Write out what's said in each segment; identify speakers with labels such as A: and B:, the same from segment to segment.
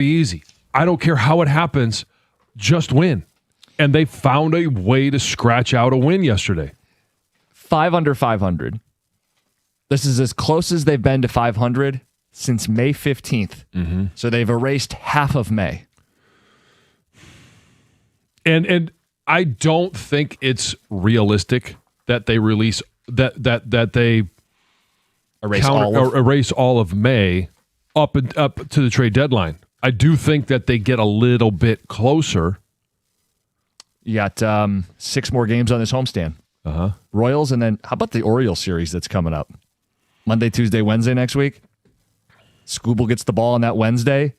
A: easy. I don't care how it happens, just win. And they found a way to scratch out a win yesterday.
B: 5 under 500. This is as close as they've been to 500 since May 15th. Mm-hmm. So they've erased half of May.
A: And I don't think it's realistic that they release that they erase all of May up to the trade deadline. I do think that they get a little bit closer.
B: You got 6 more games on this homestand. Royals, and then how about the Orioles series that's coming up? Monday, Tuesday, Wednesday next week. Skubal gets the ball on that Wednesday.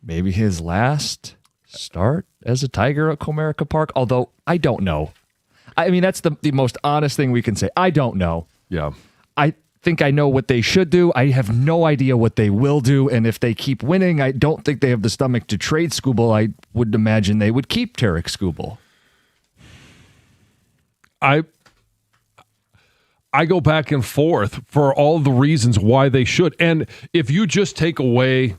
B: Maybe his last start as a Tiger at Comerica Park, although I don't know. I mean, that's the most honest thing we can say. I don't know.
A: Yeah.
B: I think I know what they should do. I have no idea what they will do, and if they keep winning, I don't think they have the stomach to trade Skubal. I would imagine they would keep Tarik Skubal.
A: I go back and forth for all the reasons why they should. And if you just take away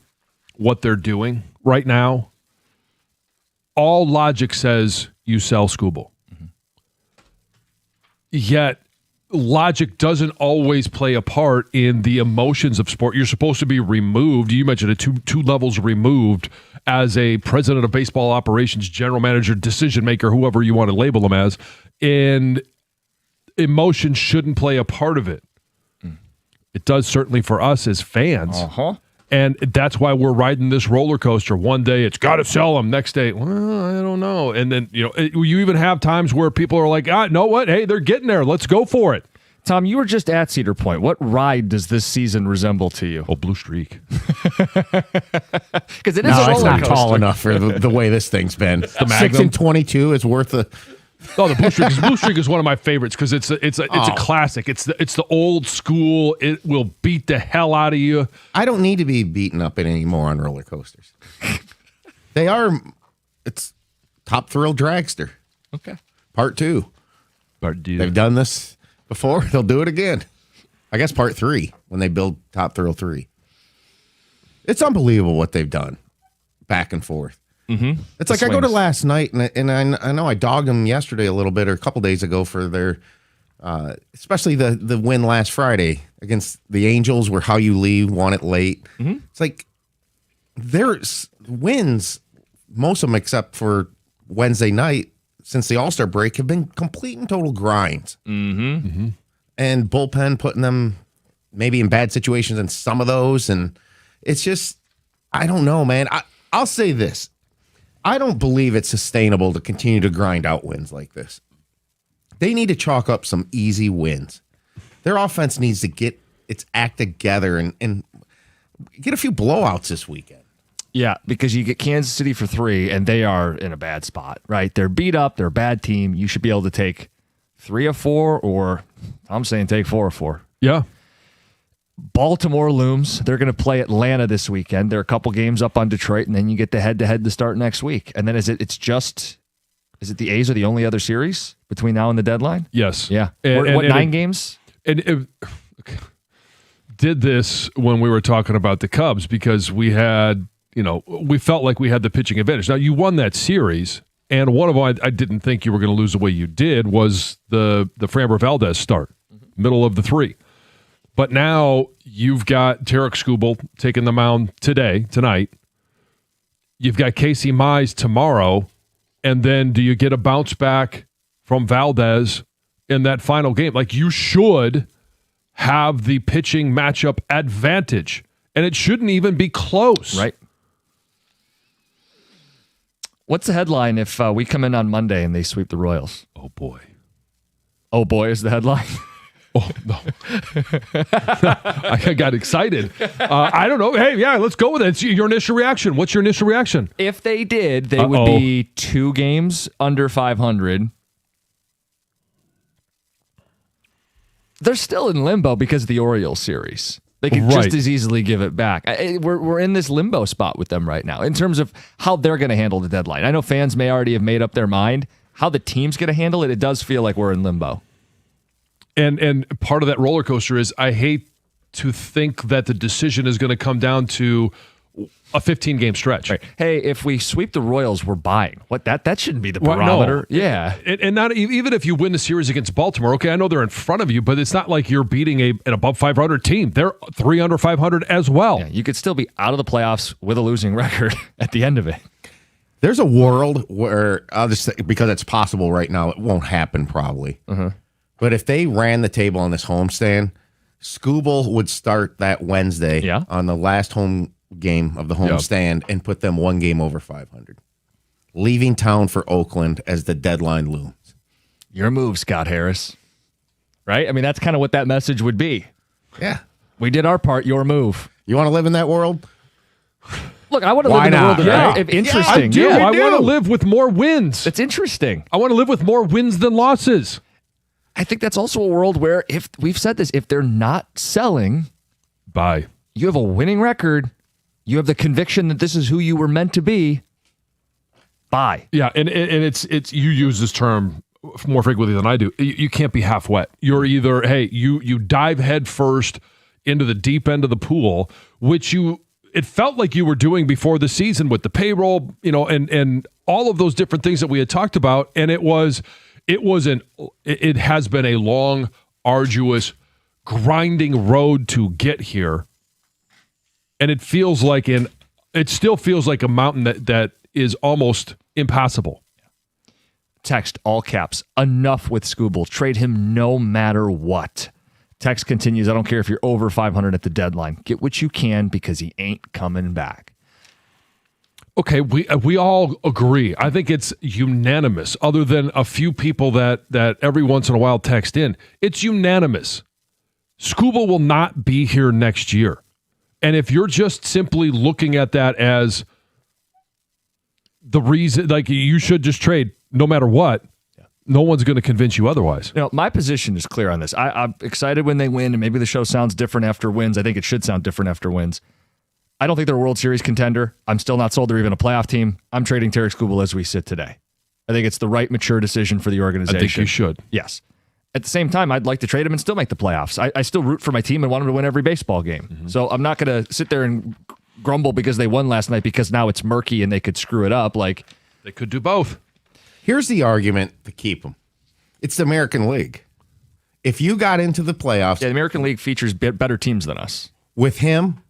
A: what they're doing right now, all logic says you sell Skubal. Mm-hmm. Yet logic doesn't always play a part in the emotions of sport. You're supposed to be removed. You mentioned it, two levels removed as a president of baseball operations, general manager, decision maker, whoever you want to label them as. And emotion shouldn't play a part of it. It does certainly for us as fans. And that's why we're riding this roller coaster. One day it's got to sell them. Next day, well, I don't know. And then, you even have times where people are like, know what? Hey, they're getting there. Let's go for it.
B: Tom, you were just at Cedar Point. What ride does this season resemble to you?
A: Oh, Blue Streak.
B: Because it is a roller coaster.
C: It's not tall enough for the way this thing's been.
A: The
C: 6 and 22 is worth the...
A: Oh, the Blue Streak. Blue Streak is one of my favorites because it's a classic. It's the old school. It will beat the hell out of you.
C: I don't need to be beaten up anymore on roller coasters. It's Top Thrill Dragster.
B: Okay.
C: Part 2. They've done this before. They'll do it again. I guess Part 3 when they build Top Thrill 3. It's unbelievable what they've done back and forth.
B: Mm-hmm.
C: It's like I go to last night, and I know I dogged them yesterday a little bit, or a couple days ago for their, especially the win last Friday against the Angels, where How You Leave won it late. Mm-hmm. It's like their wins, most of them except for Wednesday night, since the All-Star break, have been complete and total grinds.
B: Mm-hmm. Mm-hmm.
C: And bullpen putting them maybe in bad situations in some of those, and it's just, I don't know, man. I'll say this. I don't believe it's sustainable to continue to grind out wins like this. They need to chalk up some easy wins. Their offense needs to get its act together and get a few blowouts this weekend.
B: Yeah, because you get Kansas City for 3, and they are in a bad spot, right? They're beat up. They're a bad team. You should be able to take 3 of 4, or I'm saying take 4 of 4.
A: Yeah.
B: Baltimore looms. They're going to play Atlanta this weekend. They're a couple games up on Detroit, and then you get the head-to-head to start next week. And then is it the A's are the only other series between now and the deadline?
A: Yes.
B: Yeah.
A: And
B: 9 games?
A: And did this when we were talking about the Cubs because we had, we felt like we had the pitching advantage. Now, you won that series, and one of them I didn't think you were going to lose the way you did was the Framber Valdez start, middle of the 3. But now you've got Tarik Skubal taking the mound tonight. You've got Casey Mize tomorrow. And then do you get a bounce back from Valdez in that final game? Like, you should have the pitching matchup advantage. And it shouldn't even be close.
B: Right. What's the headline if we come in on Monday and they sweep the Royals?
A: Oh, boy.
B: Oh, boy is the headline.
A: Oh, no. I got excited. I don't know. Hey, yeah, let's go with it. It's your initial reaction. What's your initial reaction?
B: If they did, they would be 2 games under 500. They're still in limbo because of the Orioles series. They could just as easily give it back. We're in this limbo spot with them right now in terms of how they're going to handle the deadline. I know fans may already have made up their mind. How the team's going to handle it, it does feel like we're in limbo.
A: And part of that roller coaster is I hate to think that the decision is going to come down to a 15-game stretch.
B: Right. Hey, if we sweep the Royals, we're buying. What that shouldn't be the barometer.
A: No.
B: Yeah.
A: And not even if you win the series against Baltimore, okay, I know they're in front of you, but it's not like you're beating an above 500 team. They're 3 under 500 as well.
B: Yeah, you could still be out of the playoffs with a losing record at the end of it.
C: There's a world where I'll just say, because it's possible right now, it won't happen probably. But if they ran the table on this homestand, Scooble would start that Wednesday on the last home game of the homestand and put them 1 game over 500, leaving town for Oakland as the deadline looms.
B: Your move, Scott Harris. Right? I mean, that's kind of what that message would be.
C: Yeah.
B: We did our part, your move.
C: You want to live in that world?
B: Look, I want to
C: Why
B: live in the
C: not?
B: world
C: Yeah.
B: of interesting.
A: I do. I want to live with more wins.
B: It's interesting.
A: I want to live with more wins than losses.
B: I think that's also a world where, if we've said this, if they're not selling,
A: Bye.
B: you have a winning record, you have the conviction that this is who you were meant to be, buy.
A: Yeah, and it's you use this term more frequently than I do. You can't be half wet. You're either, hey, you dive head first into the deep end of the pool, which it felt like you were doing before the season with the payroll, and all of those different things that we had talked about, and it has been a long, arduous, grinding road to get here. And it still feels like a mountain that is almost impassable.
B: Text all caps. Enough with Scooble. Trade him no matter what. Text continues. I don't care if you're over 500 at the deadline. Get what you can because he ain't coming back.
A: Okay, we all agree. I think it's unanimous, other than a few people that every once in a while text in. It's unanimous. Scooble will not be here next year. And if you're just simply looking at that as the reason, like you should just trade no matter what, no one's going to convince you otherwise.
B: My position is clear on this. I'm excited when they win, and maybe the show sounds different after wins. I think it should sound different after wins. I don't think they're a World Series contender. I'm still not sold they're even a playoff team. I'm trading Tarek Scooble as we sit today. I think it's the right, mature decision for the organization.
A: I think you should.
B: Yes. At the same time, I'd like to trade him and still make the playoffs. I still root for my team and want them to win every baseball game. Mm-hmm. So I'm not going to sit there and grumble because they won last night because now it's murky and they could screw it up. Like,
A: they could do both.
C: Here's the argument to keep them. It's the American League. If you got into the playoffs...
B: Yeah, the American League features better teams than us.
C: With him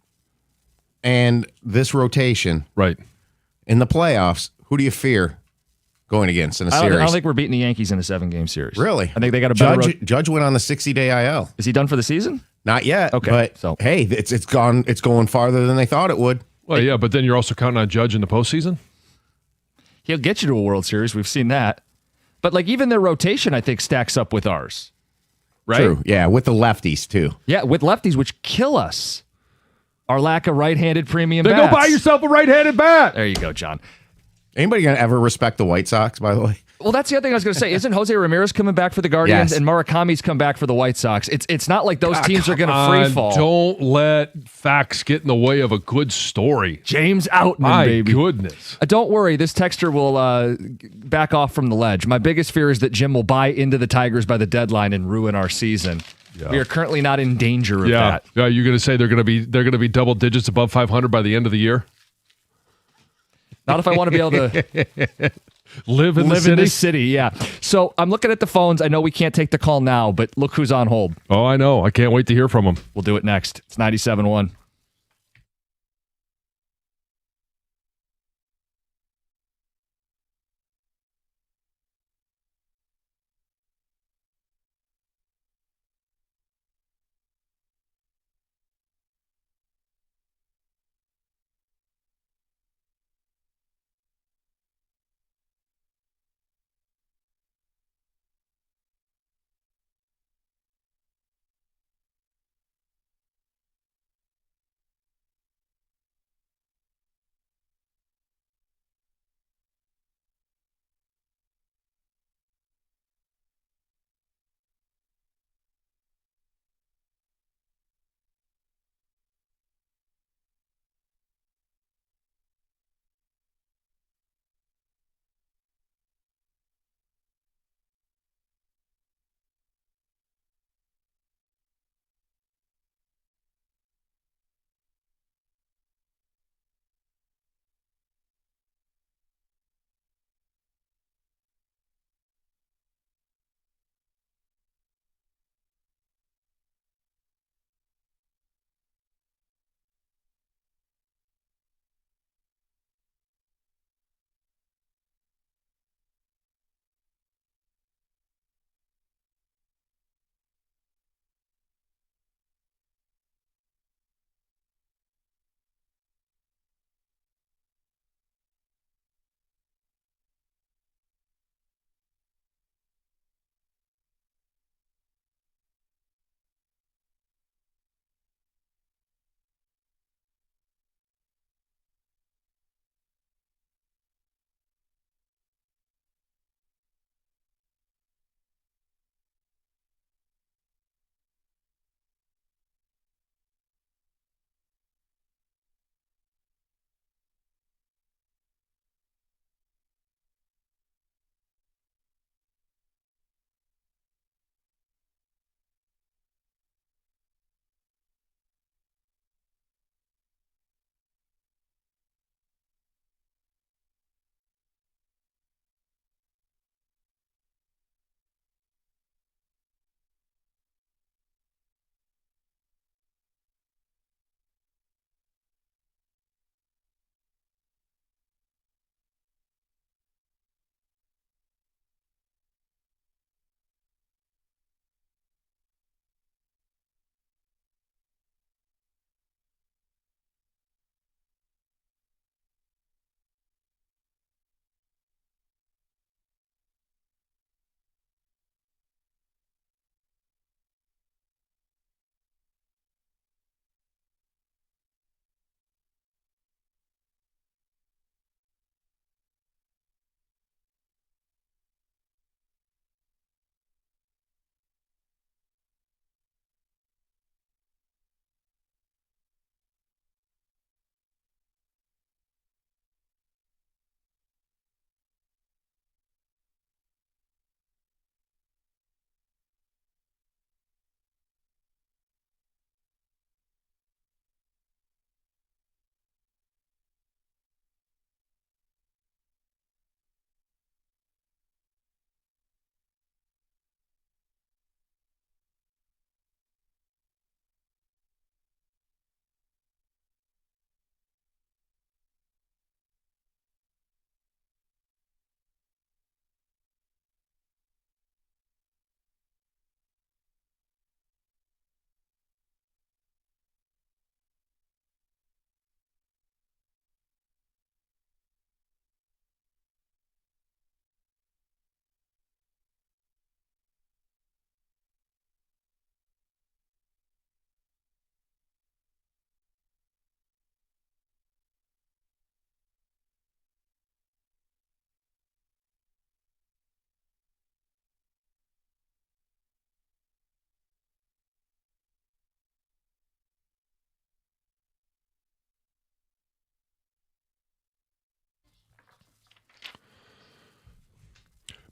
C: and this rotation
A: right
C: in the playoffs, who do you fear going against in a series?
B: I don't think we're beating the Yankees in a 7-game series.
C: Really?
B: I think they got a better...
C: Judge went on the 60-day IL.
B: Is he done for the season?
C: Not yet.
B: Okay.
C: But,
B: so
C: hey, it's going farther than they thought it would.
A: Well, yeah, but then you're also counting on Judge in the postseason?
B: He'll get you to a World Series. We've seen that. But like even their rotation, I think, stacks up with ours. Right?
C: True. Yeah, with the lefties, too.
B: Yeah, with lefties, which kill us. Our lack of right-handed premium
A: then
B: bats.
A: Go buy yourself a right-handed bat.
B: There you go, John.
C: Anybody going to ever respect the White Sox, by the way?
B: Well, that's the other thing I was going to say. Isn't Jose Ramirez coming back for the Guardians
C: Yes.
B: and Murakami's come back for the White Sox? It's not like those teams are going to free fall.
A: Don't let facts get in the way of a good story.
B: James Outman,
A: My
B: baby.
A: goodness.
B: Don't worry. This texter will back off from the ledge. My biggest fear is that Jim will buy into the Tigers by the deadline and ruin our season. Yeah. We are currently not in danger of that.
A: Yeah, you're going to say they're going to be double digits above 500 by the end of the year?
B: Not if I want to be able to
A: live in
B: the city. Yeah. So I'm looking at the phones. I know we can't take the call now, but look who's on hold.
A: Oh, I know. I can't wait to hear from him.
B: We'll do it next. It's 97.1.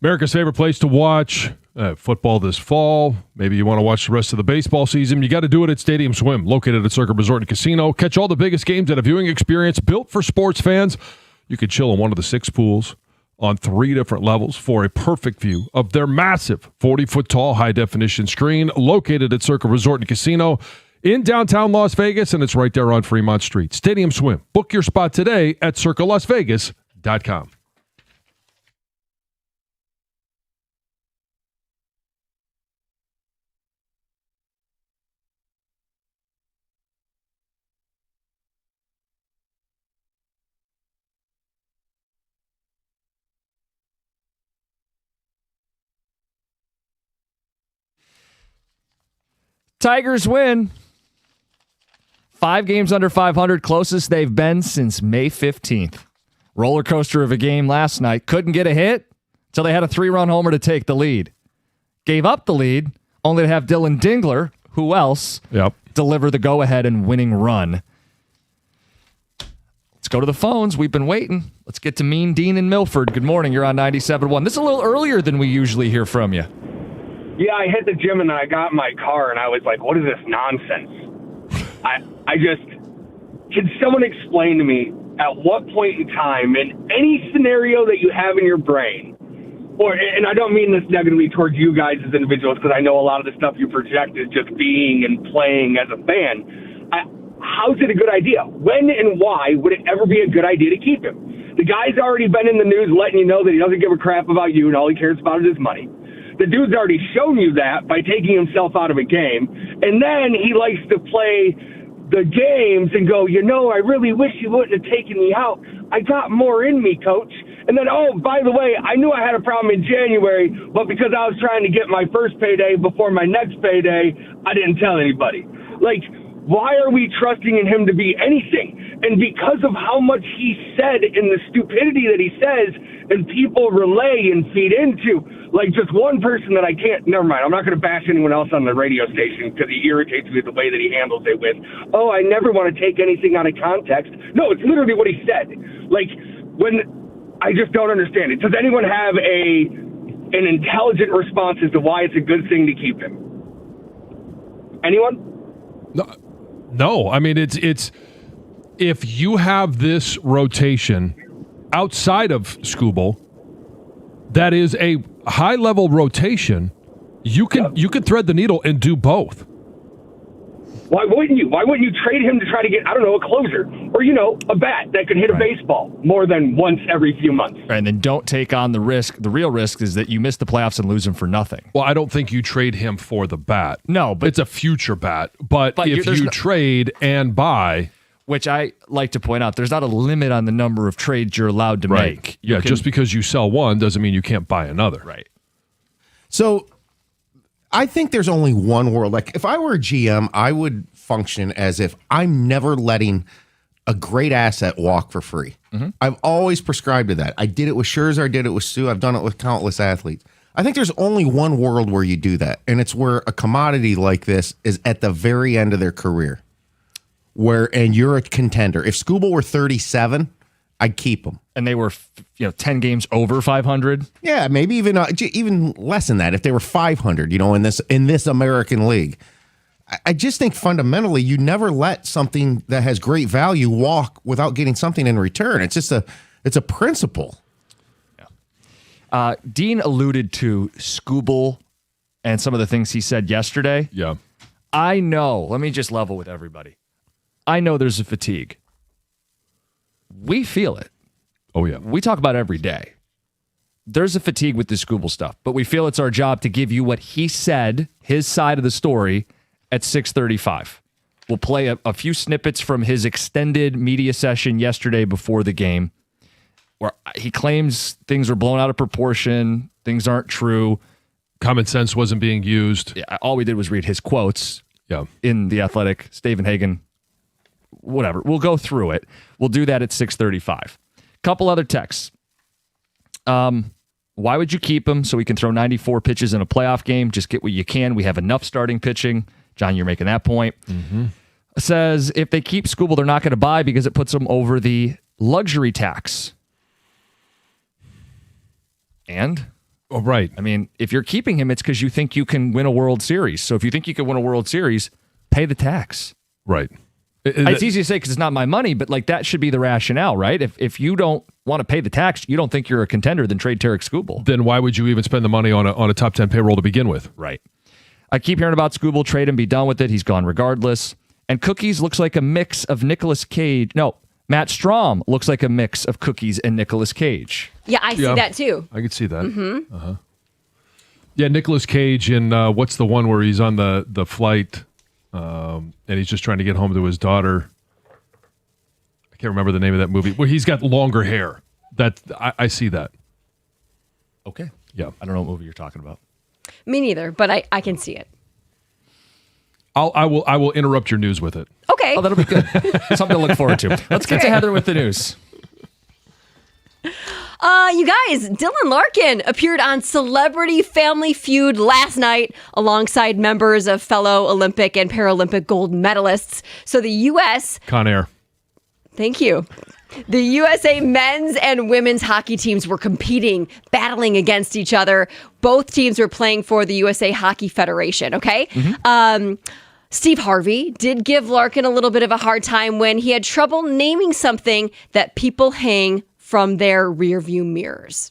A: America's favorite place to watch football this fall. Maybe you want to watch the rest of the baseball season. You got to do it at Stadium Swim, located at Circa Resort and Casino. Catch all the biggest games at a viewing experience built for sports fans. You can chill in one of the 6 pools on 3 different levels for a perfect view of their massive 40-foot tall high-definition screen located at Circa Resort and Casino in downtown Las Vegas, and it's right there on Fremont Street. Stadium Swim. Book your spot today at circalasvegas.com.
B: Tigers win. 5 games under 500, closest they've been since May 15th. Roller coaster of a game last night. Couldn't get a hit until they had a 3-run homer to take the lead. Gave up the lead, only to have Dylan Dingler, who else, deliver the go-ahead and winning run. Let's go to the phones. We've been waiting. Let's get to Mean Dean in Milford. Good morning. You're on 97.1. This is a little earlier than we usually hear from you.
D: Yeah, I hit the gym and then I got in my car and I was like, what is this nonsense? Can someone explain to me at what point in time in any scenario that you have in your brain, and I don't mean this negatively towards you guys as individuals because I know a lot of the stuff you project is just being and playing as a fan. How's it a good idea? When and why would it ever be a good idea to keep him? The guy's already been in the news letting you know that he doesn't give a crap about you and all he cares about is his money. The dude's already shown you that by taking himself out of a game. And then he likes to play the games and go, I really wish you wouldn't have taken me out. I got more in me, coach. And then, oh, by the way, I knew I had a problem in January, but because I was trying to get my first payday before my next payday, I didn't tell anybody. Like, why are we trusting in him to be anything? And because of how much he said and the stupidity that he says and people relay and feed into, like just one person that I can't, never mind, I'm not going to bash anyone else on the radio station because he irritates me the way that he handles it with, oh, I never want to take anything out of context. No, it's literally what he said. Like, when I just don't understand it. Does anyone have an intelligent response as to why it's a good thing to keep him? Anyone?
A: No, I mean it's if you have this rotation outside of Skubal, that is a high level rotation. You can thread the needle and do both.
D: Why wouldn't you? Why wouldn't you trade him to try to get, I don't know, a closer or, a bat that could hit a baseball more than once every few months?
B: Right, and then don't take on the risk. The real risk is that you miss the playoffs and lose him for nothing.
A: Well, I don't think you trade him for the bat.
B: No, but
A: it's a future bat. But if you trade and buy,
B: which I like to point out, there's not a limit on the number of trades you're allowed to make.
A: Just because you sell one doesn't mean you can't buy another.
B: Right.
C: So I think there's only one world. Like if I were a GM, I would function as if I'm never letting a great asset walk for free. Mm-hmm. I've always prescribed to that. I did it with Scherzer. I did it with Sue. I've done it with countless athletes. I think there's only one world where you do that, and it's where a commodity like this is at the very end of their career, and you're a contender. If Skubal were 37, I'd keep him.
B: And they were 10 games over 500.
C: Yeah, maybe even less than that if they were 500, in this American League. I just think fundamentally you never let something that has great value walk without getting something in return. It's just a principle.
B: Yeah. Dean alluded to Skubal and some of the things he said yesterday.
A: Yeah.
B: I know. Let me just level with everybody. I know there's a fatigue. We feel it.
A: Oh, yeah.
B: We talk about it every day. There's a fatigue with this Skubal stuff, but we feel it's our job to give you what he said, his side of the story, at 6:35. We'll play a few snippets from his extended media session yesterday before the game, where he claims things are blown out of proportion, things aren't true.
A: Common sense wasn't being used.
B: Yeah, all we did was read his quotes in The Athletic, Stephen Hagen, whatever. We'll go through it. We'll do that at 6:35. Couple other texts. Why would you keep him so he can throw 94 pitches in a playoff game? Just get what you can. We have enough starting pitching. John, you're making that point. Mm-hmm. Says if they keep Skubal, they're not going to buy because it puts them over the luxury tax. And
A: Oh, right.
B: I mean, if you're keeping him, it's because you think you can win a World Series. So if you think you can win a World Series, pay the tax.
A: Right.
B: It's easy to say because it's not my money, but like that should be the rationale, right? If you don't want to pay the tax, you don't think you're a contender, then trade Tarek Skubal.
A: Then why would you even spend the money on a top 10 payroll to begin with?
B: Right. I keep hearing about Skubal, trade him, be done with it. He's gone regardless. And Cookies looks like a mix of Nicolas Cage. No, Matt Strom looks like a mix of Cookies and Nicolas Cage.
E: Yeah, I see that too.
A: I could see that. Mm-hmm. Yeah, Nicolas Cage in what's the one where he's on the flight and he's just trying to get home to his daughter. I can't remember the name of that movie. Where he's got longer hair. I see that.
B: Okay.
A: Yeah.
B: I don't know what movie you're talking about.
E: Me neither, but I can see it.
A: I will interrupt your news with it.
E: Okay.
B: Oh, that'll be good. Something to look forward to. Let's get to Heather with the news.
E: You guys, Dylan Larkin appeared on Celebrity Family Feud last night alongside members of fellow Olympic and Paralympic gold medalists. So the U.S.
A: Con Air.
E: Thank you. The USA men's and women's hockey teams were competing, battling against each other. Both teams were playing for the USA Hockey Federation, okay? Steve Harvey did give Larkin a little bit of a hard time when he had trouble naming something that people hang from their rearview mirrors.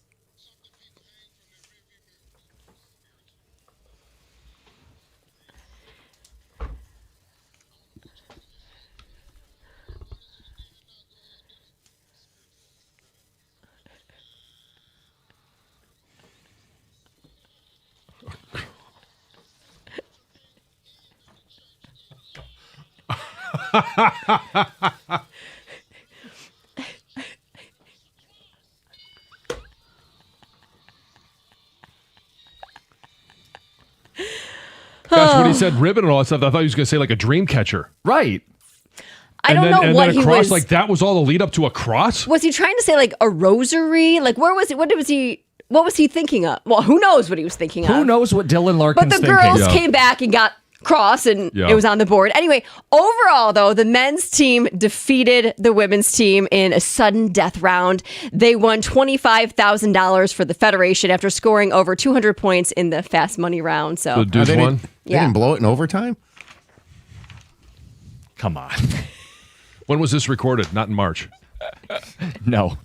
A: Gosh, when he said ribbon and all that stuff, I thought he was going to say like a dream catcher.
B: Right.
E: I don't know what
A: then a
E: he
A: cross,
E: was.
A: like that was all the lead up to a cross?
E: Was he trying to say like a rosary? Like where was he? What was he thinking of? Well, who knows what he was thinking of?
B: Who knows what Dylan
E: But
B: Larkin's
E: the
B: thinking?
E: girls came back and got cross and it was on the board. Anyway, overall though, the men's team defeated the women's team in a sudden death round. They won $25,000 for the Federation after scoring over 200 points in the fast money round. So
A: The dudes won?
C: They didn't blow it in overtime?
B: Come on.
A: When was this recorded? Not in March.
B: No.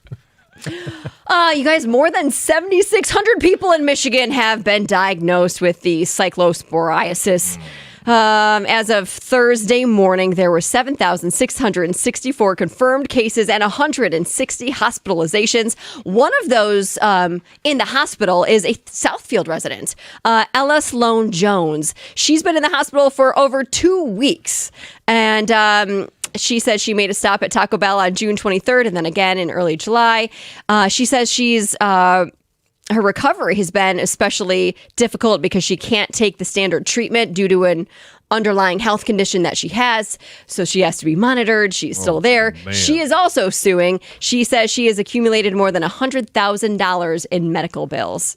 E: you guys, more than 7,600 people in Michigan have been diagnosed with the cyclosporiasis. As of Thursday morning, there were 7,664 confirmed cases and 160 hospitalizations. One of those in the hospital is a Southfield resident, Ella Sloan Jones. She's been in the hospital for over 2 weeks. And she says she made a stop at Taco Bell on June 23rd and then again in early July. She says her recovery has been especially difficult because she can't take the standard treatment due to an underlying health condition that she has. So she has to be monitored. She's still there.
A: Man.
E: She is also suing. She says she has accumulated more than $100,000 in medical bills.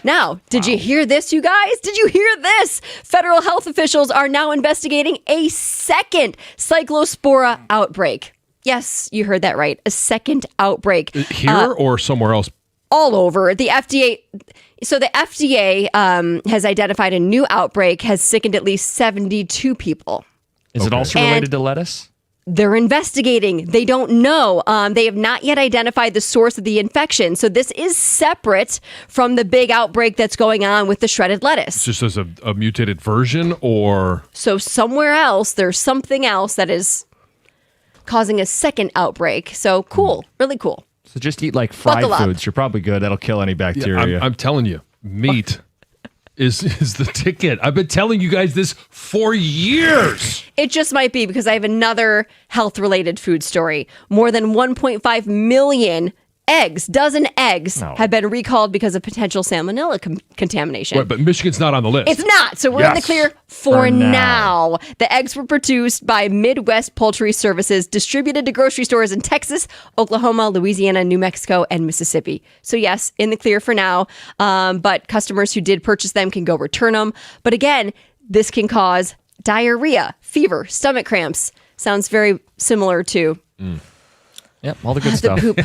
E: Now, did you hear this, you guys? Did you hear this? Federal health officials are now investigating a second cyclospora outbreak. Yes, you heard that right. A second outbreak.
A: Here or somewhere else?
E: All over. The FDA. So the FDA has identified a new outbreak, has sickened at least 72 people.
B: Is it also related to lettuce?
E: They're investigating. They don't know. They have not yet identified the source of the infection. So this is separate from the big outbreak that's going on with the shredded lettuce.
A: Just as a mutated version or?
E: So somewhere else, there's something else that is causing a second outbreak. So cool. Really cool.
B: So just eat like fried
E: Buckle up.
B: foods. You're probably good. That'll kill any bacteria.
A: I'm telling you, meat is the ticket. I've been telling you guys this for years.
E: It just might be because I have another health-related food story. More than 1.5 million dozen eggs have been recalled because of potential salmonella contamination.
A: Right, but Michigan's not on the list.
E: It's not. So we're in the
A: Yes.
E: clear for now. The eggs were produced by Midwest Poultry Services, distributed to grocery stores in Texas, Oklahoma, Louisiana, New Mexico, and Mississippi. So yes, in the clear for now. But customers who did purchase them can go return them. But again, this can cause diarrhea, fever, stomach cramps. Sounds very similar to
B: Yep, all the good
E: the
B: stuff.
E: poop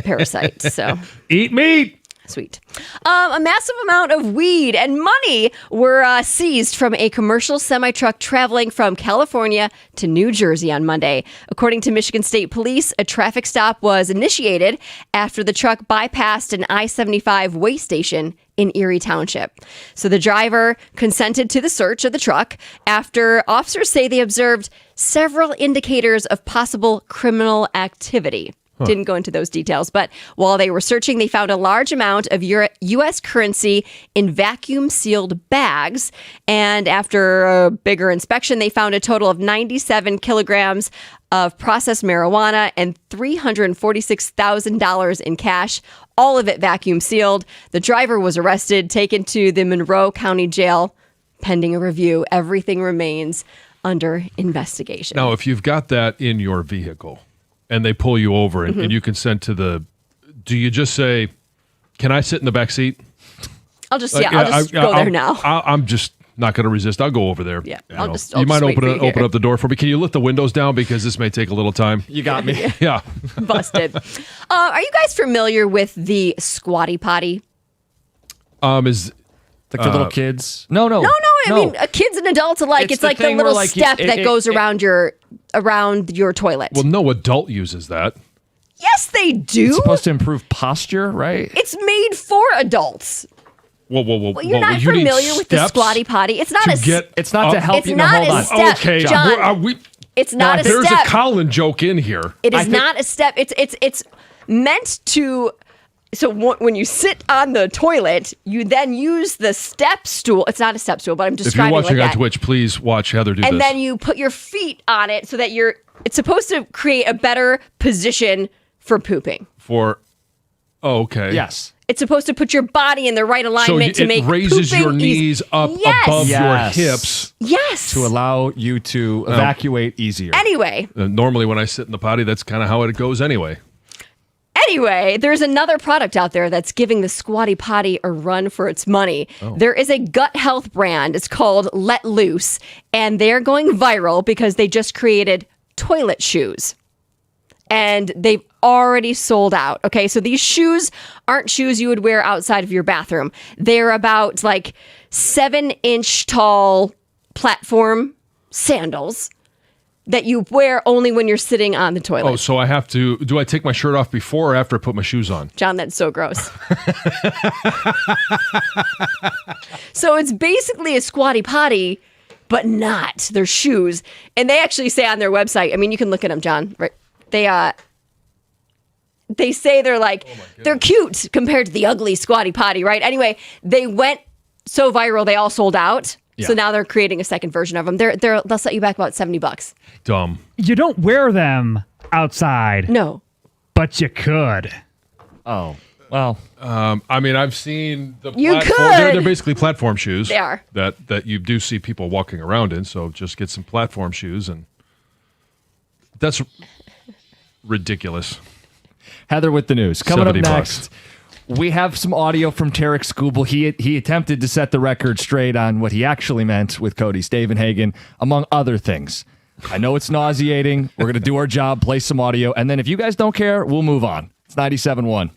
E: parasite. So
A: Eat meat.
E: Sweet. A massive amount of weed and money were seized from a commercial semi-truck traveling from California to New Jersey on Monday. According to Michigan State Police, a traffic stop was initiated after the truck bypassed an I-75 weigh station in Erie Township. So the driver consented to the search of the truck after officers say they observed several indicators of possible criminal activity. Didn't go into those details, but while they were searching, they found a large amount of U.S. currency in vacuum-sealed bags. And after a bigger inspection, they found a total of 97 kilograms of processed marijuana and $346,000 in cash, all of it vacuum-sealed. The driver was arrested, taken to the Monroe County Jail, pending a review. Everything remains under investigation.
A: Now, if you've got that in your vehicle, and they pull you over and you consent to do you just say, can I sit in the back seat?
E: I'll just go there now.
A: I'm just not going to resist. I'll go over there.
E: Yeah,
A: You might open up the door for me. Can you lift the windows down because this may take a little time?
B: You got me.
A: Yeah.
E: Busted. Are you guys familiar with the squatty potty?
A: Is
B: Like the little kids? No.
E: No. I mean, kids and adults alike. It's
B: the
E: like the
B: thing
E: little
B: where,
E: step that goes around your toilet.
A: well, no adult uses that.
E: Yes, they do.
B: It's supposed to improve posture, right?
E: It's made for adults.
A: Whoa.
E: Well, you're not familiar with the squatty potty. It's not
B: It's not to help
E: It's
B: you. No,
E: not
B: hold
E: a
B: on.
E: step,
A: Okay,
E: John. It's not a
A: there's
E: step.
A: a Colin joke in here.
E: It is not a step. It's meant to. So when you sit on the toilet, you then use the step stool. It's not a step stool, but I'm
A: If you're
E: describing
A: watching
E: like
A: on
E: that.
A: Twitch, please watch Heather do
E: And
A: this.
E: then you put your feet on it so that it's supposed to create a better position for pooping.
A: Okay.
B: Yes.
E: It's supposed to put your body in the right alignment to make
A: it raises
E: pooping
A: your knees up
E: Yes.
A: above
B: Yes.
A: your hips.
E: Yes.
B: To allow you to evacuate easier.
E: Anyway,
A: Normally, when I sit in the potty, that's kind of how it goes anyway.
E: there's another product out there that's giving the squatty potty a run for its money. There is a gut health brand. It's called Let Loose, and they're going viral because they just created toilet shoes. And they've already sold out. Okay, so these shoes aren't shoes you would wear outside of your bathroom. They're about like 7-inch tall platform sandals that you wear only when you're sitting on the toilet.
A: Oh, so do I take my shirt off before or after I put my shoes on?
E: John, that's so gross. So it's basically a squatty potty, but not. They're shoes. And they actually say on their website, I mean, you can look at them, John, right? They say they're like, they're cute compared to the ugly squatty potty, right? Anyway, they went so viral, they all sold out.
A: Yeah.
E: So now they're creating a second version of them. They'll set you back about $70.
A: Dumb.
F: You don't wear them outside,
E: No.
F: but you could.
B: Oh, well.
A: I mean, I've seen the
E: You
A: platform.
E: could.
A: They're basically platform shoes.
E: They are.
A: That you do see people walking around in. So just get some platform shoes, and that's ridiculous.
B: Heather with the news. Coming up
A: $70.
B: next, we have some audio from Tarek Skubal. He attempted to set the record straight on what he actually meant with Cody Stavenhagen, among other things. I know it's nauseating. We're going to do our job, play some audio, and then if you guys don't care, we'll move on. It's 97.1.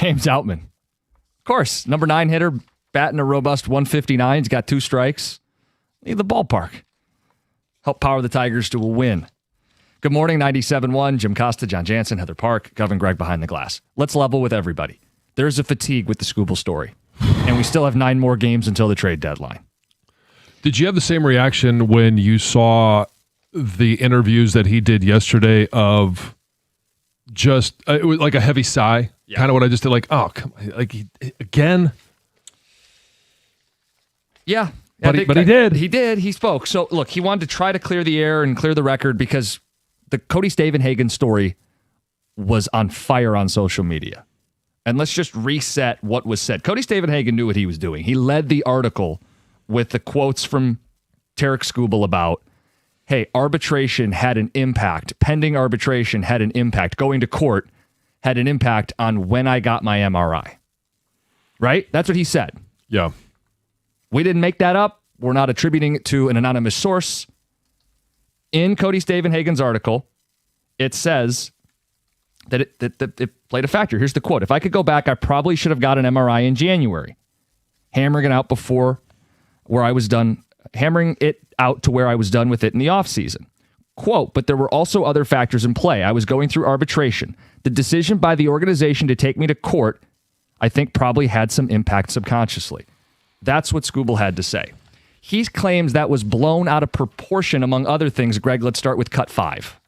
B: James Outman. Of course, number 9 hitter, batting a robust 159. He's got 2 strikes. Leave the ballpark. Help power the Tigers to a win. Good morning, 97.1. Jim Costa, John Jansen, Heather Park, Govin Gregg behind the glass. Let's level with everybody. There's a fatigue with the Skubal story. And we still have 9 more games until the trade deadline.
A: Did you have the same reaction when you saw the interviews that he did yesterday of just, it was like a heavy sigh? Yeah. Kind of what I just did, like, oh, come on, like, again?
B: Yeah.
A: But he did.
B: He did. He spoke. So, look, he wanted to try to clear the air and clear the record because the Cody Stavenhagen story was on fire on social media. And let's just reset what was said. Cody Stavenhagen knew what he was doing. He led the article with the quotes from Tarik Skubal about, hey, arbitration had an impact. Pending arbitration had an impact. Going to court had an impact on when I got my MRI. Right? That's what he said.
A: Yeah.
B: We didn't make that up. We're not attributing it to an anonymous source. In Cody Stavenhagen's article, it says that it played a factor. Here's the quote. If I could go back, I probably should have got an MRI in January. Hammering it out to where I was done with it in the offseason. Quote, but there were also other factors in play. I was going through arbitration. The decision by the organization to take me to court, I think probably had some impact subconsciously. That's what Skubal had to say. He claims that was blown out of proportion, among other things. Greg, let's start with cut 5.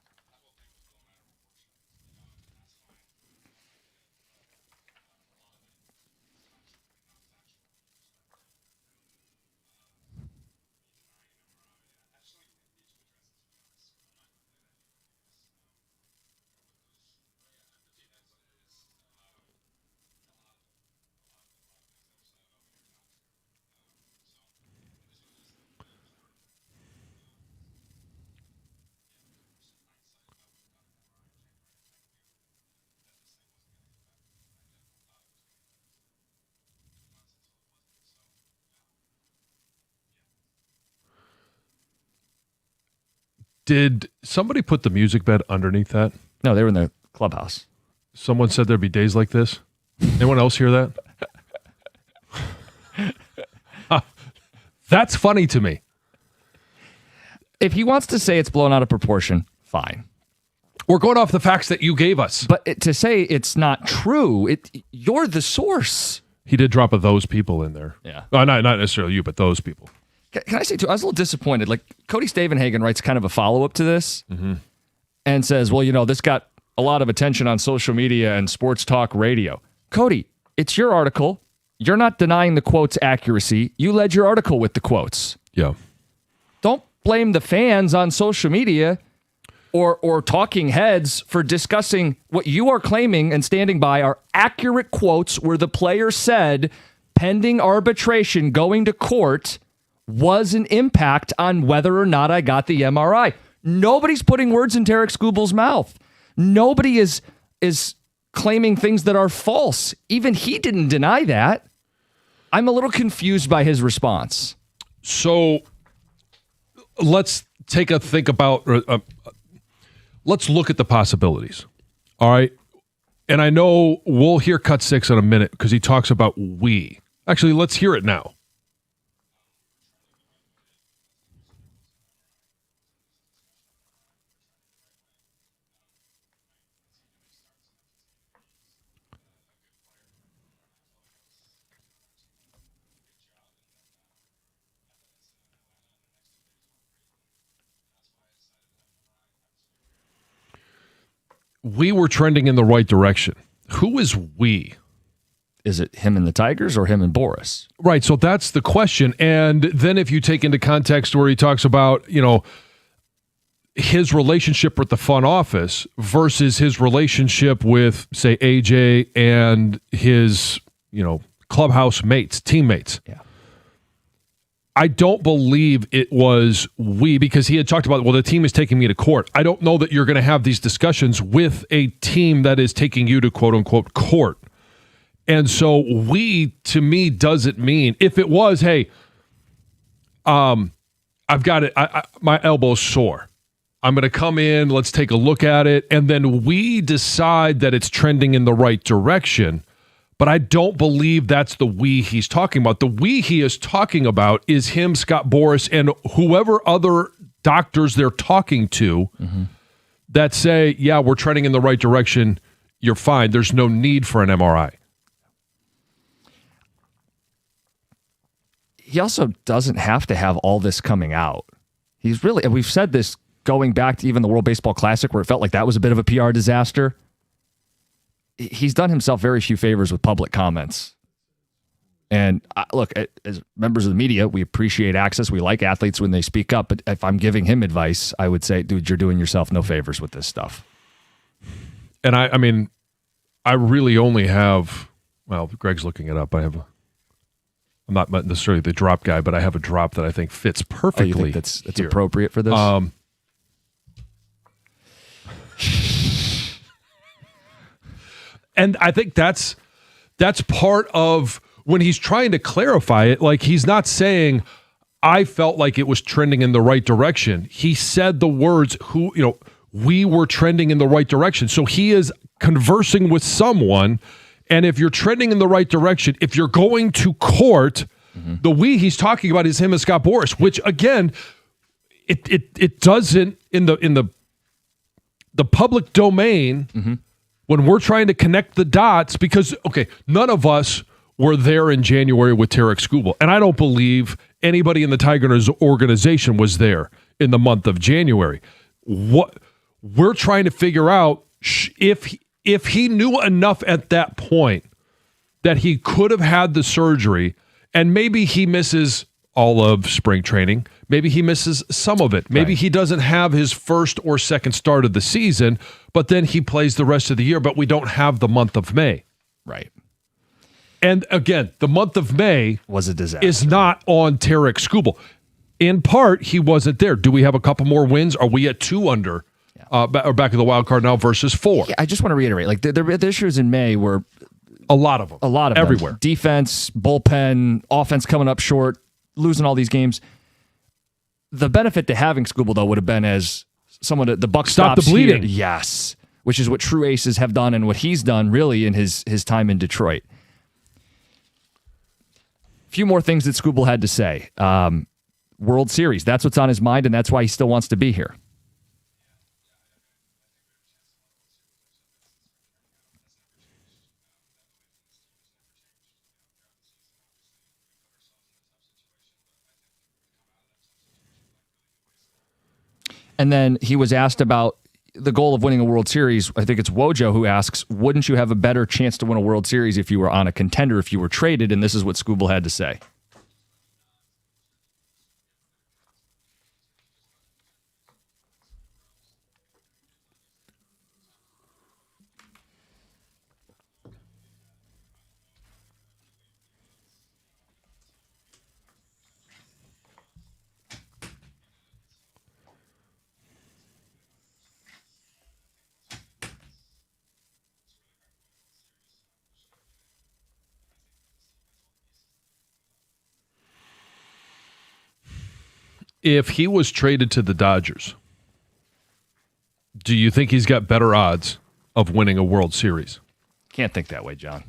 A: Did somebody put the music bed underneath that?
B: No, they were in the clubhouse.
A: Someone said there'd be days like this. Anyone else hear that? That's funny to me.
B: If he wants to say it's blown out of proportion, fine.
A: We're going off the facts that you gave us.
B: But to say it's not true, you're the source.
A: He did drop those people in there.
B: Yeah.
A: Not necessarily you, but those people.
B: Can I say, too, I was a little disappointed. Like, Cody Stavenhagen writes kind of a follow-up to this and says, well, this got a lot of attention on social media and sports talk radio. Cody, it's your article. You're not denying the quote's accuracy. You led your article with the quotes.
A: Yeah.
B: Don't blame the fans on social media or talking heads for discussing what you are claiming and standing by are accurate quotes where the player said, pending arbitration going to court was an impact on whether or not I got the MRI. Nobody's putting words in Tarik Skubal's mouth. Nobody is claiming things that are false. Even he didn't deny that. I'm a little confused by his response.
A: So let's take a think about, let's look at the possibilities. All right. And I know we'll hear cut 6 in a minute because he talks about we. Actually, let's hear it now. We were trending in the right direction. Who is we?
B: Is it him and the Tigers or him and Boris?
A: Right. So that's the question. And then if you take into context where he talks about, his relationship with the front office versus his relationship with, say, AJ and his, clubhouse mates, teammates.
B: Yeah.
A: I don't believe it was we, because he had talked about, the team is taking me to court. I don't know that you're going to have these discussions with a team that is taking you to quote unquote court. And so we, to me, doesn't mean, if it was, hey, I've got it, my elbow's sore. I'm going to come in, let's take a look at it. And then we decide that it's trending in the right direction. But I don't believe that's the we he's talking about. The we he is talking about is him, Scott Boras, and whoever other doctors they're talking to that say, yeah, we're trending in the right direction. You're fine. There's no need for an MRI.
B: He also doesn't have to have all this coming out. He's really, and we've said this going back to even the World Baseball Classic where it felt like that was a bit of a PR disaster. He's done himself very few favors with public comments. And look, as members of the media, we appreciate access. We like athletes when they speak up. But if I'm giving him advice, I would say, dude, you're doing yourself no favors with this stuff.
A: And I mean, I really only have, well, Greg's looking it up. I'm not necessarily the drop guy, but I have a drop that I think fits perfectly.
B: You think that's appropriate for this?
A: And I think that's part of when he's trying to clarify it. Like, he's not saying, I felt like it was trending in the right direction. He said the words, we were trending in the right direction. So he is conversing with someone. And if you're trending in the right direction, if you're going to court, the we he's talking about is him and Scott Boras, which again, it doesn't in the public domain when we're trying to connect the dots, because none of us were there in January with Tarek Skubal, and I don't believe anybody in the Tigers organization was there in the month of January. What we're trying to figure out if he knew enough at that point that he could have had the surgery, and maybe he misses all of spring training. Maybe he misses some of it. Maybe he doesn't have his first or second start of the season, but then he plays the rest of the year, but we don't have the month of May.
B: Right.
A: And again, the month of May
B: was a disaster.
A: Is not on Tarek Skubal. In part, he wasn't there. Do we have a couple more wins? Are we at 2 under? Or back in the wild card now versus 4?
B: Yeah, I just want to reiterate, like the issues in May were
A: a lot of them. Everywhere.
B: Them. Defense, bullpen, offense coming up short, losing all these games. The benefit to having Skubal, though, would have been as someone the buck
A: stop
B: stops
A: the bleeding.
B: Here. Yes, which is what true aces have done and what he's done really in his time in Detroit. A few more things that Skubal had to say. World Series, that's what's on his mind, and that's why he still wants to be here. And then he was asked about the goal of winning a World Series. I think it's Wojo who asks, wouldn't you have a better chance to win a World Series if you were on a contender, if you were traded? And this is what Skubal had to say.
A: If he was traded to the Dodgers, do you think he's got better odds of winning a World Series?
B: Can't think that way, John.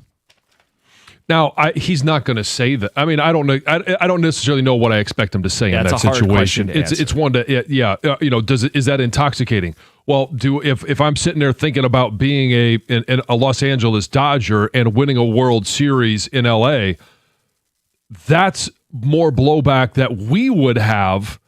A: Now, he's not going to say that. I mean, I don't know. I don't necessarily know what I expect him to say in that situation. It's one to is that intoxicating? Well, if I'm sitting there thinking about being a Los Angeles Dodger and winning a World Series in LA, that's more blowback that we would have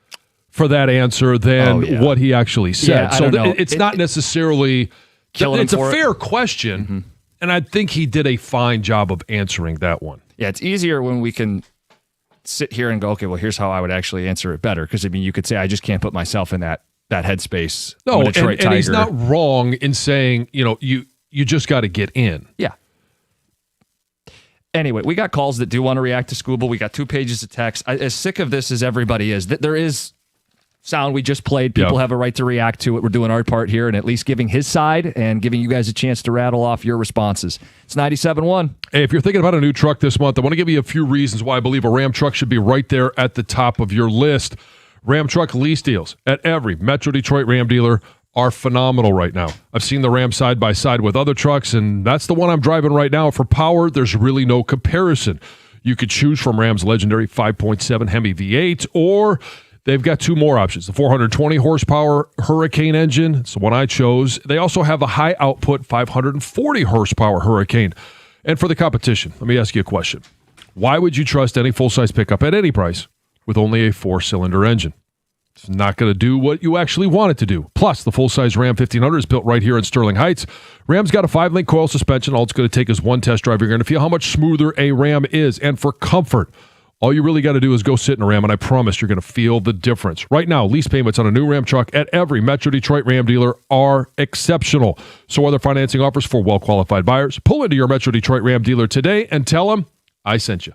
A: for that answer than what he actually said.
B: Yeah,
A: it's not necessarily it's a fair question, and I think he did a fine job of answering that one.
B: Yeah, it's easier when we can sit here and go, okay, well, here's how I would actually answer it better. Because I mean, you could say, I just can't put myself in that headspace.
A: No, and he's not wrong in saying, you just got to get in.
B: Yeah. Anyway, we got calls that do want to react to Skubal. We got 2 pages of text. As sick of this as everybody is, there is sound we just played. People have a right to react to it. We're doing our part here and at least giving his side and giving you guys a chance to rattle off your responses. It's 97.1.
A: Hey, if you're thinking about a new truck this month, I want to give you a few reasons why I believe a Ram truck should be right there at the top of your list. Ram truck lease deals at every Metro Detroit Ram dealer are phenomenal right now. I've seen the Ram side by side with other trucks, and that's the one I'm driving right now. For power, there's really no comparison. You could choose from Ram's legendary 5.7 Hemi V8, or they've got two more options. The 420 horsepower Hurricane engine, it's the one I chose. They also have a high output 540 horsepower Hurricane. And for the competition, let me ask you a question. Why would you trust any full-size pickup at any price with only a 4-cylinder engine? It's not going to do what you actually want it to do. Plus, the full-size Ram 1500 is built right here in Sterling Heights. Ram's got a 5-link coil suspension. All it's going to take is one test drive. You're going to feel how much smoother a Ram is. And for comfort, all you really got to do is go sit in a Ram, and I promise you're going to feel the difference. Right now, lease payments on a new Ram truck at every Metro Detroit Ram dealer are exceptional. So are there financing offers for well-qualified buyers. Pull into your Metro Detroit Ram dealer today and tell them I sent you.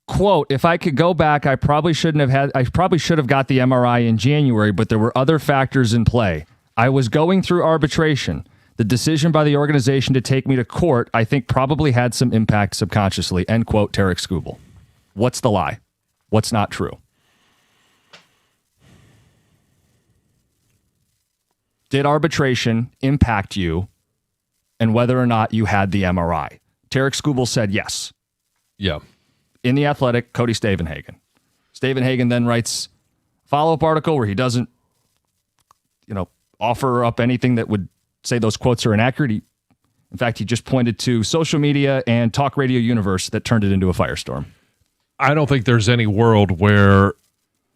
B: Quote, if I could go back, I probably should have got the MRI in January, but there were other factors in play. I was going through arbitration. The decision by the organization to take me to court, I think, probably had some impact subconsciously. End quote, Tarek Skubal. What's the lie? What's not true? Did arbitration impact you and whether or not you had the MRI? Tarek Skubal said yes.
A: Yeah.
B: In The Athletic, Cody Stavenhagen. Stavenhagen then writes a follow-up article where he doesn't, offer up anything that would say those quotes are inaccurate. In fact, he just pointed to social media and talk radio universe that turned it into a firestorm.
A: I don't think there's any world where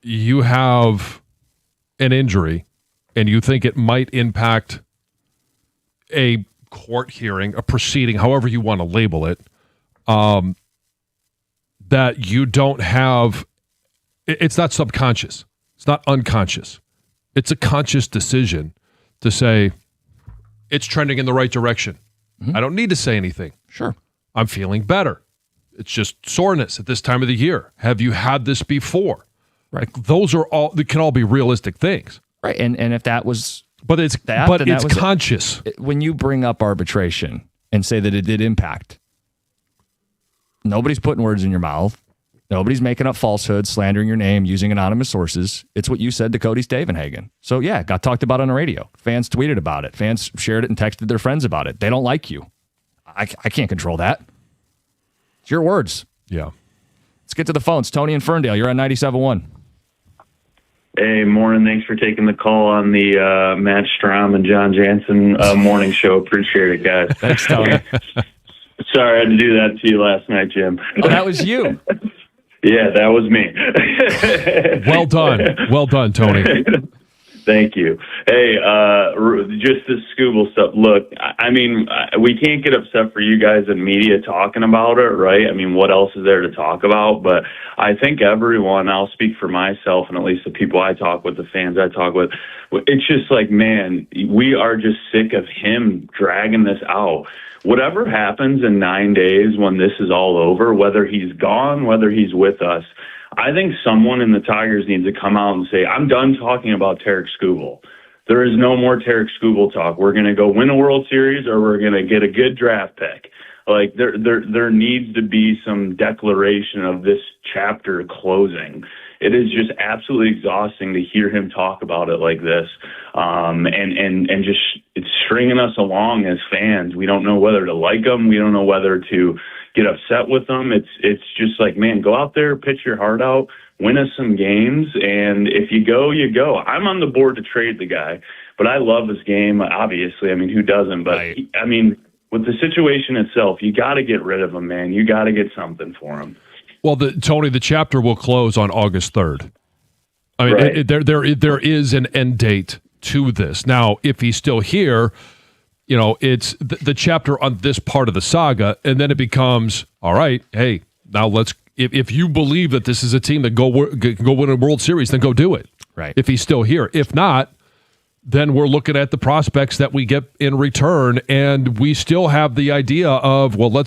A: you have an injury and you think it might impact a court hearing, a proceeding, however you want to label it, that you don't have, it's not subconscious. It's not unconscious. It's a conscious decision to say, it's trending in the right direction. Mm-hmm. I don't need to say anything.
B: Sure.
A: I'm feeling better. It's just soreness at this time of the year. Have you had this before?
B: Right.
A: Like, those are all, they can all be realistic things.
B: Right. And if that was,
A: but it's conscious.
B: When you bring up arbitration and say that it did impact, nobody's putting words in your mouth. Nobody's making up falsehoods, slandering your name, using anonymous sources. It's what you said to Cody Stavenhagen. So yeah, got talked about on the radio. Fans tweeted about it. Fans shared it and texted their friends about it. They don't like you. I can't control that. It's your words.
A: Yeah.
B: Let's get to the phones. Tony in Ferndale, you're on 97.1.
G: Hey, morning. Thanks for taking the call on the Matt Strom and John Jansen morning show. Appreciate it, guys.
B: Thanks, Tony.
G: Sorry I had to do that to you last night, Jim.
B: Oh, that was you.
G: Yeah, that was me.
A: Well done. Well done, Tony.
G: Thank you. Hey, just this Skubal stuff. Look, I mean, we can't get upset for you guys in media talking about it, right? I mean, what else is there to talk about? But I think everyone, I'll speak for myself and at least the people I talk with, the fans I talk with, it's just like, man, we are just sick of him dragging this out. Whatever happens in 9 days when this is all over, whether he's gone, whether he's with us, I think someone in the Tigers needs to come out and say, I'm done talking about Tarek Skubal. There is no more Tarek Skubal talk. We're going to go win a World Series or we're going to get a good draft pick. Like there needs to be some declaration of this chapter closing. It is just absolutely exhausting to hear him talk about it like this. And just it's stringing us along as fans. We don't know whether to like him. We don't know whether to get upset with them. It's just like, man, go out there, pitch your heart out, win us some games, and if you go, you go. I'm on the board to trade the guy, but I love his game, obviously. I mean, who doesn't? But, right. I mean, with the situation itself, you got to get rid of him, man. You got to get something for him.
A: Well, Tony, the chapter will close on August 3rd. I mean, right. There is an end date to this. Now, if he's still here, it's the chapter on this part of the saga, and then it becomes, all right, hey, now let's, if you believe that this is a team that go win a World Series, then go do it.
B: Right.
A: If he's still here. If not, then we're looking at the prospects that we get in return, and we still have the idea of, well,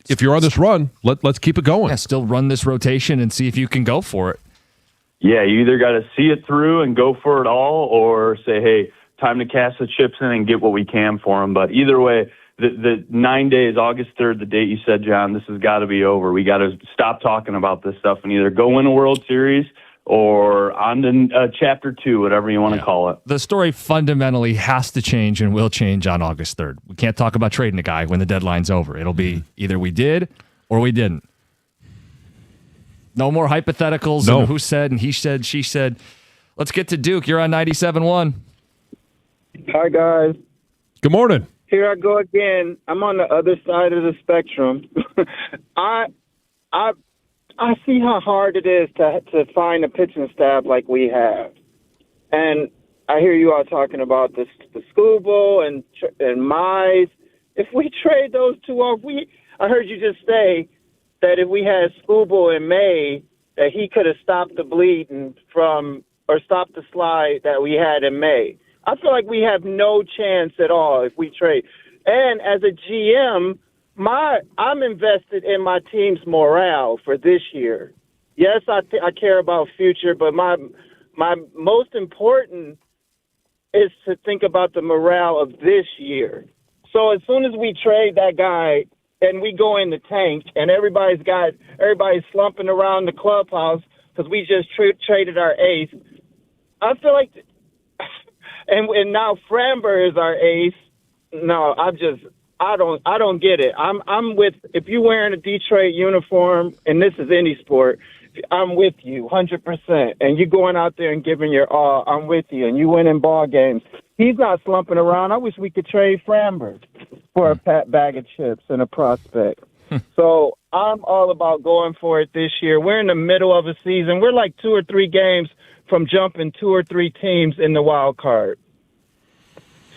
A: if you're on this run, let's keep it going.
B: Yeah, still run this rotation and see if you can go for it.
G: Yeah, you either got to see it through and go for it all, or say, hey, time to cash the chips in and get what we can for them. But either way, the 9 days, August 3rd, the date you said, John, this has got to be over. We got to stop talking about this stuff and either go win a World Series or on to chapter 2, whatever you want to call it.
B: The story fundamentally has to change and will change on August 3rd. We can't talk about trading a guy when the deadline's over. It'll be either we did or we didn't. No more hypotheticals and who said and he said, she said. Let's get to Duke. You're on 97.1.
H: Hi, guys.
A: Good morning.
H: Here I go again. I'm on the other side of the spectrum. I see how hard it is to find a pitching staff like we have. And I hear you all talking about the Skubal and Mize. If we trade those two off, I heard you just say that if we had Skubal in May, that he could have stopped the bleeding or stopped the slide that we had in May. I feel like we have no chance at all if we trade. And as a GM, I'm invested in my team's morale for this year. Yes, I care about future, but my most important is to think about the morale of this year. So as soon as we trade that guy and we go in the tank and everybody's slumping around the clubhouse because we just traded our ace, I feel like, and now Framber is our ace. No, I don't get it. I'm with, if you're wearing a Detroit uniform, and this is any sport, I'm with you 100%. And you're going out there and giving your all, I'm with you. And you winning ball games. He's not slumping around. I wish we could trade Framber for a bag of chips and a prospect. So I'm all about going for it this year. We're in the middle of a season. We're like 2 or 3 games from jumping 2 or 3 teams in the wild card.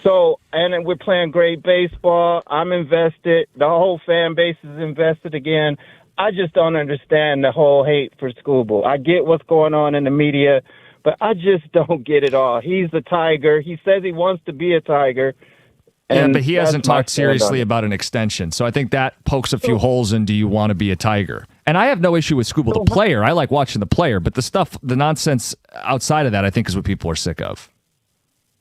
H: So, and we're playing great baseball. I'm invested. The whole fan base is invested again. I just don't understand the whole hate for Skubal. I get what's going on in the media, but I just don't get it all. He's a Tiger. He says he wants to be a Tiger.
B: Yeah, but he hasn't talked seriously about an extension. So I think that pokes a few holes in, do you want to be a Tiger? And I have no issue with Skubal, the player. I like watching the player, but the nonsense outside of that, I think is what people are sick of.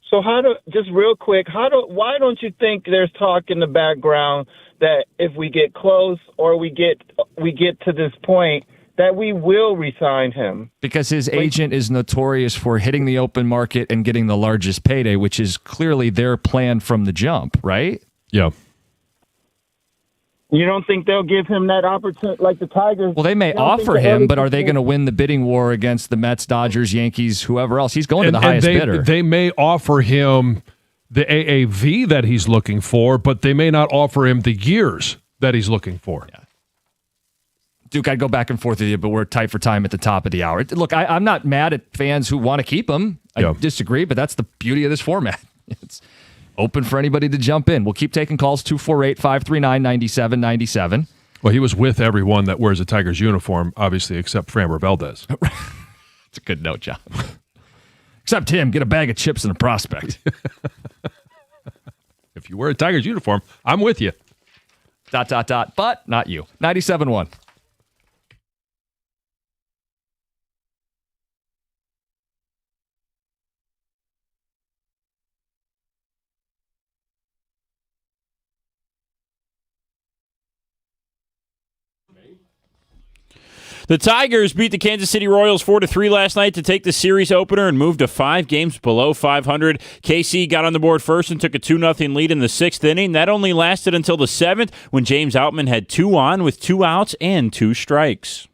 H: So just real quick, why don't you think there's talk in the background that if we get close or we get to this point that we will resign him?
B: Because his agent is notorious for hitting the open market and getting the largest payday, which is clearly their plan from the jump, right?
A: Yeah.
H: You don't think they'll give him that opportunity like the Tigers?
B: Well, they may offer him, but are they going to win the bidding war against the Mets, Dodgers, Yankees, whoever else? He's going to the highest bidder.
A: They may offer him the AAV that he's looking for, but they may not offer him the years that he's looking for.
B: Yeah. Duke, I'd go back and forth with you, but we're tight for time at the top of the hour. Look, I'm not mad at fans who want to keep him. I disagree, but that's the beauty of this format. It's open for anybody to jump in. We'll keep taking calls, 248-539-9797.
A: Well, he was with everyone that wears a Tigers uniform, obviously, except Framber Valdez.
B: It's a good note, John. Except him, get a bag of chips and a prospect.
A: If you wear a Tigers uniform, I'm with you. ...
B: But not you. 97.1.
I: The Tigers beat the Kansas City Royals 4-3 last night to take the series opener and move to 5 games below 500. KC got on the board first and took a 2-0 lead in the 6th inning. That only lasted until the 7th when James Outman had 2 on with 2 outs and 2 strikes.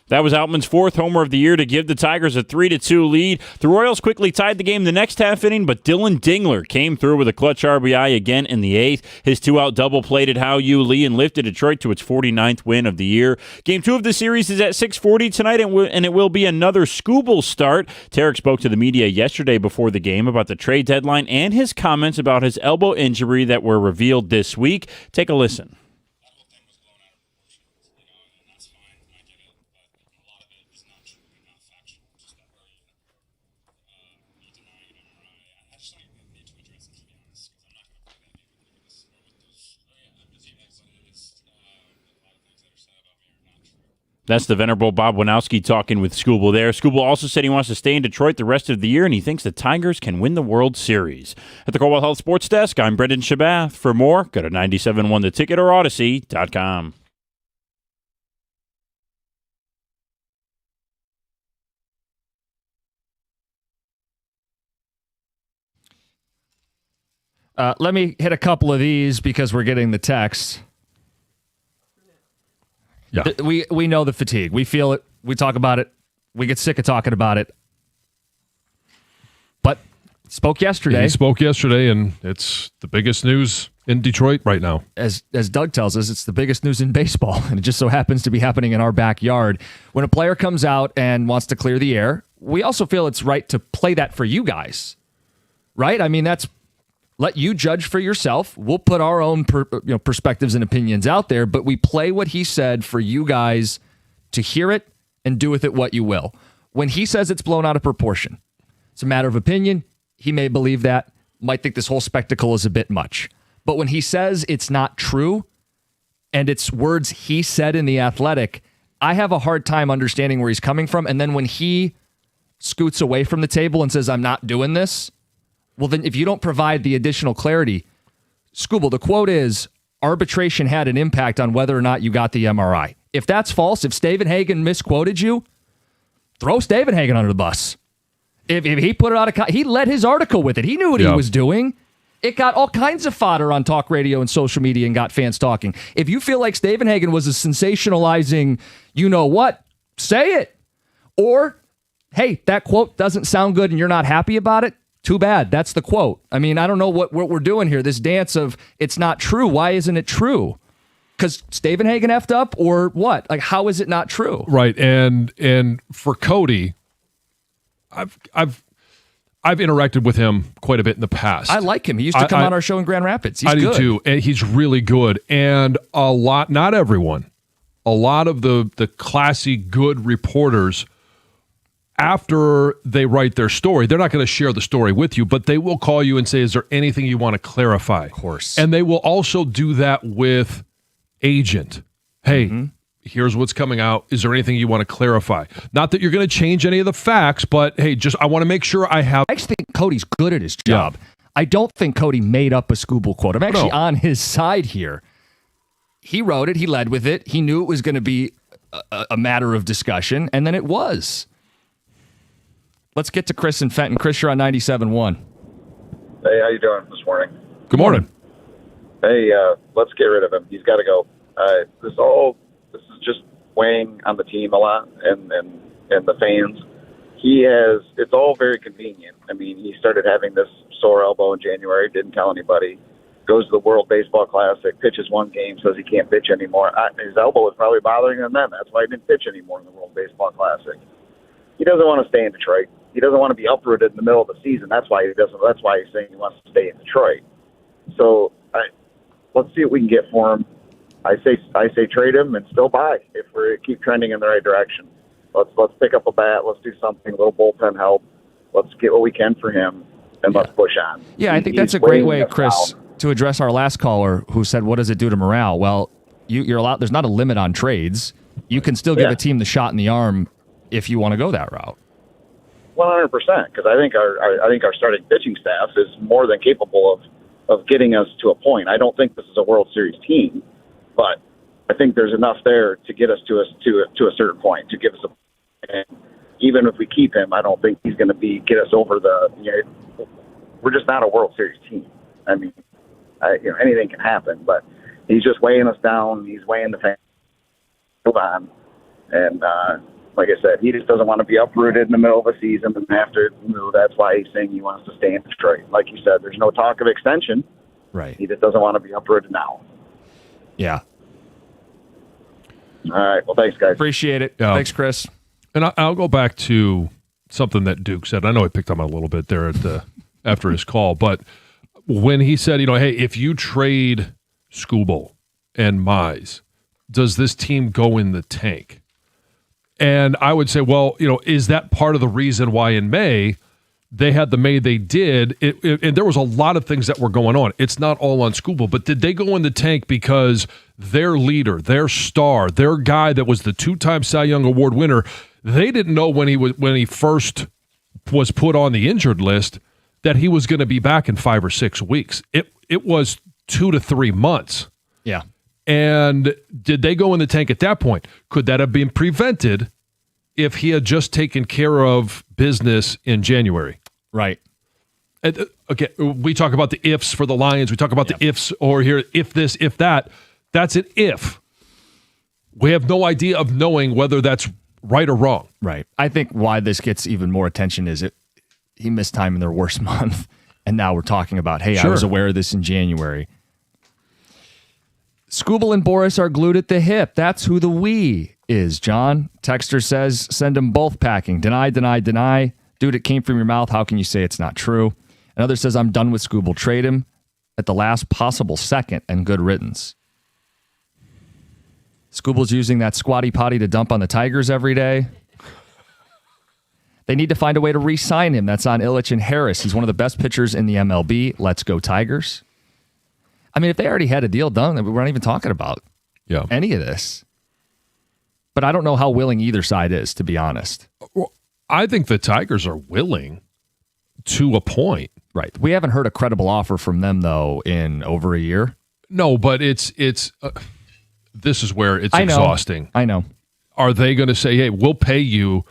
I: That was Outman's 4th homer of the year to give the Tigers a 3-2 lead. The Royals quickly tied the game the next half inning, but Dylan Dingler came through with a clutch RBI again in the 8th. His 2-out double plated Hao-Yu Lee and lifted Detroit to its 49th win of the year. Game 2 of the series is at 6:40 tonight, and it will be another Skubal start. Tarek spoke to the media yesterday before the game about the trade deadline and his comments about his elbow injury that were revealed this week. Take a listen. That's the venerable Bob Winowski talking with Skubal there. Skubal also said he wants to stay in Detroit the rest of the year, and he thinks the Tigers can win the World Series. At the Coldwell Health Sports Desk, I'm Brendan Shabath. For more, go to 971theticket or Odyssey.com.
B: Let me hit a couple of these because we're getting the text.
A: Yeah.
B: We know the fatigue. We feel it. We talk about it. We get sick of talking about it. But spoke yesterday.
A: He spoke yesterday, and it's the biggest news in Detroit right now.
B: As Doug tells us, it's the biggest news in baseball, and it just so happens to be happening in our backyard. When a player comes out and wants to clear the air, we also feel it's right to play that for you guys, right? I mean, let you judge for yourself. We'll put our own perspectives and opinions out there, but we play what he said for you guys to hear it and do with it what you will. When he says it's blown out of proportion, it's a matter of opinion. He may believe that, might think this whole spectacle is a bit much. But when he says it's not true and it's words he said in The Athletic, I have a hard time understanding where he's coming from. And then when he scoots away from the table and says, I'm not doing this, well, then if you don't provide the additional clarity, Scooble, the quote is, arbitration had an impact on whether or not you got the MRI. If that's false, if Stavenhagen misquoted you, throw Stavenhagen under the bus. If he put it out of he led his article with it. He knew what he was doing. It got all kinds of fodder on talk radio and social media and got fans talking. If you feel like Stavenhagen was a sensationalizing, you know what, say it. Or, hey, that quote doesn't sound good and you're not happy about it. Too bad. That's the quote. I mean, I don't know what we're doing here. This dance of it's not true. Why isn't it true? Because Stavenhagen effed up or what? Like, how is it not true?
A: Right. And for Cody, I've interacted with him quite a bit in the past.
B: I like him. He used to come on our show in Grand Rapids. He's
A: good.
B: do
A: too. And he's really good. And a lot, not everyone, a lot of the classy, good reporters, after they write their story, they're not going to share the story with you, but they will call you and say, is there anything you want to clarify?
B: Of course.
A: And they will also do that with agent. Hey, here's what's coming out. Is there anything you want to clarify? Not that you're going to change any of the facts, but hey, I want to make sure I have.
B: I actually think Cody's good at his job. Yeah. I don't think Cody made up a Scooble quote. I'm actually on his side here. He wrote it. He led with it. He knew it was going to be a matter of discussion, and then it was. Let's get to Chris and Fenton. Chris, you're on 97.1.
J: Hey, how you doing this morning?
A: Good morning.
J: Hey, let's get rid of him. He's got to go. This is just weighing on the team a lot and the fans. It's all very convenient. I mean, he started having this sore elbow in January, didn't tell anybody, goes to the World Baseball Classic, pitches one game, says he can't pitch anymore. His elbow was probably bothering him then. That's why he didn't pitch anymore in the World Baseball Classic. He doesn't want to stay in Detroit. He doesn't want to be uprooted in the middle of the season. That's why he doesn't. That's why he's saying he wants to stay in Detroit. So let's see what we can get for him. I say trade him and still buy if we keep trending in the right direction. Let's pick up a bat. Let's do something, a little bullpen help. Let's get what we can for him, and let's push on.
B: Yeah, I think that's a great way, Chris, to address our last caller who said, what does it do to morale? Well, you're allowed. There's not a limit on trades. You can still give a team the shot in the arm if you want to go that route.
J: 100%, because I think our starting pitching staff is more than capable of getting us to a point. I don't think this is a World Series team, but I think there's enough there to get us to a certain point, to give us a. And even if we keep him, I don't think he's going to get us over the. We're just not a World Series team. I mean, anything can happen, but he's just weighing us down. He's weighing the fans on, and like I said, he just doesn't want to be uprooted in the middle of a season and have to move. That's why he's saying he wants to stay in Detroit. Like you said, there's no talk of extension.
B: Right.
J: He just doesn't want to be uprooted now.
B: Yeah.
J: All right. Well, thanks, guys.
B: Appreciate it.
A: Yeah.
B: Thanks, Chris.
A: And I'll go back to something that Duke said. I know he picked on a little bit there after his call, but when he said, hey, if you trade Scooble and Mize, does this team go in the tank? And I would say, well, is that part of the reason why in May they had the May they did? And there was a lot of things that were going on. It's not all on Scooble, but did they go in the tank because their leader, their star, their guy that was the two-time Cy Young Award winner, they didn't know when he first was put on the injured list that he was going to be back in 5 or 6 weeks. It was 2 to 3 months.
B: Yeah.
A: And did they go in the tank at that point? Could that have been prevented if he had just taken care of business in January?
B: Right.
A: Okay, we talk about the ifs for the Lions. We talk about the ifs or here, if this, if that. That's an if. We have no idea of knowing whether that's right or wrong.
B: Right. I think why this gets even more attention is he missed time in their worst month, and now we're talking about, hey, I was aware of this in January. Scooble and Boris are glued at the hip. That's who the we is, John. Texter says, send them both packing. Deny, deny, deny. Dude, it came from your mouth. How can you say it's not true? Another says, I'm done with Skubal. Trade him at the last possible second and good riddance. Skubal's using that squatty potty to dump on the Tigers every day. They need to find a way to re-sign him. That's on Illich and Harris. He's one of the best pitchers in the MLB. Let's go Tigers. I mean, if they already had a deal done, we're not even talking about any of this. But I don't know how willing either side is, to be honest.
A: Well, I think the Tigers are willing to a point.
B: Right. We haven't heard a credible offer from them, though, in over a year.
A: No, but it's this is where it's exhausting.
B: I know.
A: Are they going to say, hey, we'll pay you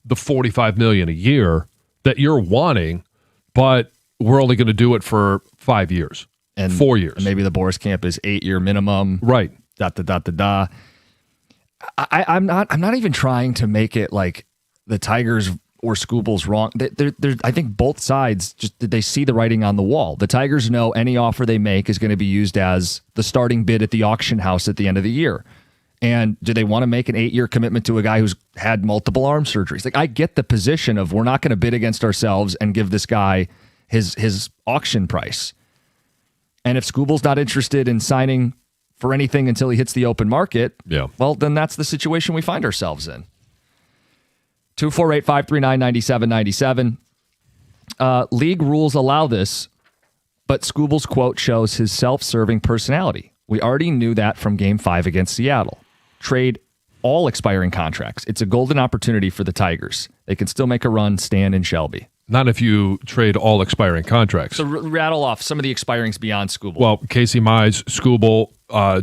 A: the $45 million a year that you're wanting, but we're only going to do it for 5 years,
B: and
A: 4 years.
B: And maybe the Boris camp is 8-year minimum.
A: Right.
B: I'm not even trying to make it like the Tigers or Skubal's wrong. I think both sides they see the writing on the wall. The Tigers know any offer they make is going to be used as the starting bid at the auction house at the end of the year. And do they want to make an 8-year commitment to a guy who's had multiple arm surgeries? Like, I get the position of we're not going to bid against ourselves and give this guy his auction price. And if Skubal's not interested in signing for anything until he hits the open market, well, then that's the situation we find ourselves in. 248-539-9797. League rules allow this, but Skubal's quote shows his self-serving personality. We already knew that from Game 5 against Seattle. Trade all expiring contracts. It's a golden opportunity for the Tigers. They can still make a run, Stan and Shelby.
A: Not if you trade all expiring contracts.
B: So rattle off some of the expirings beyond Skubal.
A: Well, Casey Mize, Skubal,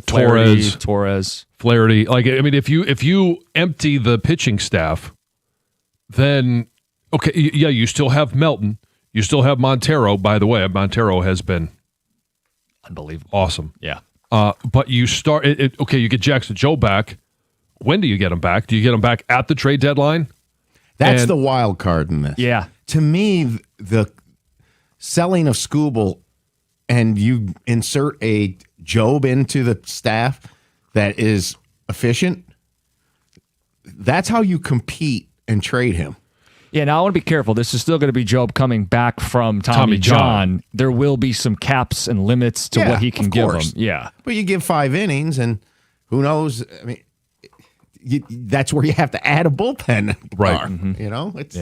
B: Torres,
A: Flaherty. Like, I mean, if you empty the pitching staff, then okay, yeah, you still have Melton, you still have Montero. By the way, Montero has been
B: unbelievable,
A: awesome.
B: Yeah,
A: but you start. Okay, you get Jackson Joe back. When do you get him back? Do you get him back at the trade deadline?
C: That's the wild card in this.
B: Yeah.
C: To me, the selling of Skubal and you insert a Job into the staff that is efficient, that's how you compete and trade him.
B: Yeah, now I want to be careful. This is still going to be Job coming back from Tommy John. There will be some caps and limits to what he can give him. Yeah.
C: But you give 5 innings and who knows? I mean, that's where you have to add a bullpen.
A: Right.
C: Mm-hmm. You know? It's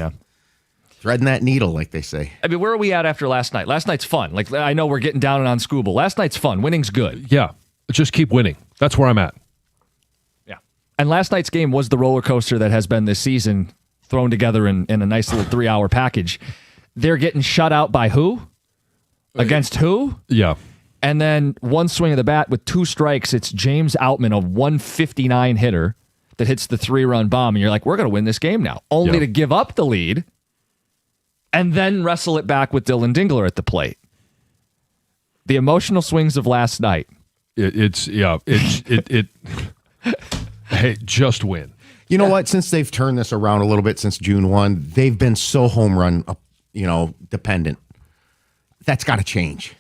C: threading that needle, like they say.
B: I mean, where are we at after last night? Last night's fun. Like, I know we're getting down on Skubal. Last night's fun. Winning's good.
A: Yeah. Just keep winning. That's where I'm at.
B: Yeah. And last night's game was the roller coaster that has been this season, thrown together in a nice little 3-hour package. They're getting shut out by who? Against who?
A: Yeah.
B: And then one swing of the bat with 2 strikes, it's James Outman, a 159 hitter that hits the 3-run bomb. And you're like, we're going to win this game now. Only to give up the lead and then wrestle it back with Dylan Dingler at the plate. The emotional swings of last night.
A: Hey, just win.
C: You know what? Since they've turned this around a little bit since June 1, they've been so home run, dependent. That's got to change.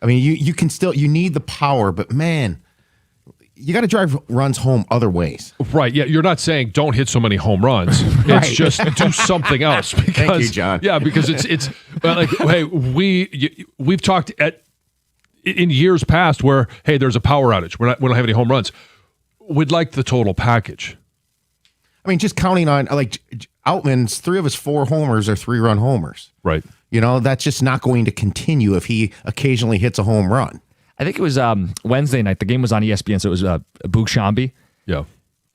C: I mean, you can still, you need the power, but man, you got to drive runs home other ways.
A: Right. Yeah. You're not saying don't hit so many home runs.
C: Right.
A: It's just do something else. Because,
C: thank you, John.
A: Yeah, because it's like, hey, we've talked in years past where, hey, there's a power outage. We don't have any home runs. We'd like the total package.
C: I mean, just counting on like Outman's 3 of his 4 homers are 3-run homers.
A: Right.
C: That's just not going to continue if he occasionally hits a home run.
B: I think it was Wednesday night. The game was on ESPN, so it was Boog Shambi.
A: Yeah.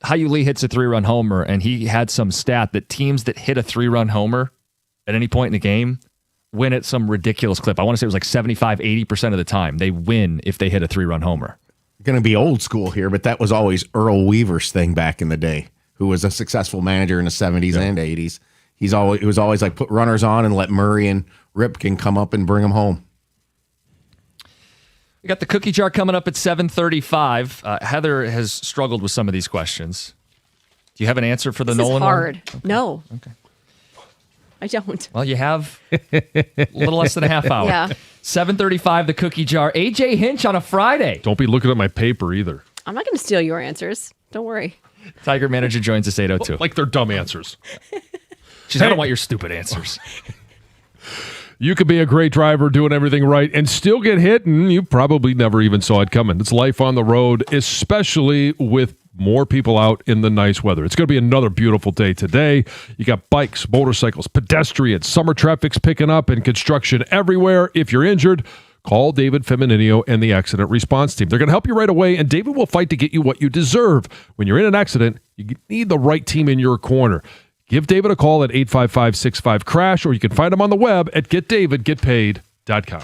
B: Hao-Yu Lee hits a 3-run homer, and he had some stat that teams that hit a 3-run homer at any point in the game win at some ridiculous clip. I want to say it was like 75, 80% of the time. They win if they hit a 3-run homer.
C: Going to be old school here, but that was always Earl Weaver's thing back in the day, who was a successful manager in the 70s and 80s. It was always like put runners on and let Murray and Ripken come up and bring them home.
B: We got the cookie jar coming up at 7:35. Heather has struggled with some of these questions. Do you have an answer for the
E: This
B: Nolan
E: is hard.
B: one?
E: No.
B: Okay.
E: I don't.
B: Well, you have a little less than a half hour.
E: Yeah.
B: 7:35, the cookie jar. AJ Hinch on a Friday.
A: Don't be looking at my paper either.
E: I'm not going to steal your answers. Don't worry.
B: Tiger manager joins us 8:02.
A: Like they're dumb answers.
B: She's I don't want your stupid answers.
A: You could be a great driver doing everything right and still get hit, and you probably never even saw it coming. It's life on the road, especially with more people out in the nice weather. It's going to be another beautiful day today. You got bikes, motorcycles, pedestrians, summer traffic's picking up, and construction everywhere. If you're injured, call David Femininio and the accident response team. They're going to help you right away, and David will fight to get you what you deserve. When you're in an accident, you need the right team in your corner. Give David a call at 855-65-CRASH, or you can find him on the web at getdavidgetpaid.com.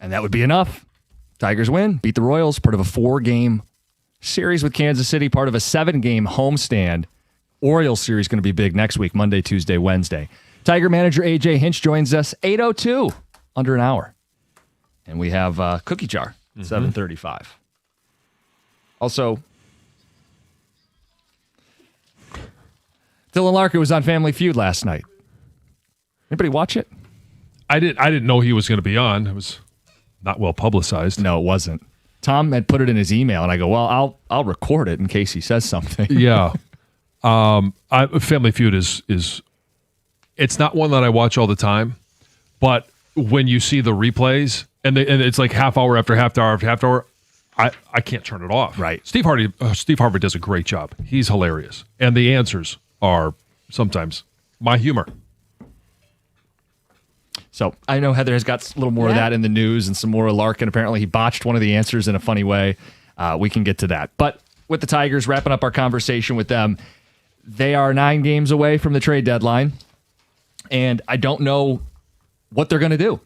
B: And that would be enough. Tigers win, beat the Royals, part of a 4-game series with Kansas City, part of a 7-game homestand. Orioles series going to be big next week, Monday, Tuesday, Wednesday. Tiger manager A.J. Hinch joins us 8:02, under an hour. And we have Cookie Jar, 7:35. Also, Dylan Larkin was on Family Feud last night. Anybody watch it?
A: I didn't know he was going to be on. It was not well publicized.
B: No, it wasn't. Tom had put it in his email, and I go, well, I'll record it in case he says something.
A: Yeah. Family Feud is it's not one that I watch all the time, but when you see the replays and it's like half hour after half hour after half hour, I can't turn it off.
B: Right.
A: Steve Harvey does a great job. He's hilarious, and the answers are sometimes my humor.
B: So I know Heather has got a little more of that in the news and some more of Larkin. Apparently he botched one of the answers in a funny way. We can get to that. But with the Tigers, wrapping up our conversation with them, they are 9 games away from the trade deadline. And I don't know what they're going to do.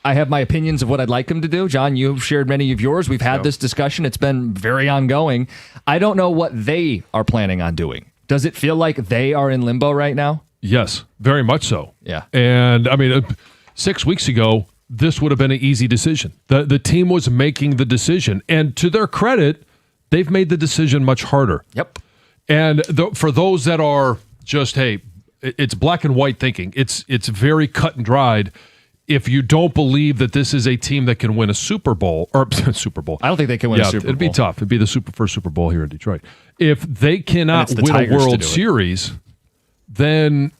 B: I have my opinions of what I'd like them to do. John, you've shared many of yours. We've had this discussion. It's been very ongoing. I don't know what they are planning on doing. Does it feel like they are in limbo right now?
A: Yes, very much so.
B: Yeah.
A: And I mean, 6 weeks ago, this would have been an easy decision. The team was making the decision. And to their credit, they've made the decision much harder.
B: Yep.
A: And for those that are just, hey, it's black and white thinking. It's very cut and dried. If you don't believe that this is a team that can win a Super Bowl, or Super Bowl.
B: I don't think they can win a Super Bowl.
A: It'd be tough. It'd be the first Super Bowl here in Detroit. If they cannot win
B: Tigers
A: a World Series, then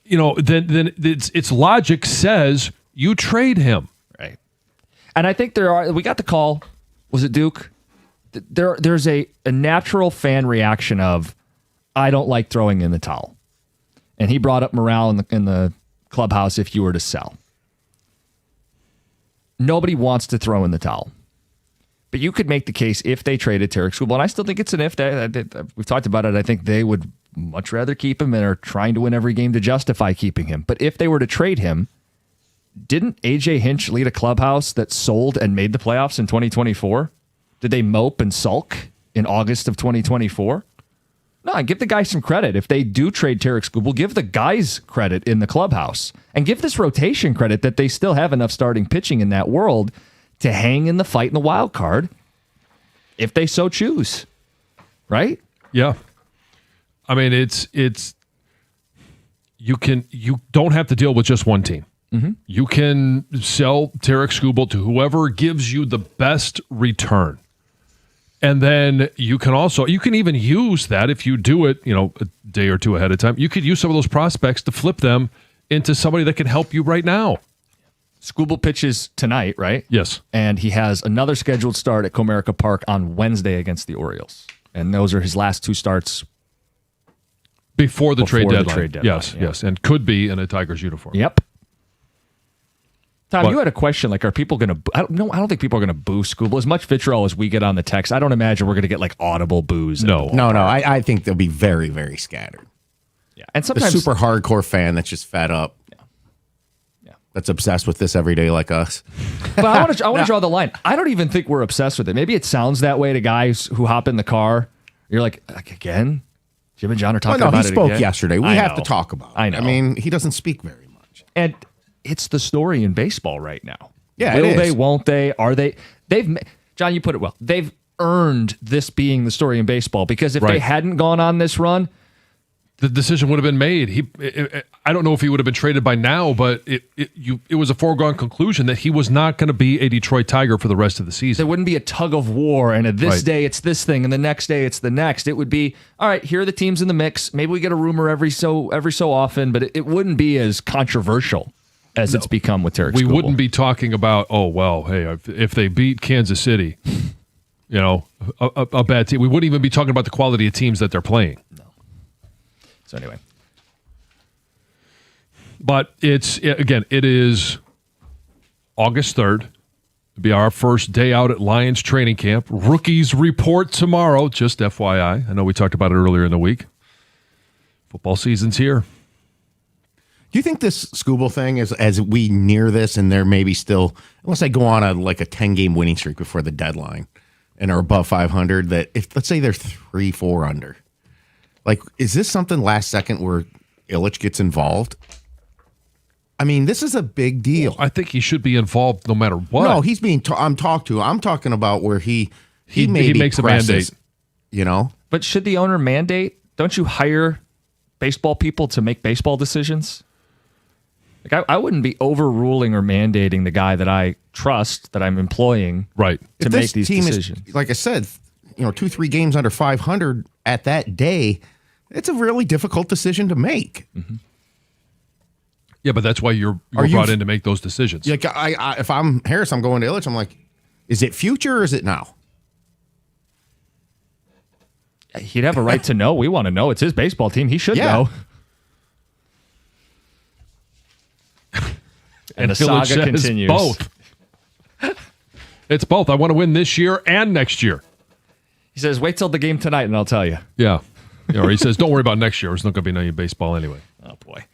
A: then its logic says you trade him.
B: Right. And I think we got the call, was it Duke? There's a natural fan reaction of, I don't like throwing in the towel. And he brought up morale in the clubhouse if you were to sell. Nobody wants to throw in the towel. But you could make the case if they traded Tarik Skubal, and I still think it's an if. We've talked about it. I think they would much rather keep him and are trying to win every game to justify keeping him. But if they were to trade him, didn't A.J. Hinch lead a clubhouse that sold and made the playoffs in 2024? Did they mope and sulk in August of 2024? No, give the guy some credit. If they do trade Tarik Skubal, give the guys credit in the clubhouse. And give this rotation credit that they still have enough starting pitching in that world to hang in the fight in the wild card if they so choose. Right?
A: Yeah. I mean, you don't have to deal with just one team.
B: Mm-hmm.
A: You can sell Tarik Skubal to whoever gives you the best return. And then you can even use that if you do it, a day or two ahead of time. You could use some of those prospects to flip them into somebody that can help you right now.
B: Skubal pitches tonight, right?
A: Yes.
B: And he has another scheduled start at Comerica Park on Wednesday against the Orioles. And those are his last 2 starts
A: before the trade deadline.
B: Yes.
A: And could be in a Tigers uniform.
B: Yep. Tom, you had a question like, are people going to... I don't think people are going to boo Skubal. As much vitriol as we get on the text, I don't imagine we're going to get like audible boos.
C: No. I think they'll be very, very scattered.
B: Yeah. And sometimes...
C: The super hardcore fan that's just fed up. Yeah. That's obsessed with this every day like us.
B: But I want to draw the line. I don't even think we're obsessed with it. Maybe it sounds that way to guys who hop in the car. You're like again? Jim and John are talking about it again?
C: He spoke yesterday. We have to talk about it.
B: I know.
C: I mean, he doesn't speak very much.
B: And... it's the story in baseball right now.
C: Yeah,
B: Will
C: it is.
B: they, won't they, are they? John, you put it well. They've earned this being the story in baseball because if they hadn't gone on this run,
A: the decision would have been made. I don't know if he would have been traded by now, but it was a foregone conclusion that he was not going to be a Detroit Tiger for the rest of the season.
B: There wouldn't be a tug of war, and this day it's this thing, and the next day it's the next. It would be, all right, here are the teams in the mix. Maybe we get a rumor every so often, but it wouldn't be as controversial as it's become with Tarik Skubal.
A: We wouldn't be talking about, hey, if they beat Kansas City, a bad team. We wouldn't even be talking about the quality of teams that they're playing.
B: No. So anyway.
A: But it is August 3rd. It'll be our first day out at Lions training camp. Rookies report tomorrow, just FYI. I know we talked about it earlier in the week. Football season's here.
C: Do you think this Scooble thing is, as we near this, and they're maybe still, unless they go on a 10-game winning streak before the deadline and are above 500, that if, let's say they're 3-4 under, is this something last second where Ilitch gets involved? I mean, this is a big deal.
A: I think he should be involved no matter what.
C: No, he's being I'm talked to. I'm talking about where he
A: makes a mandate.
B: But should the owner mandate? Don't you hire baseball people to make baseball decisions? I wouldn't be overruling or mandating the guy that I trust, that I'm employing,
A: right,
B: to make these decisions.
C: Is, like I said, 2-3 games under 500 at that day, it's a really difficult decision to make.
B: Mm-hmm.
A: Yeah, but that's why you're brought in to make those decisions.
C: Like if I'm Harris, I'm going to Ilitch. I'm like, is it future or is it now?
B: He'd have a right to know. We want to know. It's his baseball team. He should know. And the saga continues.
A: Both. It's both. I want to win this year and next year.
B: He says, wait till the game tonight and I'll tell you.
A: Yeah. Or he says, don't worry about next year. There's not going to be any baseball anyway.
B: Oh, boy.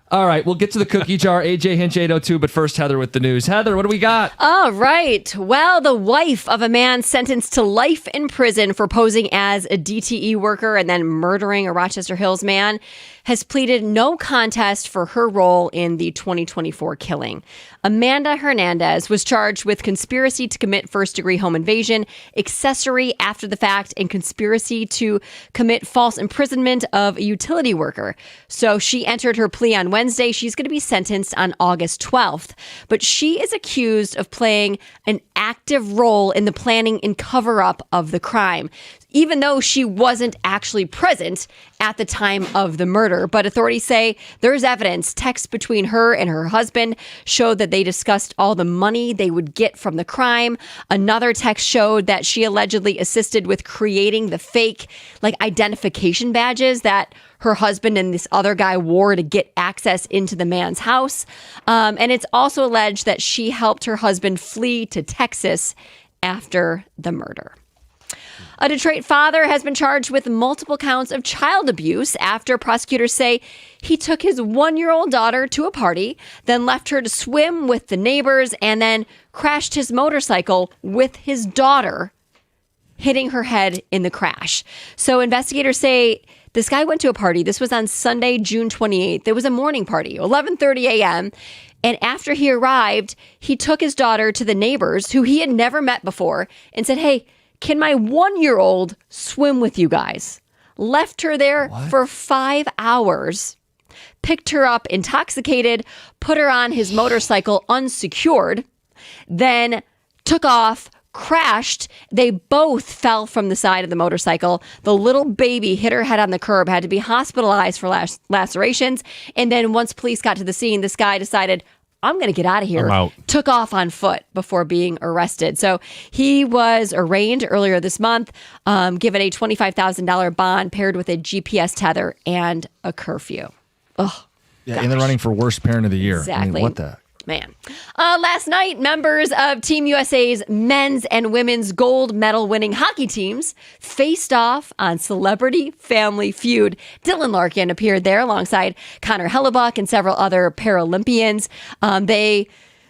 B: All right, we'll get to the cookie jar. AJ Hinch 802, but first, Heather with the news. Heather, what do we got?
E: All right. Well, the wife of a man sentenced to life in prison for posing as a DTE worker and then murdering a Rochester Hills man has pleaded no contest for her role in the 2024 killing. Amanda Hernandez was charged with conspiracy to commit first-degree home invasion, accessory after the fact, and conspiracy to commit false imprisonment of a utility worker. So she entered her plea on Wednesday. She's going to be sentenced on August 12th. But she is accused of playing an active role in the planning and cover-up of the crime, even though she wasn't actually present at the time of the murder. But authorities say there's evidence. Texts between her and her husband showed that they discussed all the money they would get from the crime. Another text showed that she allegedly assisted with creating the fake identification badges that her husband and this other guy wore to get access into the man's house. And it's also alleged that she helped her husband flee to Texas after the murder. A Detroit father has been charged with multiple counts of child abuse after prosecutors say he took his 1-year-old daughter to a party, then left her to swim with the neighbors, and then crashed his motorcycle with his daughter, hitting her head in the crash. So investigators say this guy went to a party. This was on Sunday, June 28th. It was a morning party, 11:30 a.m., and after he arrived, he took his daughter to the neighbors, who he had never met before, and said, hey, can my 1-year-old swim with you guys? Left her there for 5 hours, picked her up intoxicated, put her on his motorcycle unsecured, then took off, crashed. They both fell from the side of the motorcycle. The little baby hit her head on the curb, had to be hospitalized for lacerations. And then once police got to the scene, this guy decided, I'm going to get out of here. Took off on foot before being arrested. So he was arraigned earlier this month, given a $25,000 bond paired with a GPS tether and a curfew. Oh,
B: yeah, in the running for worst parent of the year.
E: Exactly.
B: I mean, what the?
E: Man. Last night, members of Team USA's men's and women's gold medal winning hockey teams faced off on Celebrity Family Feud. Dylan Larkin appeared there alongside Connor Hellebuck and several other Paralympians. They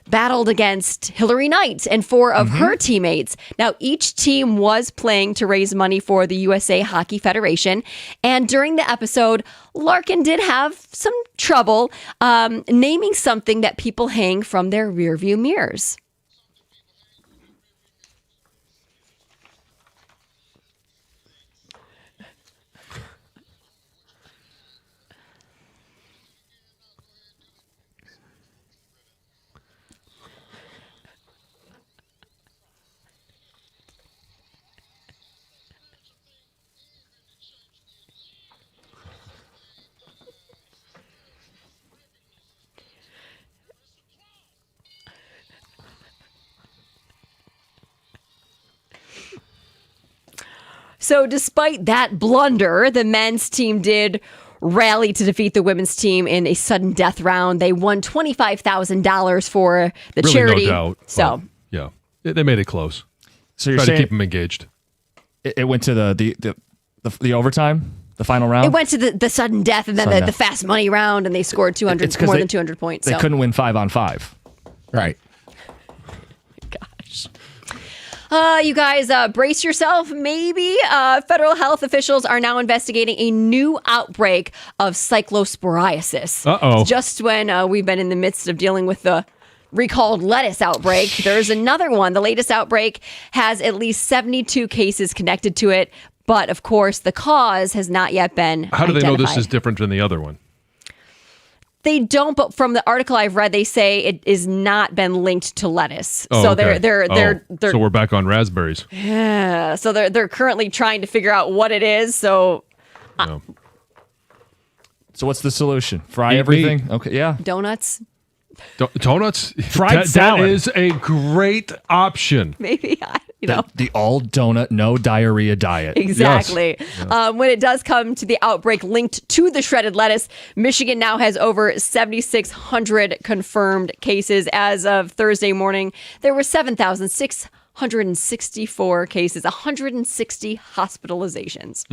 E: battled against Hillary Knight and 4 of her teammates. Now, each team was playing to raise money for the USA Hockey Federation. And during the episode, Larkin did have some trouble naming something that people hang from their rearview mirrors. So despite that blunder, the men's team did rally to defeat the women's team in a sudden death round. They won $25,000 for the
A: really,
E: charity.
A: No doubt.
E: So
A: yeah, they made it close.
B: So you're
A: Try
B: saying
A: to keep them engaged.
B: It went to the overtime? The final round?
E: It went to the sudden death and then
B: Sudden
E: the
B: death.
E: fast money round, and they scored 200 more than 200 points.
B: They
E: so.
B: couldn't win 5-on-5.
C: Right.
E: Gosh. You guys, brace yourself. Maybe federal health officials are now investigating a new outbreak of cyclosporiasis.
A: Uh-oh.
E: Just when we've been in the midst of dealing with the recalled lettuce outbreak, there's another one. The latest outbreak has at least 72 cases connected to it, but of course, the cause has not yet been
A: How do they know this
E: identified.
A: is different than the other one?
E: They don't, but from the article I've read, they say it is not been linked to lettuce.
A: Oh,
E: so
A: okay.
E: they're
A: So we're back on raspberries.
E: yeah. So they're currently trying to figure out what it is. So
A: No.
B: So what's the solution? Fry
A: Eat
B: everything?
A: meat.
B: Okay, yeah.
E: donuts,
A: Donuts?
F: Fried
A: That
F: salad.
A: is a great option.
E: maybe. You know.
B: The all donut, no diarrhea diet.
E: Exactly. When it does come to the outbreak linked to the shredded lettuce, Michigan now has over 7,600 confirmed cases. As of Thursday morning, there were 7,664 cases, 160 hospitalizations.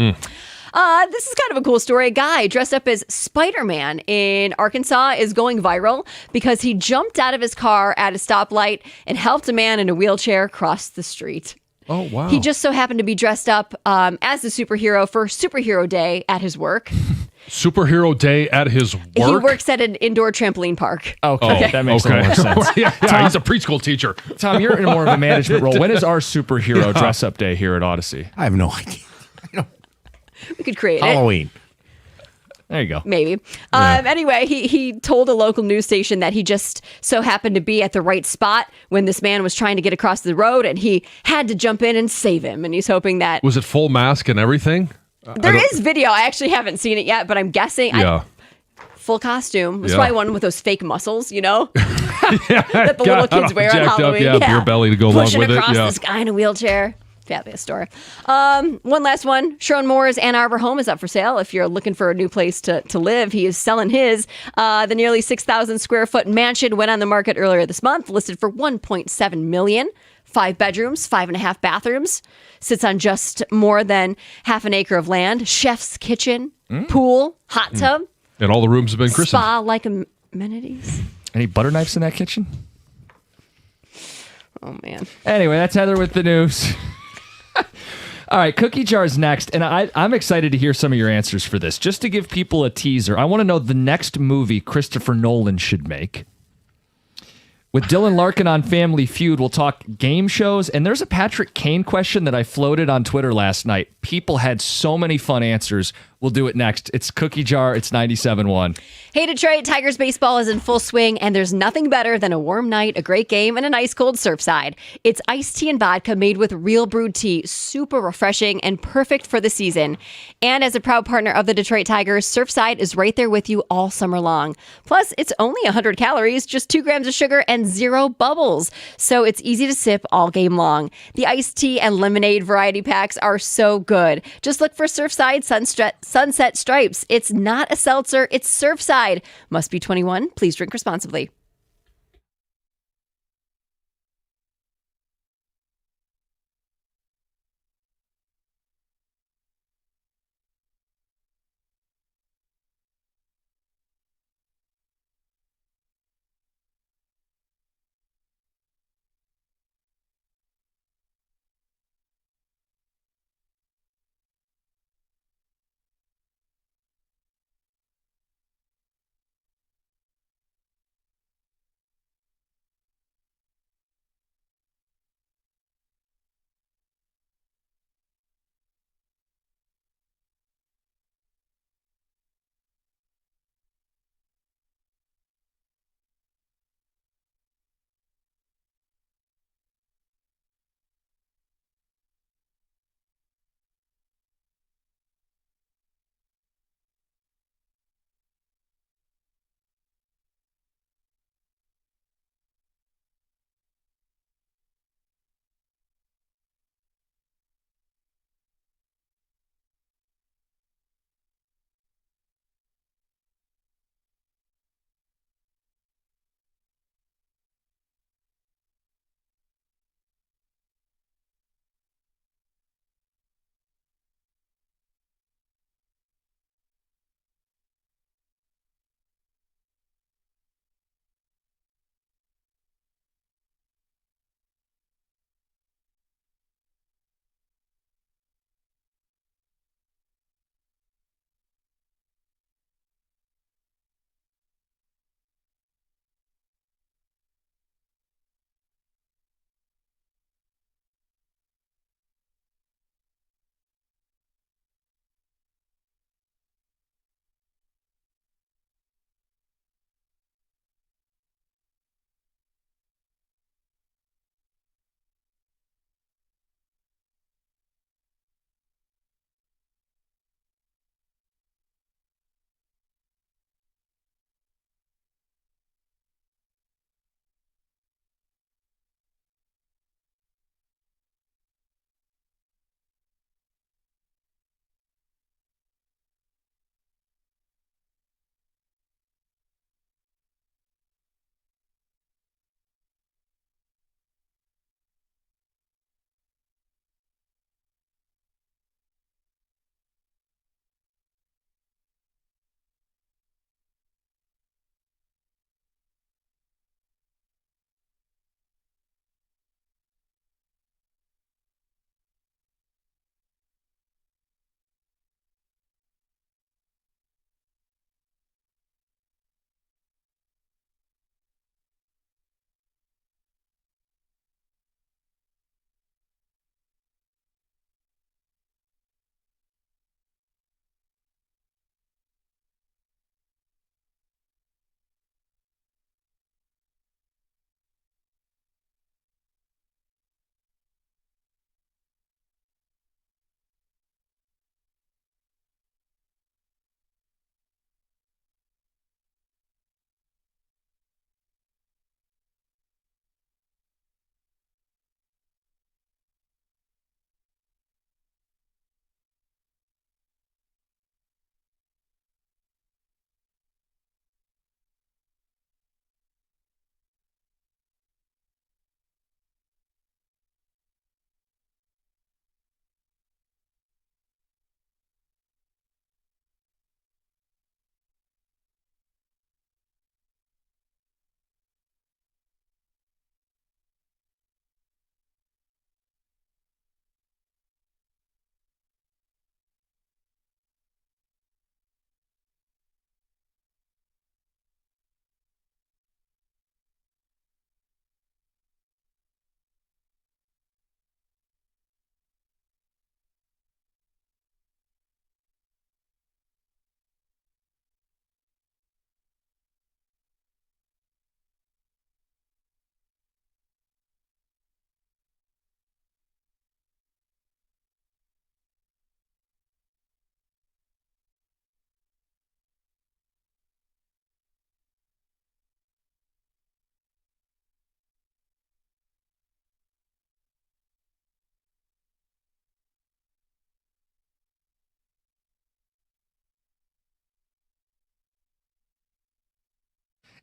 E: This is kind of a cool story. A guy dressed up as Spider-Man in Arkansas is going viral because he jumped out of his car at a stoplight and helped a man in a wheelchair cross the street.
A: Oh, wow.
E: He just so happened to be dressed up as a superhero for Superhero Day at his work.
A: Superhero Day at his work?
E: He works at an indoor trampoline park.
B: Okay, that makes a little more sense.
A: yeah, he's a preschool teacher.
B: Tom, you're in more of a management role. When is our superhero dress-up day here at Odyssey?
C: I have no idea.
E: We could create it.
C: Halloween.
B: There you go.
E: Maybe. Anyway, he told a local news station that he just so happened to be at the right spot when this man was trying to get across the road, and he had to jump in and save him. And he's hoping that
A: Was it full mask and everything?
E: there is video. I actually haven't seen it yet, but I'm guessing.
A: Yeah.
E: Full costume. It's
A: Yeah.
E: probably one with those fake muscles, you know, that the little
A: Got
E: kids wear on
A: jacked up,
E: Halloween.
A: yeah, beer belly to go along
E: Pushing
A: with it,
E: across
A: yeah.
E: this guy in a wheelchair. Fabulous story. One last one. Sharon Moore's Ann Arbor home is up for sale. If you're looking for a new place to live, he is selling his. The nearly 6,000 square foot mansion went on the market earlier this month, listed for $1.7 million. 5 bedrooms, 5.5 bathrooms. Sits on just more than half an acre of land. Chef's kitchen, pool, hot tub,
A: And all the rooms have been christened.
E: spa-like amenities.
B: Any butter knives in that kitchen?
E: Oh man.
B: Anyway, that's Heather with the news. All right, cookie jars next, and I'm excited to hear some of your answers for this. Just to give people a teaser, I want to know the next movie Christopher Nolan should make. With Dylan Larkin on Family Feud, we'll talk game shows, and there's a Patrick Kane question that I floated on Twitter last night. People had so many fun answers. We'll do it next. It's Cookie Jar. It's 97.1.
E: Hey, Detroit, Tigers baseball is in full swing, and there's nothing better than a warm night, a great game, and an ice cold Surfside. It's iced tea and vodka made with real brewed tea, super refreshing and perfect for the season. And as a proud partner of the Detroit Tigers, Surfside is right there with you all summer long. Plus, it's only 100 calories, just 2 grams of sugar, and 0 bubbles. So it's easy to sip all game long. The iced tea and lemonade variety packs are so good. Just look for Surfside Sunset Stripes. It's not a seltzer, it's Surfside. Must be 21. Please drink responsibly.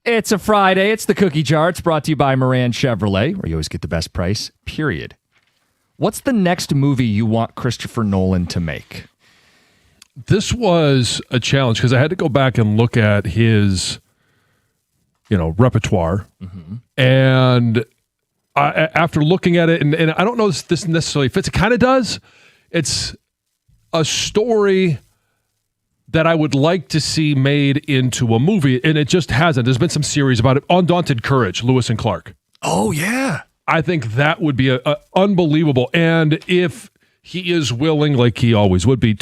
B: It's a Friday. It's the Cookie Jar. It's brought to you by Moran Chevrolet, where you always get the best price, period. What's the next movie you want Christopher Nolan to make?
A: This was a challenge because I had to go back and look at his, repertoire. Mm-hmm. And after looking at it, and I don't know if this necessarily fits, it kind of does. It's a story that I would like to see made into a movie, and it just hasn't. There's been some series about it. Undaunted Courage, Lewis and Clark.
B: Oh, yeah.
A: I think that would be a unbelievable. And if he is willing, like he always would be,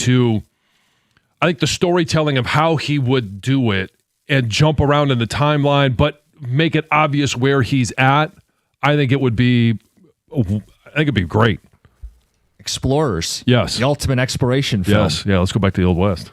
A: I think the storytelling of how he would do it and jump around in the timeline, but make it obvious where he's at, I think it'd be great.
B: Explorers.
A: Yes.
B: The ultimate exploration film.
A: Yes. Yeah, let's go back to the Old West.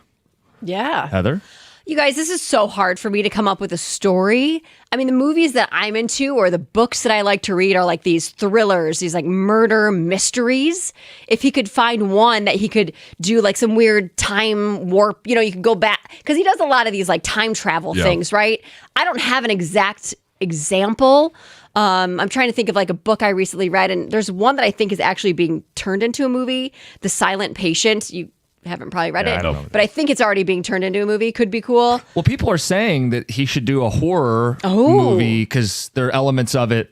E: Yeah.
B: Heather?
E: You guys, this is so hard for me to come up with a story. I mean, the movies that I'm into or the books that I like to read are like these thrillers, these like murder mysteries. If he could find one that he could do like some weird time warp, you could go back, because he does a lot of these like time travel things, right? I don't have an exact example. I'm trying to think of like a book I recently read, and there's one that I think is actually being turned into a movie, The Silent Patient. You haven't probably read it, but I think it's already being turned into a movie. Could be cool.
B: Well, people are saying that he should do a horror movie because there are elements of it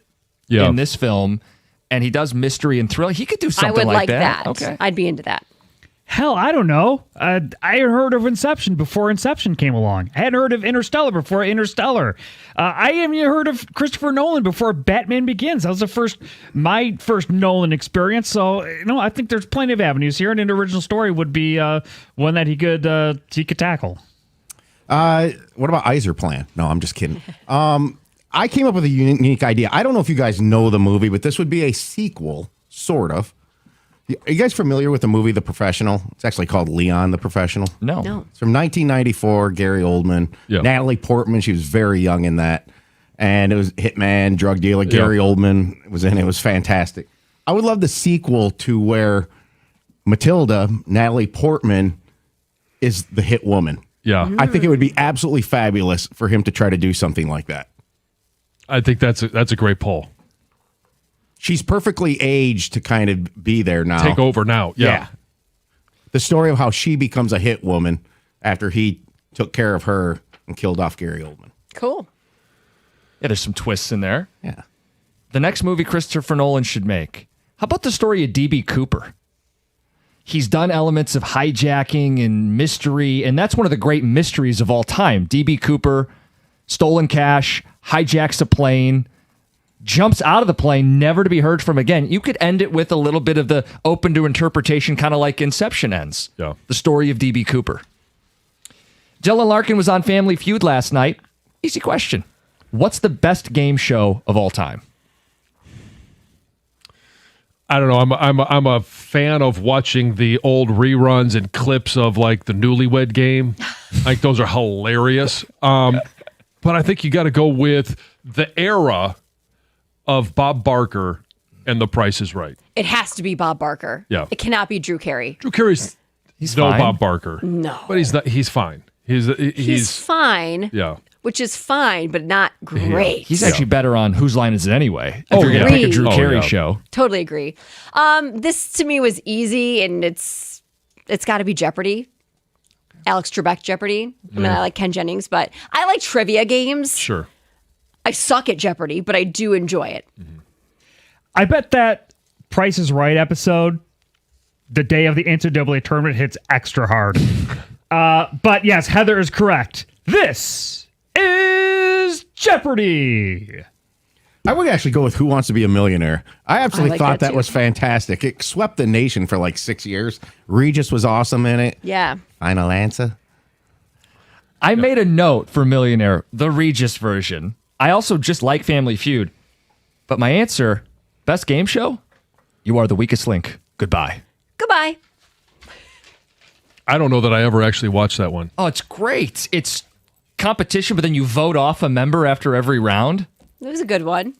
B: in this film, and he does mystery and thriller. He could do something
E: I would like
B: that.
E: that.
B: Okay.
E: I'd be into that.
F: Hell, I don't know. I had heard of Inception before Inception came along. I hadn't heard of Interstellar before Interstellar. I haven't even heard of Christopher Nolan before Batman Begins. That was my first Nolan experience. So, I think there's plenty of avenues here, and an original story would be one that he could tackle.
C: What about Iser Plan? No, I'm just kidding. I came up with a unique idea. I don't know if you guys know the movie, but this would be a sequel, sort of. Are you guys familiar with the movie The Professional? It's actually called Leon the Professional.
B: No.
C: It's from 1994, Gary Oldman.
A: Yeah.
C: Natalie Portman, she was very young in that. And it was hitman, drug dealer. Gary Oldman was in it. It was fantastic. I would love the sequel to where Matilda, Natalie Portman, is the hit woman.
A: Yeah.
C: I think it would be absolutely fabulous for him to try to do something like that.
A: I think that's a great poll.
C: She's perfectly aged to kind of be there now.
A: Take over now. Yeah.
C: The story of how she becomes a hit woman after he took care of her and killed off Gary Oldman.
E: Cool.
B: Yeah, there's some twists in there.
C: Yeah.
B: The next movie Christopher Nolan should make. How about the story of D.B. Cooper? He's done elements of hijacking and mystery, and that's one of the great mysteries of all time. D.B. Cooper, stolen cash, hijacks a plane, jumps out of the plane, never to be heard from again. You could end it with a little bit of the open to interpretation, kind of like Inception ends.
A: Yeah.
B: The story of D.B. Cooper. Dylan Larkin was on Family Feud last night. Easy question. What's the best game show of all time?
A: I don't know. I'm a fan of watching the old reruns and clips of like the Newlywed Game. Like those are hilarious. But I think you got to go with the era of Bob Barker and The Price is Right.
E: It has to be Bob Barker.
A: Yeah.
E: It cannot be Drew Carey.
A: Drew Carey's no
B: fine.
A: Bob Barker.
E: No.
A: But he's not. He's fine.
E: He's fine.
A: Yeah.
E: Which is fine, but not great.
B: He's actually better on Whose Line Is It Anyway?
A: Oh,
B: If you're going to pick a
E: Agreed.
B: Drew
A: Oh,
B: Carey
A: yeah.
B: show.
E: Totally agree. This to me was easy, and it's got to be Jeopardy. Alex Trebek Jeopardy. I mean, I like Ken Jennings, but I like trivia games.
A: Sure.
E: I suck at Jeopardy, but I do enjoy it.
F: I bet that Price is Right episode, the day of the NCAA tournament, hits extra hard. But yes, Heather is correct. This is Jeopardy!
C: I would actually go with Who Wants to Be a Millionaire. I absolutely
E: like
C: thought
E: that
C: that
E: too.
C: was fantastic. It swept the nation for like 6 years. Regis was awesome in it.
E: Yeah.
C: Final answer.
B: I made a note for Millionaire, the Regis version. I also just like Family Feud. But my answer, best game show? You Are the Weakest Link. Goodbye.
E: Goodbye.
A: I don't know that I ever actually watched that one.
B: Oh, it's great. It's competition, but then you vote off a member after every round.
E: It was a good one.
B: And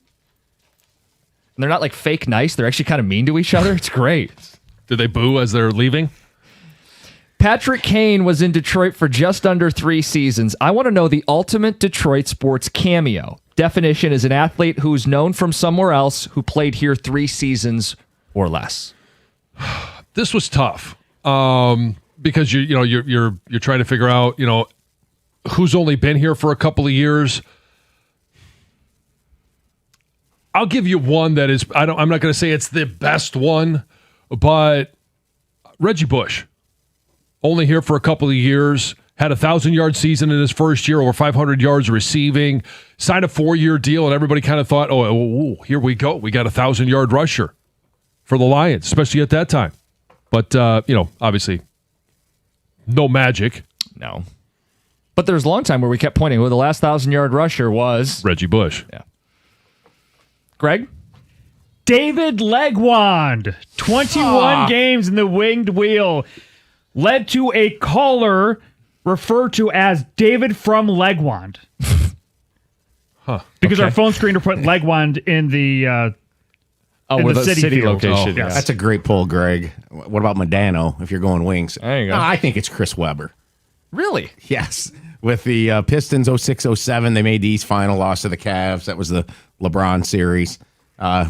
B: they're not like fake nice. They're actually kind of mean to each other. It's great.
A: Did they boo as they're leaving?
B: Patrick Kane was in Detroit for just under 3 seasons. I want to know the ultimate Detroit sports cameo. Definition is an athlete who's known from somewhere else who played here 3 seasons or less.
A: This was tough because you're trying to figure out who's only been here for a couple of years. I'll give you one that is I'm not going to say it's the best one, but Reggie Bush, only here for a couple of years, had a 1,000-yard season in his first year, over 500 yards receiving, signed a 4-year deal, and everybody kind of thought, oh, here we go. We got a 1,000-yard rusher for the Lions, especially at that time. But, obviously, no magic.
B: No. But there's a long time where we kept pointing, the last 1,000-yard rusher was...
A: Reggie Bush.
B: Yeah. Greg?
F: David Legwand, 21 games in the winged wheel, led to a caller referred to as David from Legwand. Because our phone screener put Legwand in the
B: where the city
F: field.
B: location.
F: Yes.
C: That's a great pull, Greg. What about Modano if you're going wings?
B: There you go.
C: No, I think it's Chris Webber.
B: Really?
C: Yes. With the Pistons 06-07, they made the East Final, loss to the Cavs. That was the LeBron series.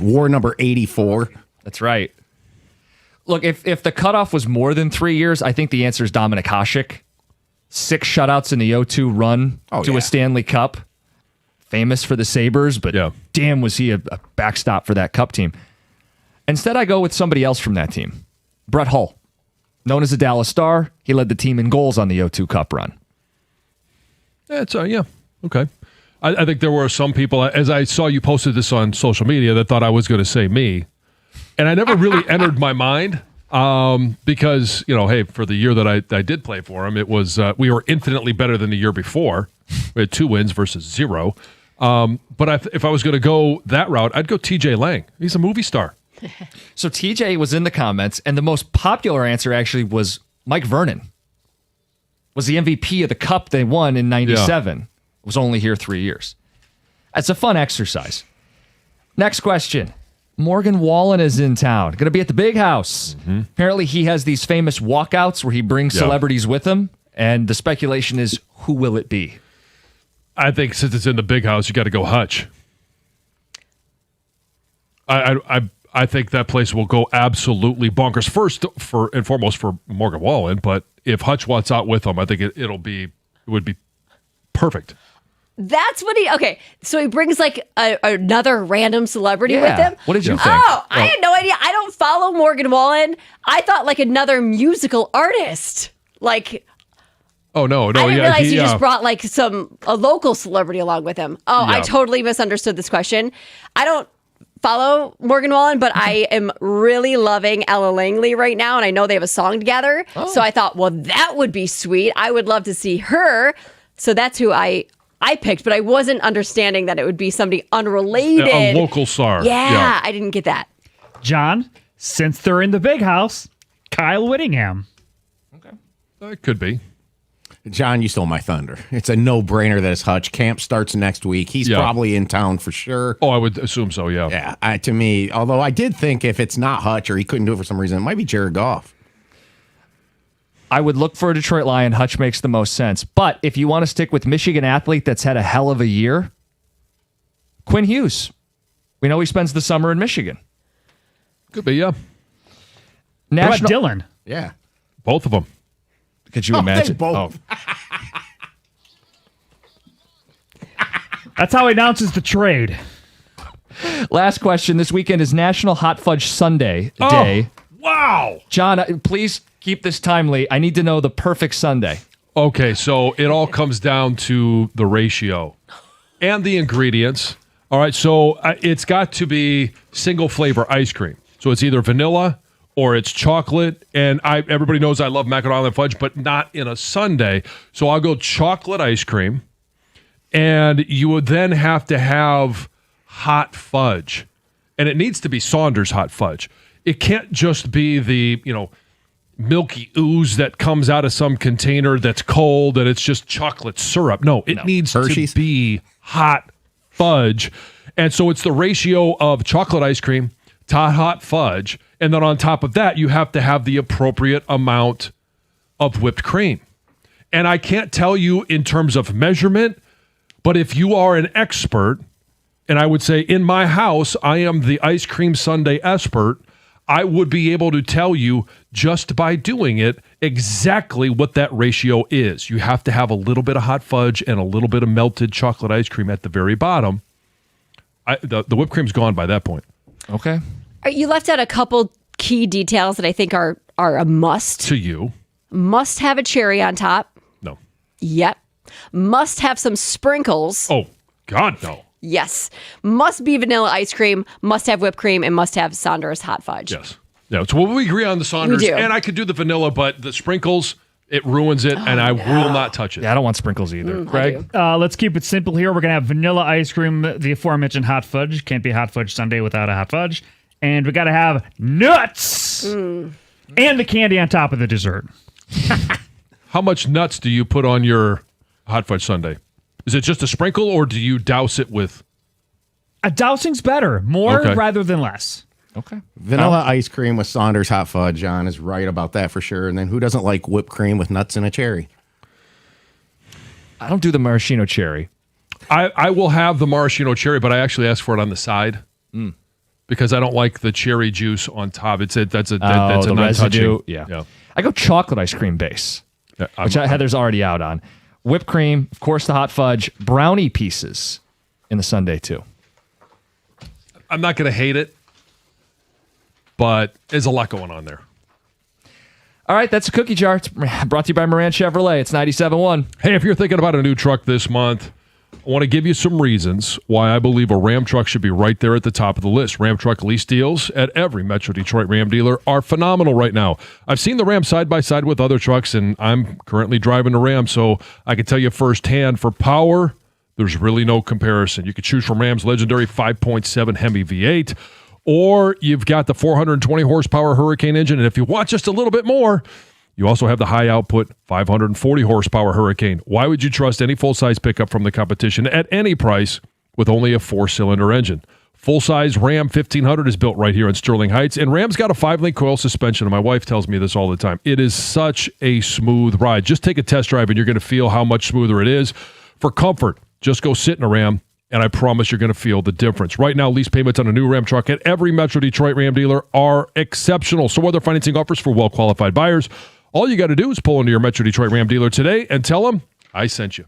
C: War number 84.
B: That's right. Look, if the cutoff was more than 3 years, I think the answer is Dominic Hasek. 6 shutouts in the 0-2 run to a Stanley Cup. Famous for the Sabres, but damn was he a backstop for that Cup team. Instead, I go with somebody else from that team. Brett Hull. Known as a Dallas Star, he led the team in goals on the 0-2 Cup run.
A: Okay. I think there were some people, as I saw you posted this on social media, that thought I was going to say me. And I never really entered my mind because, hey, for the year that I did play for him, it was we were infinitely better than the year before. We had 2 wins versus 0. But if I was going to go that route, I'd go TJ Lang. He's a movie star.
B: So TJ was in the comments, and the most popular answer actually was Mike Vernon. Was the MVP of the Cup they won in 97. Yeah. Was only here 3 years. It's a fun exercise. Next question. Morgan Wallen is in town. Going to be at the Big House. Mm-hmm. Apparently he has these famous walkouts where he brings celebrities with him, and the speculation is, who will it be?
A: I think since it's in the Big House, you got to go Hutch. I think that place will go absolutely bonkers. First and foremost for Morgan Wallen, but if Hutch wants out with him, I think it would be perfect.
E: That's what okay. So he brings like another random celebrity with him.
B: What did you think?
E: Oh, I had no idea. I don't follow Morgan Wallen. I thought like another musical artist. Like,
A: oh no,
E: I didn't realize he just brought like a local celebrity along with him. Oh, I totally misunderstood this question. I don't follow Morgan Wallen, but I am really loving Ella Langley right now, and I know they have a song together. So I thought, well, that would be sweet. I would love to see her. So that's who I picked, but I wasn't understanding that it would be somebody unrelated.
A: A local star.
E: Yeah, I didn't get that.
F: John, since they're in the Big House, Kyle Whittingham.
A: Okay. It could be.
C: John, you stole my thunder. It's a no-brainer that it's Hutch. Camp starts next week. He's probably in town for sure.
A: Oh, I would assume so, yeah.
C: Yeah, to me, although I did think if it's not Hutch or he couldn't do it for some reason, it might be Jared Goff.
B: I would look for a Detroit Lion. Hutch makes the most sense. But if you want to stick with Michigan athlete that's had a hell of a year, Quinn Hughes. We know he spends the summer in Michigan.
A: Could be, yeah.
F: What about Dylan?
C: Yeah.
A: Both of them.
B: Could you imagine?
C: Both.
F: That's how he announces the trade.
B: Last question. This weekend is National Hot Fudge Sunday Day.
A: Wow.
B: John, please keep this timely. I need to know the perfect sundae.
A: Okay, so it all comes down to the ratio and the ingredients. All right, so it's got to be single flavor ice cream. So it's either vanilla or it's chocolate. And everybody knows I love Mackinac Island fudge, but not in a sundae. So I'll go chocolate ice cream. And you would then have to have hot fudge. And it needs to be Saunders hot fudge. It can't just be the, milky ooze that comes out of some container that's cold and it's just chocolate syrup. No, it needs
C: Hershey's?
A: to be hot fudge. And so it's the ratio of chocolate ice cream to hot fudge. And then on top of that, you have to have the appropriate amount of whipped cream. And I can't tell you in terms of measurement, but if you are an expert, and I would say in my house, I am the ice cream sundae expert, I would be able to tell you just by doing it exactly what that ratio is. You have to have a little bit of hot fudge and a little bit of melted chocolate ice cream at the very bottom. The whipped cream's gone by that point.
B: Okay.
E: You left out a couple key details that I think are a must.
A: To you.
E: Must have a cherry on top.
A: No.
E: Yep. Must have some sprinkles.
A: Oh, God, no.
E: Yes. Must be vanilla ice cream, must have whipped cream, and must have Saunders hot fudge.
A: Yes. Yeah, so we agree on the Saunders,
E: We do.
A: and I could do the vanilla, but the sprinkles, it ruins it, and I will not touch it.
B: Yeah, I don't want sprinkles either.
A: Greg?
F: Let's keep it simple here. We're going to have vanilla ice cream, the aforementioned hot fudge. Can't be hot fudge sundae without a hot fudge. And we got to have nuts and the candy on top of the dessert.
A: How much nuts do you put on your hot fudge sundae? Is it just a sprinkle, or do you douse it with?
F: A dousing's better. More
A: Okay.
F: rather than less.
B: Okay.
C: Vanilla ice cream with Saunders hot fudge. John is right about that for sure. And then who doesn't like whipped cream with nuts and a cherry?
B: I don't do the maraschino cherry.
A: I will have the maraschino cherry, but I actually ask for it on the side because I don't like the cherry juice on top. That's a
B: the
A: non-touching.
B: residue. Yeah. I go chocolate ice cream base, which Heather's already out on. Whipped cream, of course, the hot fudge, brownie pieces in the sundae too.
A: I'm not going to hate it, but there's a lot going on there.
B: All right, that's a cookie jar. It's brought to you by Moran Chevrolet. It's 97.1.
A: Hey, if you're thinking about a new truck this month, I want to give you some reasons why I believe a Ram truck should be right there at the top of the list. Ram truck lease deals at every Metro Detroit Ram dealer are phenomenal right now. I've seen the Ram side by side with other trucks, and I'm currently driving a Ram, so I can tell you firsthand, for power, there's really no comparison. You could choose from Ram's legendary 5.7 Hemi V8, or you've got the 420 horsepower Hurricane engine, and if you want just a little bit more, you also have the high-output 540 horsepower Hurricane. Why would you trust any full-size pickup from the competition at any price with only a 4-cylinder engine? Full-size Ram 1500 is built right here in Sterling Heights, and Ram's got a 5-link coil suspension, and my wife tells me this all the time. It is such a smooth ride. Just take a test drive, and you're going to feel how much smoother it is. For comfort, just go sit in a Ram, and I promise you're going to feel the difference. Right now, lease payments on a new Ram truck at every Metro Detroit Ram dealer are exceptional. So other financing offers for well-qualified buyers. All you got to do is pull into your Metro Detroit Ram dealer today and tell them I sent you.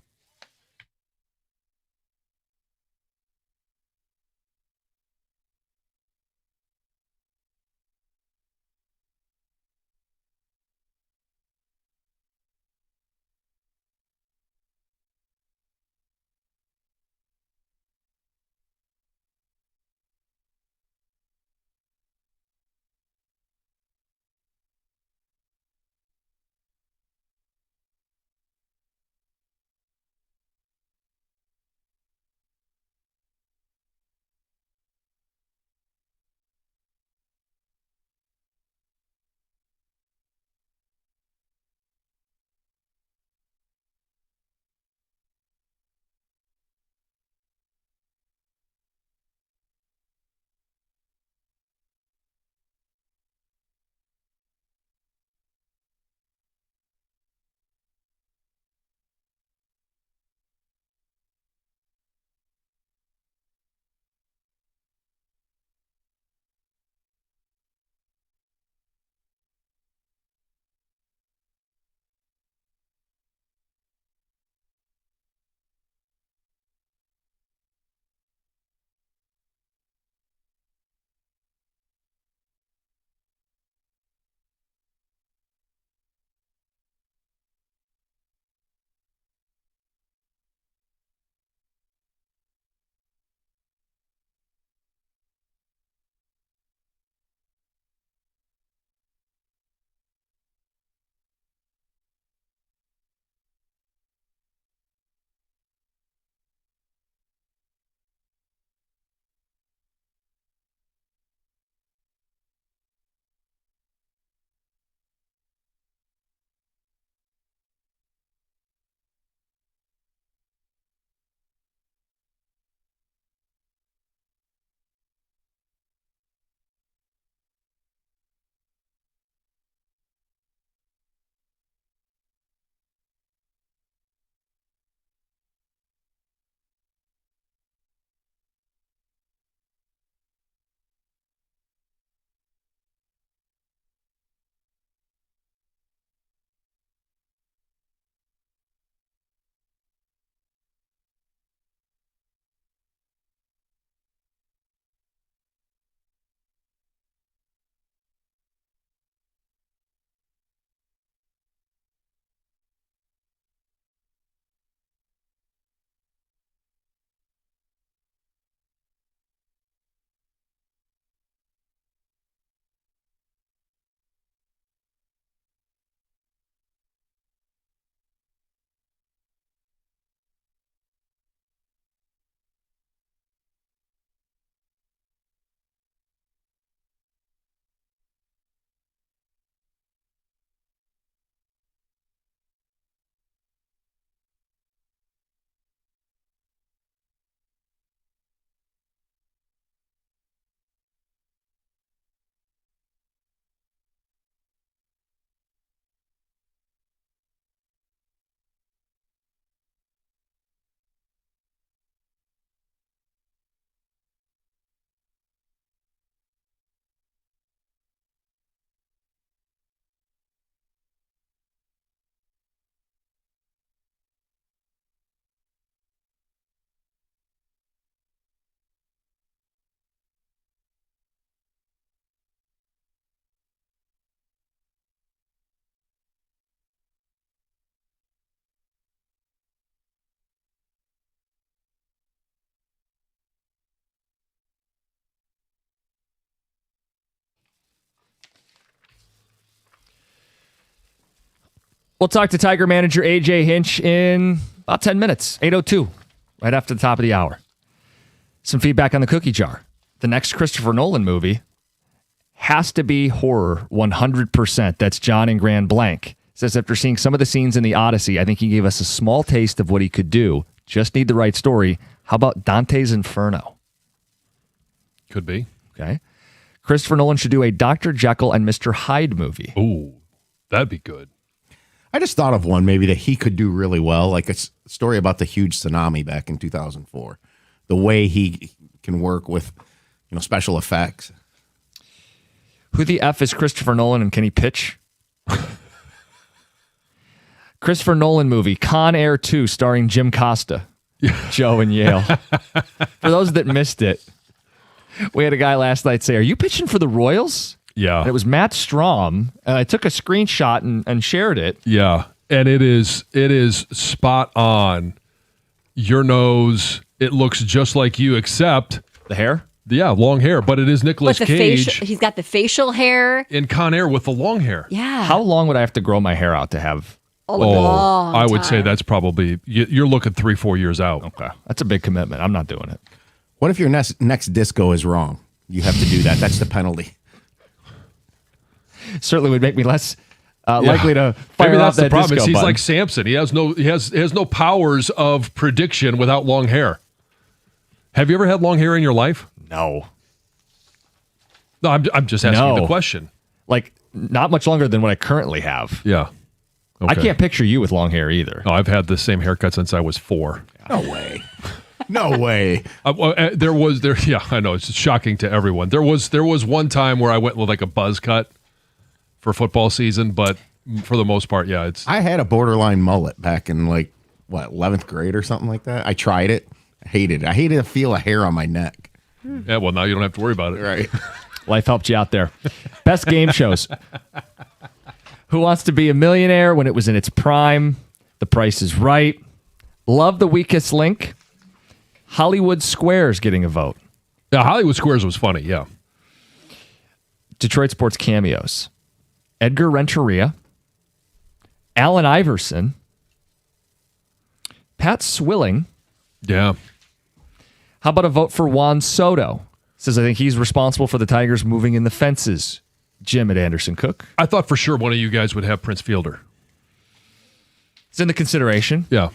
B: We'll talk to Tiger manager A.J. Hinch in about 10 minutes, 8:02, right after the top of the hour. Some feedback on the cookie jar. The next Christopher Nolan movie has to be horror 100%. That's John in Grand Blanc. Says after seeing some of the scenes in The Odyssey, I think he gave us a small taste of what he could do. Just need the right story. How about Dante's Inferno?
A: Could be.
B: Okay. Christopher Nolan should do a Dr. Jekyll and Mr. Hyde movie.
A: Ooh, that'd be good.
C: I just thought of one maybe that he could do really well, like a story about the huge tsunami back in 2004. The way he can work with, special effects.
B: Who the F is Christopher Nolan and can he pitch? Christopher Nolan movie, Con Air 2, starring Jim Costa, Joe and Yale. For those that missed it, we had a guy last night say, "Are you pitching for the Royals?"
A: Yeah.
B: And it was Matt Strom, and I took a screenshot and shared it.
A: Yeah, and it is spot on. Your nose, it looks just like you, except
B: the hair.
A: Yeah, long hair, but it is Nicolas Cage.
E: He's got the facial hair
A: in Con Air with the long hair.
E: Yeah.
B: How long would I have to grow my hair out to have?
A: I would say that's probably, you're looking 3-4 years out.
B: Okay. That's a big commitment. I'm not doing it.
C: What if your next disco is wrong? You have to do that. That's the penalty.
B: Certainly would make me less likely to fire
A: Maybe
B: out
A: that's
B: that
A: the problem.
B: disco
A: He's
B: button.
A: like Samson. He has no powers of prediction without long hair. Have you ever had long hair in your life?
B: No.
A: No, I'm just asking you the question.
B: Like, not much longer than what I currently have.
A: Yeah.
B: I can't picture you with long hair either.
A: No, I've had the same haircut since I was 4.
C: No way. No way.
A: Yeah, I know. It's shocking to everyone. There was one time where I went with like a buzz cut for football season, but for the most part, yeah,
C: I had a borderline mullet back in 11th grade or something like that. I tried it. I hated it. I hated to feel a hair on my neck.
A: Yeah, well, now you don't have to worry about it.
C: Right.
B: Life helped you out there. Best game shows. Who Wants to Be a Millionaire when it was in its prime? The Price is Right. Love the Weakest Link. Hollywood Squares getting a vote.
A: Yeah, Hollywood Squares was funny, yeah.
B: Detroit Sports Cameos. Edgar Renteria. Allen Iverson. Pat Swilling.
A: Yeah.
B: How about a vote for Juan Soto? Says, I think he's responsible for the Tigers moving in the fences. Jim at Anderson Cook.
A: I thought for sure one of you guys would have Prince Fielder.
B: It's in the consideration.
A: Yeah.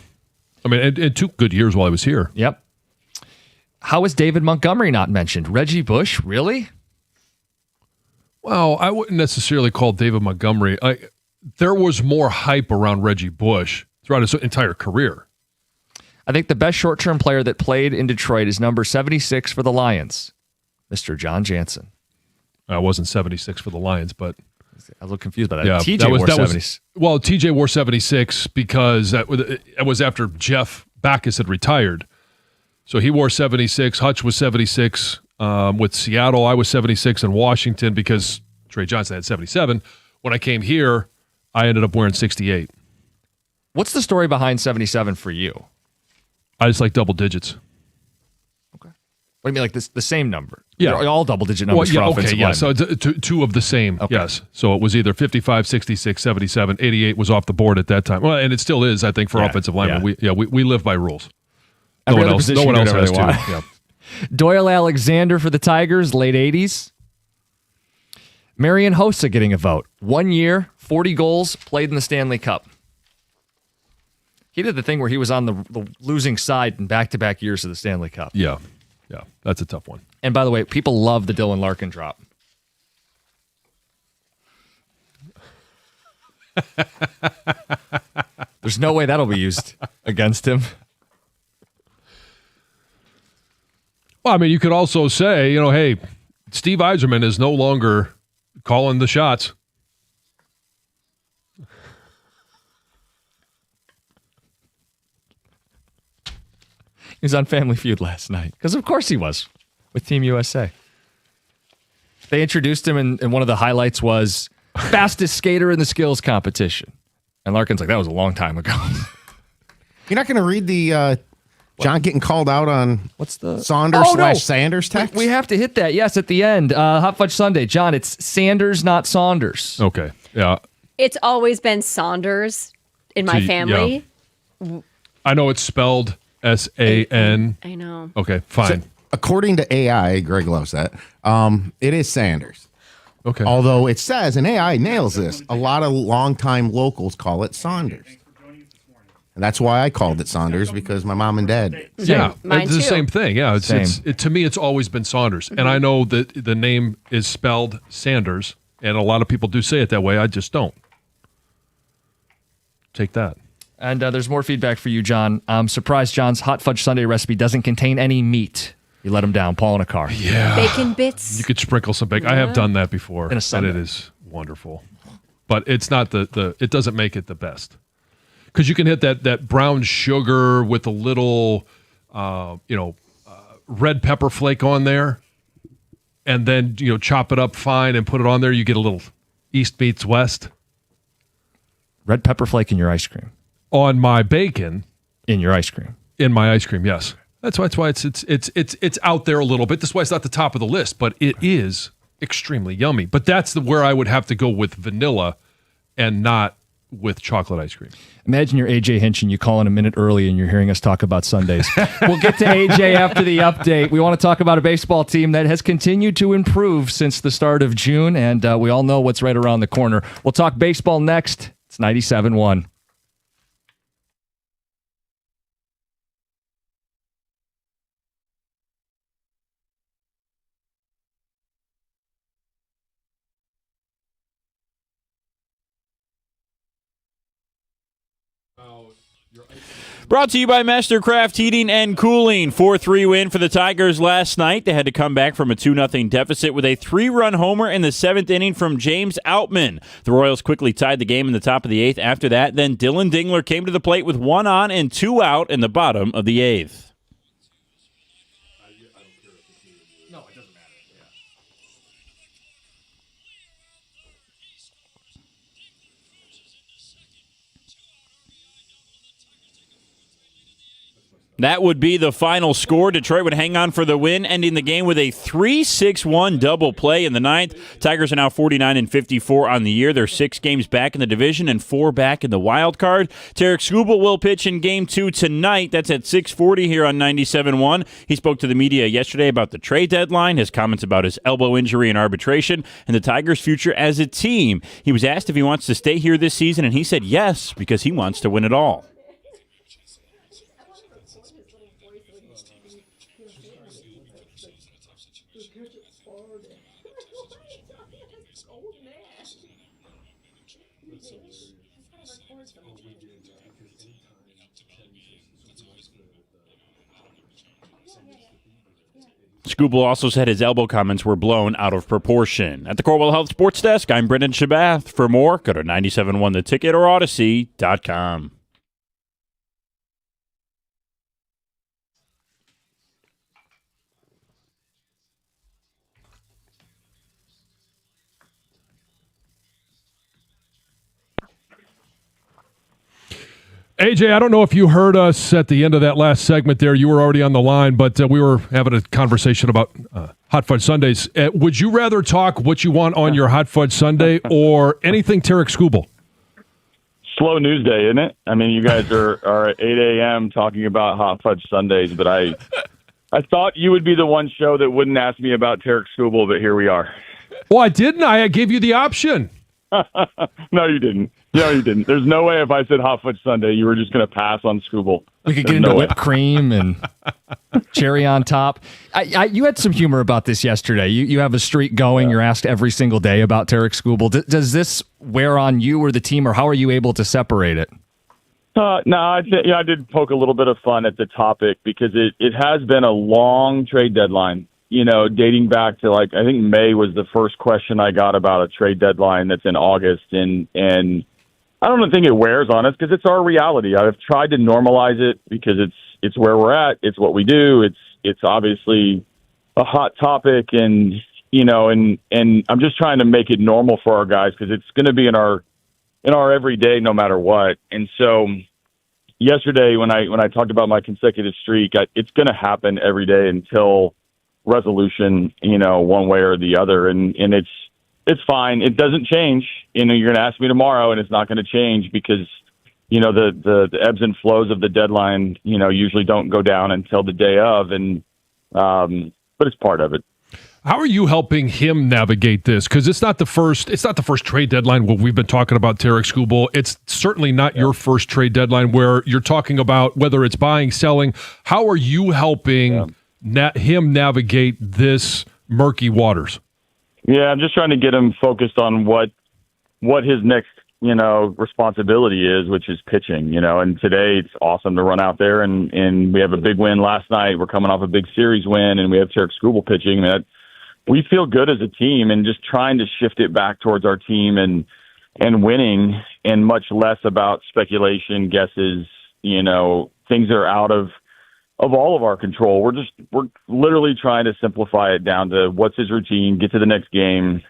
A: I mean, it took good years while I was here.
B: Yep. How is David Montgomery not mentioned? Reggie Bush? Really?
A: Well, I wouldn't necessarily call David Montgomery. There was more hype around Reggie Bush throughout his entire career.
B: I think the best short-term player that played in Detroit is number 76 for the Lions, Mr. John Jansen.
A: I wasn't 76 for the Lions, but
B: I was a little confused by that.
A: Yeah,
B: TJ wore 76.
A: Well, TJ wore 76 because it was after Jeff Backus had retired. So he wore 76. Hutch was 76 with Seattle. I was 76 in Washington because Trey Johnson had 77. When I came here, I ended up wearing 68.
B: What's the story behind 77 for you?
A: I just like double digits.
B: Okay. What do you mean, like the same number?
A: Yeah.
B: They're all double-digit numbers for offensive
A: yeah.
B: linemen.
A: So two of the same, yes. So it was either 55, 66, 77, 88 was off the board at that time. Well, and it still is, I think, for offensive linemen.
B: Yeah.
A: We live by rules.
B: No one else has
A: to. Yeah.
B: Doyle Alexander for the Tigers, late 80s. Marian Hossa getting a vote. 1 year, 40 goals, played in the Stanley Cup. He did the thing where he was on the losing side in back-to-back years of the Stanley Cup.
A: Yeah. That's a tough one.
B: And by the way, people love the Dylan Larkin drop. There's no way that'll be used against him.
A: Well, I mean, you could also say, hey, Steve Yzerman is no longer calling the shots.
B: He was on Family Feud last night. Because of course he was. With Team USA. They introduced him and one of the highlights was fastest skater in the skills competition. And Larkin's like, that was a long time ago.
C: You're not going to read the John getting called out on
B: what's the
C: Saunders/Sanders text?
B: We have to hit that. Yes, at the end. Hot Fudge Sunday. John, it's Sanders, not Saunders.
A: Okay. Yeah.
E: It's always been Saunders in my family.
A: Yeah. I know it's spelled S-A-N.
E: I know.
A: Okay, fine.
C: So, according to AI, Greg loves that. It is Sanders.
A: Okay.
C: Although it says, and AI nails this, a lot of longtime locals call it Saunders. And that's why I called it Saunders, because my mom and dad did.
A: Yeah,
E: Mine
A: it's the
E: too.
A: same thing. Yeah, to me, it's always been Saunders. And I know that the name is spelled Sanders, and a lot of people do say it that way. I just don't. Take that.
B: And there's more feedback for you, John. I'm surprised John's hot fudge sundae recipe doesn't contain any meat. You let him down. Paul in a car.
A: Yeah.
E: Bacon bits.
A: You could sprinkle some bacon. I have done that before,
B: In a
A: and
B: sundae.
A: it is wonderful. But it's not it doesn't make it the best. Because you can hit that brown sugar with a little, red pepper flake on there, and then chop it up fine and put it on there. You get a little East meets West
B: Red pepper flake in your ice cream.
A: on my bacon.
B: In your ice cream.
A: In my ice cream, yes. That's why it's out there a little bit. That's why it's not the top of the list, but it is extremely yummy. But that's where I would have to go with vanilla, and not with chocolate ice cream.
B: Imagine you're AJ Hinch and you call in a minute early and you're hearing us talk about Sundays. We'll get to AJ after the update. We want to talk about a baseball team that has continued to improve since the start of June, and we all know what's right around the corner. We'll talk baseball next. It's 97.1.
I: Brought to you by Mastercraft Heating and Cooling. 4-3 win for the Tigers last night. They had to come back from a 2-0 deficit with a 3-run homer in the 7th inning from James Outman. The Royals quickly tied the game in the top of the 8th. After that, then Dylan Dingler came to the plate with 1 on and 2 out in the bottom of the 8th. That would be the final score. Detroit would hang on for the win, ending the game with a 3-6-1 double play in the 9th. Tigers are now 49-54 on the year. They're 6 games back in the division and 4 back in the wild card. Tarek Skubal will pitch in Game 2 tonight. That's at 6:40 here on 97.1. He spoke to the media yesterday about the trade deadline, his comments about his elbow injury and arbitration, and the Tigers' future as a team. He was asked if he wants to stay here this season, and he said yes, because he wants to win it all. Skubal also said his elbow comments were blown out of proportion. At the Corwell Health Sports Desk, I'm Brendan Shabath. For more, go to 971theticket or Odyssey.com.
A: AJ, I don't know if you heard us at the end of that last segment there. You were already on the line, but we were having a conversation about hot fudge sundaes. Would you rather talk what you want on your hot fudge sundae or anything Tarek Skubal?
K: Slow news day, isn't it? I mean, you guys are at 8 a.m. talking about hot fudge sundaes, but I thought you would be the one show that wouldn't ask me about Tarek Skubal, but here we are.
A: Well, I didn't. I gave you the option.
K: No, you didn't. No, you didn't. There's no way if I said hot fudge sundae, you were just going to pass on Skubal.
B: We could get into whipped cream and cherry on top. You had some humor about this yesterday. You have a streak going. Yeah. You're asked every single day about Tarek Skubal. Does this wear on you or the team, or how are you able to separate it?
K: No, I did poke a little bit of fun at the topic because it has been a long trade deadline. You know, dating back to I think May was the first question I got about a trade deadline that's in August, and I don't think it wears on us because it's our reality. I've tried to normalize it because it's where we're at. It's what we do. It's obviously a hot topic, and I'm just trying to make it normal for our guys because it's going to be in our everyday no matter what. And so yesterday when I talked about my consecutive streak, it's going to happen every day until resolution, one way or the other. And it's it's fine. It doesn't change. You're going to ask me tomorrow, and it's not going to change because, the ebbs and flows of the deadline, usually don't go down until the day of, and but it's part of it.
A: How are you helping him navigate this? Because it's not the first trade deadline where we've been talking about Tarik Skubal. It's certainly not your first trade deadline where you're talking about whether it's buying, selling. How are you helping him navigate this murky waters?
K: Yeah, I'm just trying to get him focused on what his next, responsibility is, which is pitching, and today it's awesome to run out there and we have a big win last night. We're coming off a big series win and we have Tarik Skubal pitching. We feel good as a team, and just trying to shift it back towards our team and winning, and much less about speculation, guesses, things that are out of all of our control. We're literally trying to simplify it down to what's his routine, get to the next game,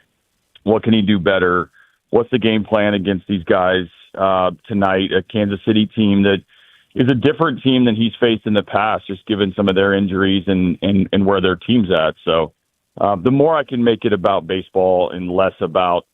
K: what can he do better, what's the game plan against these guys tonight, a Kansas City team that is a different team than he's faced in the past, just given some of their injuries and where their team's at. So the more I can make it about baseball and less about,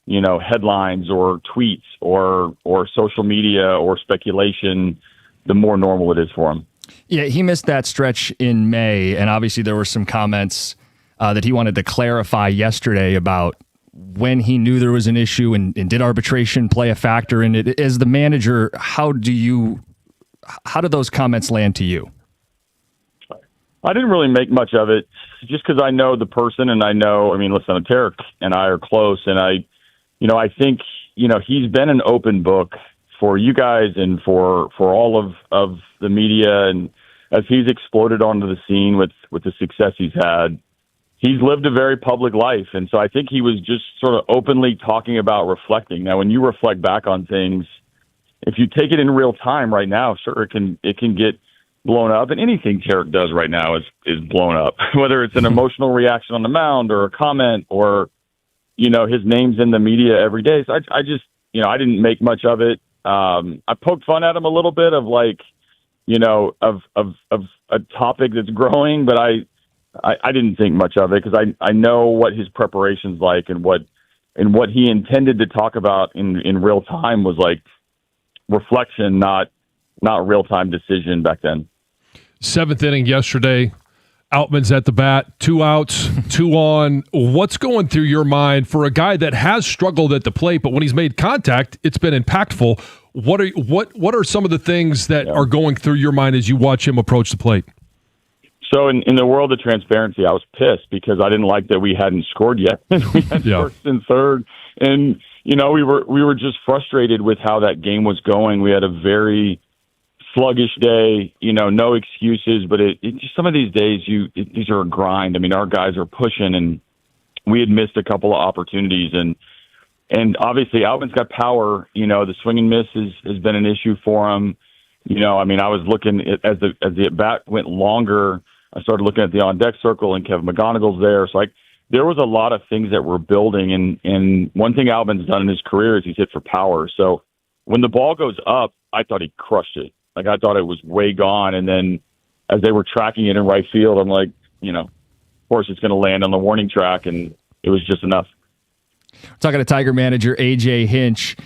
K: headlines or tweets or social media or speculation, the more normal it is for him.
B: Yeah, he missed that stretch in May, and obviously there were some comments that he wanted to clarify yesterday about when he knew there was an issue and did arbitration play a factor in it. As the manager, how did those comments land to you?
K: I didn't really make much of it just because I know the person and listen, Tarik and I are close, and I think, he's been an open book for you guys and for all of the media. And as he's exploded onto the scene with the success he's had, he's lived a very public life. And so I think he was just sort of openly talking about reflecting. Now, when you reflect back on things, if you take it in real time right now, sure, it can get blown up, and anything Tarik does right now is blown up, whether it's an emotional reaction on the mound or a comment or, his name's in the media every day. So I just, I didn't make much of it. I poked fun at him a little bit of a topic that's growing, but I didn't think much of it because I know what his preparation's like and what he intended to talk about in real time was like reflection, not real time decision back then.
A: Seventh inning yesterday, Outman's at the bat, 2 outs, 2 on. What's going through your mind for a guy that has struggled at the plate, but when he's made contact, it's been impactful? What are some of the things that are going through your mind as you watch him approach the plate?
K: So in the world of transparency, I was pissed because I didn't like that we hadn't scored yet. We had first and third, and we were just frustrated with how that game was going. We had a very sluggish day, no excuses, but it just some of these days these are a grind. I mean, our guys are pushing, and we had missed a couple of opportunities, and obviously Outman's got power. The swing and miss has been an issue for him. I was looking as the at bat went longer. I started looking at the on deck circle, and Kevin McGonigal's there. So there was a lot of things that were building, and one thing Outman's done in his career is he's hit for power. So when the ball goes up, I thought he crushed it. Like, I thought it was way gone. And then as they were tracking it in right field, I'm like, of course it's going to land on the warning track, and it was just enough.
B: Talking to Tiger manager A.J. Hinch,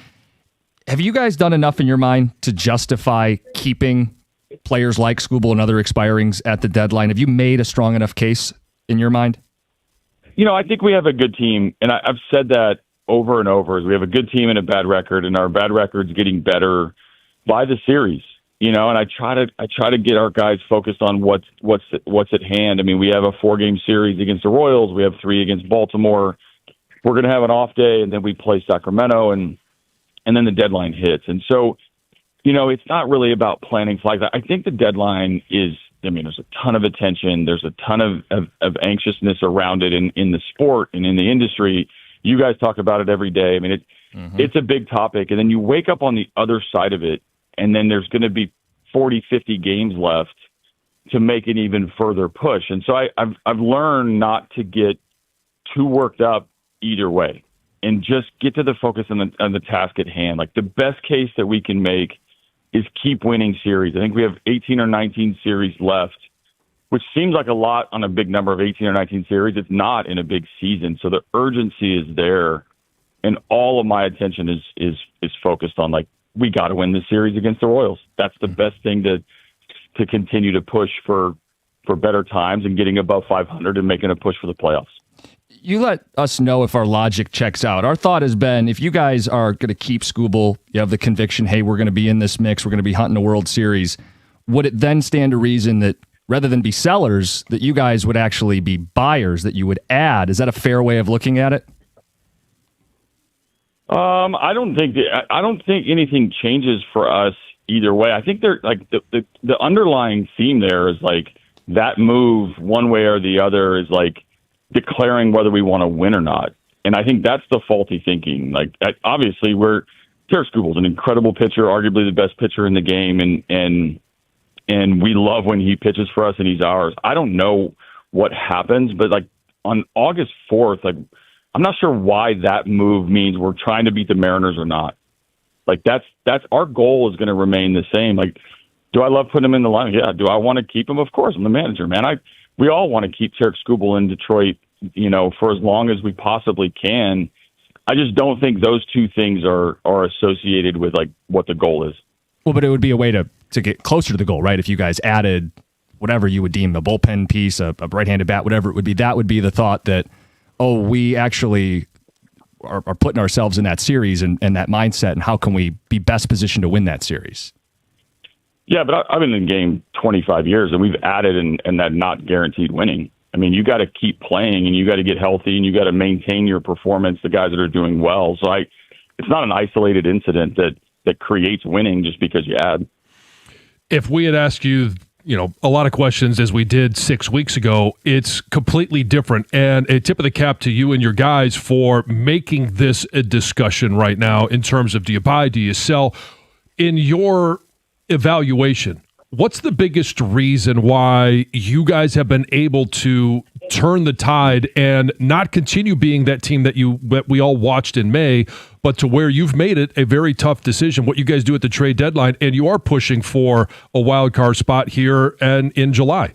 B: have you guys done enough in your mind to justify keeping players like Skubal and other expirings at the deadline? Have you made a strong enough case in your mind?
K: I think we have a good team, and I've said that over and over. Is we have a good team and a bad record, and our bad record's getting better by the series. And I try to get our guys focused on what's at hand. I mean, we have a 4-game series against the Royals. We have 3 against Baltimore. We're going to have an off day, and then we play Sacramento, and then the deadline hits. And so, it's not really about planning flags. I think the deadline is, there's a ton of attention. There's a ton of anxiousness around it in the sport and in the industry. You guys talk about it every day. I mean, it's a big topic. And then you wake up on the other side of it, and then there's going to be 40, 50 games left to make an even further push. And so I've learned not to get too worked up either way and just get to the focus on the task at hand. Like, the best case that we can make is keep winning series. I think we have 18 or 19 series left. which seems like a lot on a big number of 18 or 19 series. It's not in a big season. So the urgency is there. And all of my attention is focused on, like, we got to win this series against the Royals. That's the best thing to continue to push for better times and getting above 500 and making a push for the playoffs.
B: You let us know if our logic checks out. Our thought has been, if you guys are going to keep Skubal, you have the conviction, hey, we're going to be in this mix, we're going to be hunting a World Series, would it then stand to reason that rather than be sellers, that you guys would actually be buyers, that you would add? Is that a fair way of looking at it?
K: I don't think anything changes for us either way. I think they're like the underlying theme there is like that move one way or the other is like declaring whether we want to win or not. And I think that's the faulty thinking. Like, obviously Tarik Skubal's an incredible pitcher, arguably the best pitcher in the game. And we love when he pitches for us and he's ours. I don't know what happens, but like on August 4th, like, I'm not sure why that move means we're trying to beat the Mariners or not. Like, that's our goal is going to remain the same. Like, do I love putting him in the line? Yeah. Do I want to keep him? Of course. I'm the manager, man. We all want to keep Tarik Skubal in Detroit, for as long as we possibly can. I just don't think those two things are associated with like what the goal is.
B: Well, but it would be a way to get closer to the goal, right? If you guys added whatever you would deem a bullpen piece, a right-handed bat, whatever it would be, that would be the thought that, oh, we actually are putting ourselves in that series and that mindset, and how can we be best positioned to win that series?
K: Yeah, but I've been in the game 25 years, and we've added and that not guaranteed winning. I mean, you got to keep playing, and you got to get healthy, and you got to maintain your performance, the guys that are doing well. So it's not an isolated incident that creates winning just because you add.
A: If we had asked you, a lot of questions as we did 6 weeks ago, it's completely different. And a tip of the cap to you and your guys for making this a discussion right now in terms of do you buy, do you sell? In your evaluation, what's the biggest reason why you guys have been able to turn the tide and not continue being that team that we all watched in May, but to where you've made it a very tough decision, what you guys do at the trade deadline, and you are pushing for a wild card spot here and in July?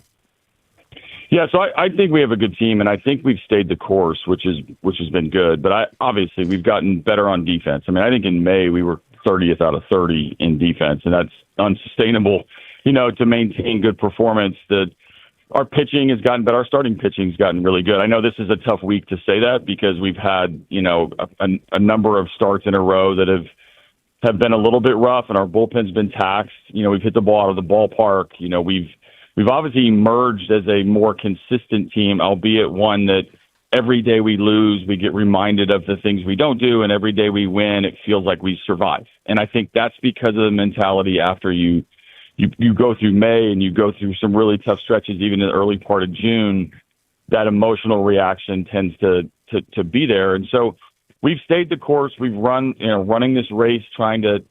K: Yeah, so I think we have a good team, and I think we've stayed the course, which has been good. But obviously we've gotten better on defense. I mean, I think in May we were 30th out of 30 in defense, and that's unsustainable, to maintain good performance. Our pitching has gotten better. Our starting pitching has gotten really good. I know this is a tough week to say that because we've had, a number of starts in a row that have been a little bit rough, and our bullpen's been taxed. We've hit the ball out of the ballpark. We've obviously emerged as a more consistent team, albeit one that every day we lose, we get reminded of the things we don't do, and every day we win, it feels like we survive. And I think that's because of the mentality after you go through May and you go through some really tough stretches, even in the early part of June, that emotional reaction tends to be there. And so we've stayed the course. We've running this race, trying to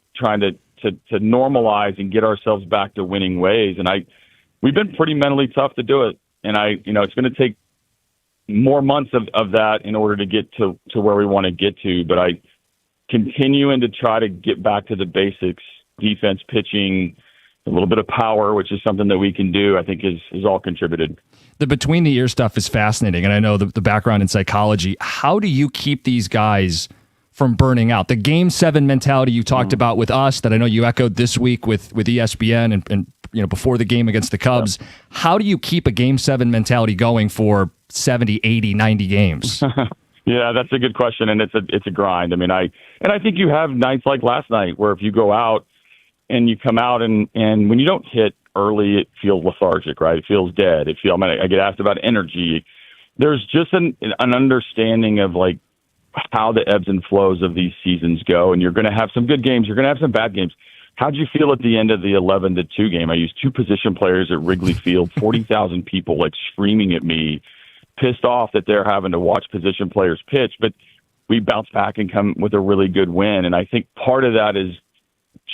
K: normalize and get ourselves back to winning ways. And we've been pretty mentally tough to do it. And it's going to take more months of that in order to get to where we want to get to. But continuing to try to get back to the basics, defense, pitching, a little bit of power, which is something that we can do, I think is all contributed.
B: The between the ear stuff is fascinating. And I know the background in psychology. How do you keep these guys from burning out? The Game 7 mentality you talked about with us that I know you echoed this week with ESPN and before the game against the Cubs. Yep. How do you keep a Game 7 mentality going for 70, 80, 90 games?
K: Yeah, that's a good question. And it's a grind. I mean, I think you have nights like last night where if you go out and you come out and when you don't hit early, it feels lethargic, right? It feels dead. I get asked about energy. There's just an understanding of like how the ebbs and flows of these seasons go. And you're going to have some good games. You're going to have some bad games. How'd you feel at the end of the 11-2 game? I used 2 position players at Wrigley Field, 40,000 people like screaming at me, pissed off that they're having to watch position players pitch, but we bounce back and come with a really good win. And I think part of that is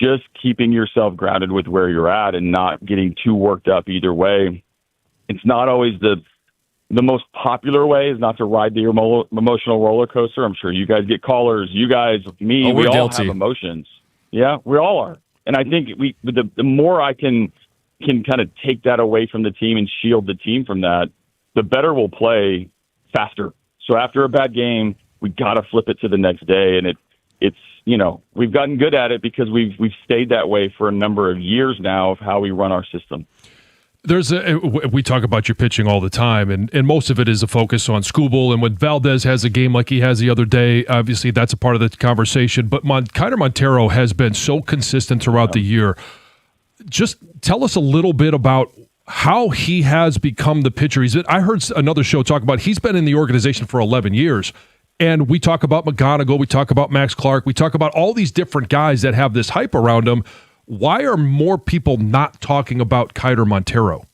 K: just keeping yourself grounded with where you're at and not getting too worked up either way. It's not always the most popular way is not to ride the emotional roller coaster. I'm sure you guys get callers, you guys, me, we all have emotions. Yeah, we all are. And I think the more I can can kind of take that away from the team and shield the team from that, the better we'll play faster. So after a bad game, we got to flip it to the next day. And it's, we've gotten good at it because we've stayed that way for a number of years now of how we run our system.
A: We talk about your pitching all the time, and most of it is a focus on Skubal. And when Valdez has a game like he has the other day, obviously that's a part of the conversation. But Kiner Montero has been so consistent throughout the year. Just tell us a little bit about how he has become the pitcher. I heard another show talk about he's been in the organization for 11 years. And we talk about McGonigal, we talk about Max Clark, we talk about all these different guys that have this hype around them. Why are more people not talking about Kiner Montero?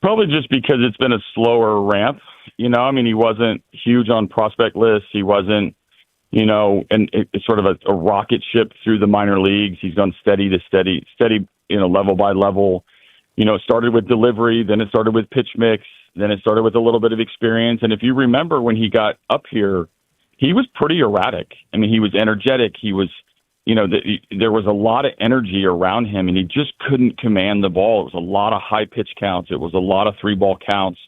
K: Probably just because it's been a slower ramp. He wasn't huge on prospect lists. He wasn't, and it's sort of a rocket ship through the minor leagues. He's gone steady to steady, level by level. It started with delivery, then it started with pitch mix, then it started with a little bit of experience. And if you remember when he got up here, he was pretty erratic. He was energetic. He was, there was a lot of energy around him, and he just couldn't command the ball. It was a lot of high pitch counts. It was a lot of 3-ball counts.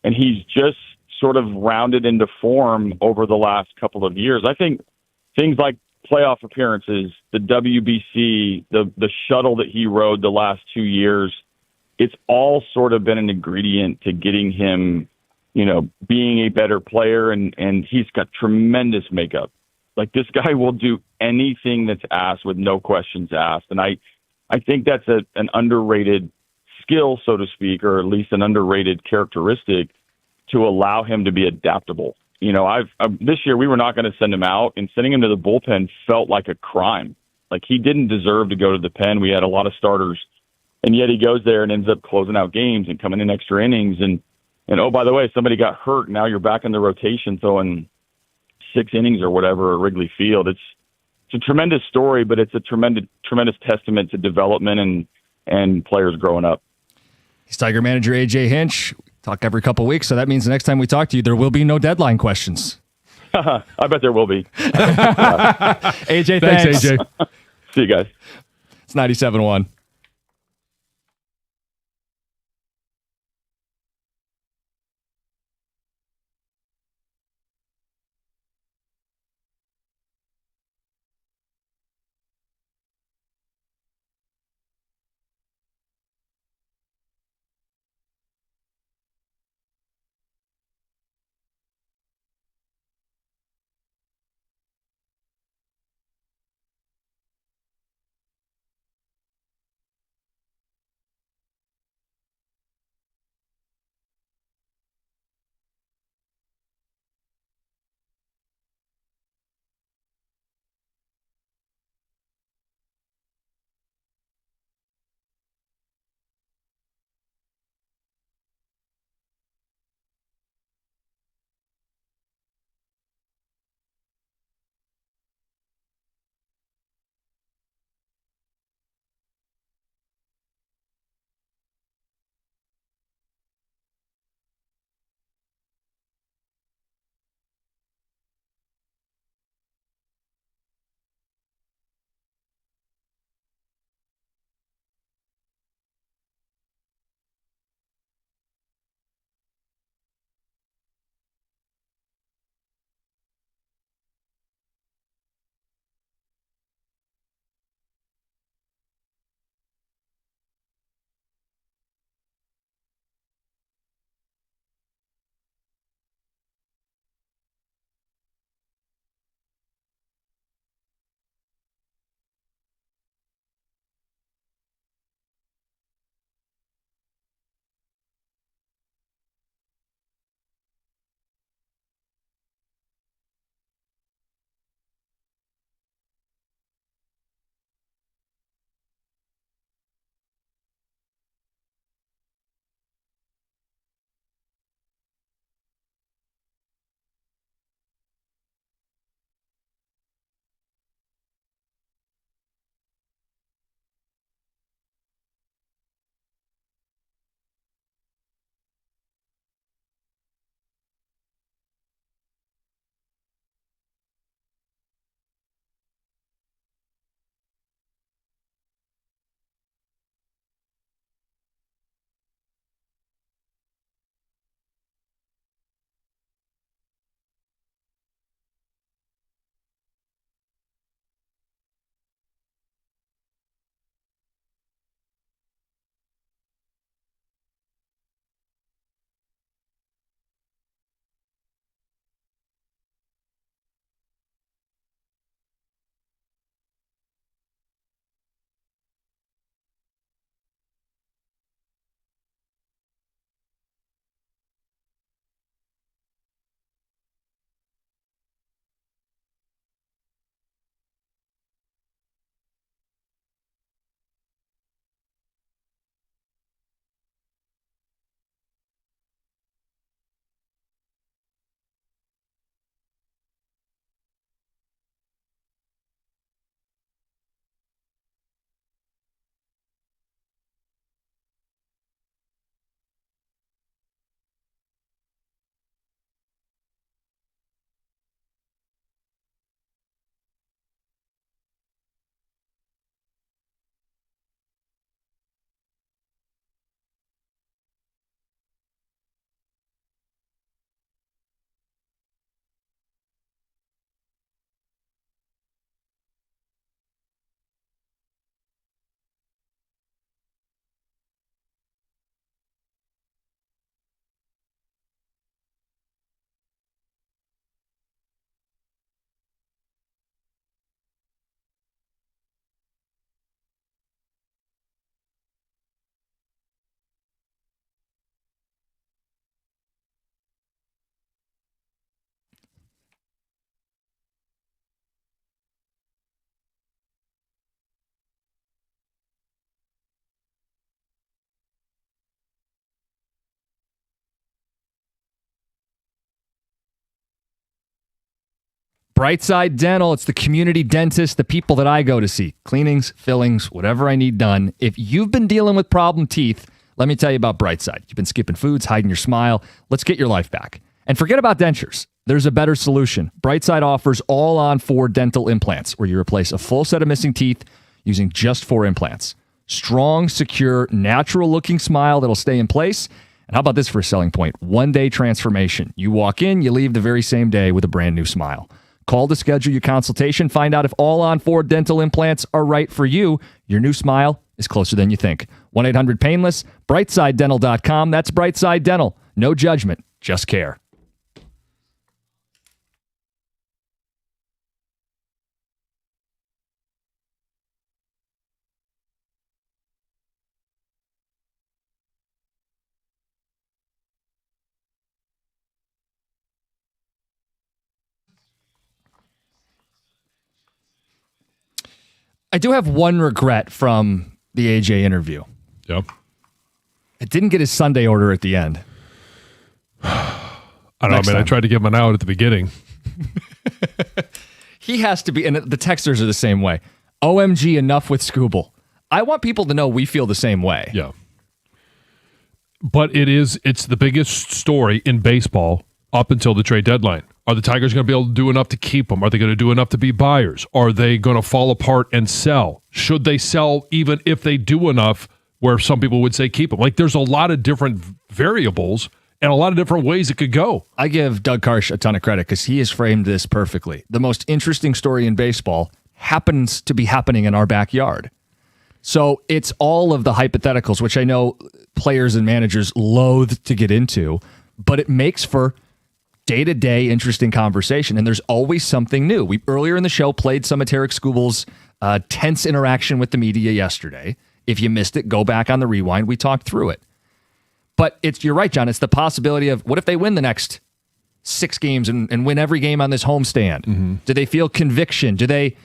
K: And he's just sort of rounded into form over the last couple of years. I think things like playoff appearances, the WBC, the shuttle that he rode the last 2 years, it's all sort of been an ingredient to getting him, being a better player. And he's got tremendous makeup. Like, this guy will do anything that's asked with no questions asked. And I think that's an underrated skill, so to speak, or at least an underrated characteristic to allow him to be adaptable. This year we were not going to send him out, and sending him to the bullpen felt like a crime. Like, he didn't deserve to go to the pen. We had a lot of starters, and yet he goes there and ends up closing out games and coming in extra innings. And oh, by the way, somebody got hurt. Now you're back in the rotation throwing 6 innings or whatever at Wrigley Field. It's a tremendous story, but it's a tremendous testament to development and players growing up.
B: He's Tiger manager AJ Hinch. We talk every couple of weeks, so that means the next time we talk to you, there will be no deadline questions.
K: I bet there will be.
B: AJ, thanks.
A: AJ.
K: See you guys.
B: It's 97.1. Brightside Dental, it's the community dentist, the people that I go to see. Cleanings, fillings, whatever I need done. If you've been dealing with problem teeth, let me tell you about Brightside. You've been skipping foods, hiding your smile. Let's get your life back. And forget about dentures. There's a better solution. Brightside offers all-on-4 dental implants, where you replace a full set of missing teeth using just 4 implants. Strong, secure, natural-looking smile that'll stay in place. And how about this for a selling point? 1-day transformation. You walk in, you leave the very same day with a brand new smile. Call to schedule your consultation. Find out if all-on-4 dental implants are right for you. Your new smile is closer than you think. 1-800-PAINLESS, BrightsideDental.com. That's Brightside Dental. No judgment, just care. I do have one regret from the AJ interview.
A: Yep.
B: It didn't get his Sunday order at the end.
A: I don't know, man. I tried to give him an out at the beginning.
B: He has to be, and the texters are the same way. OMG, enough with Scooble. I want people to know we feel the same way.
A: Yeah. But it's the biggest story in baseball up until the trade deadline. Are the Tigers going to be able to do enough to keep them? Are they going to do enough to be buyers? Are they going to fall apart and sell? Should they sell even if they do enough where some people would say keep them? Like, there's a lot of different variables and a lot of different ways it could go.
B: I give Doug Karsh a ton of credit because he has framed this perfectly. The most interesting story in baseball happens to be happening in our backyard. So it's all of the hypotheticals, which I know players and managers loathe to get into, but it makes for day-to-day interesting conversation, and there's always something new. We earlier in the show played some of Tarek Scooble's tense interaction with the media yesterday. If you missed it, go back on the rewind. We talked through it. But you're right, John. It's the possibility of what if they win the next 6 games and win every game on this homestand? Mm-hmm. Do they feel conviction? Do they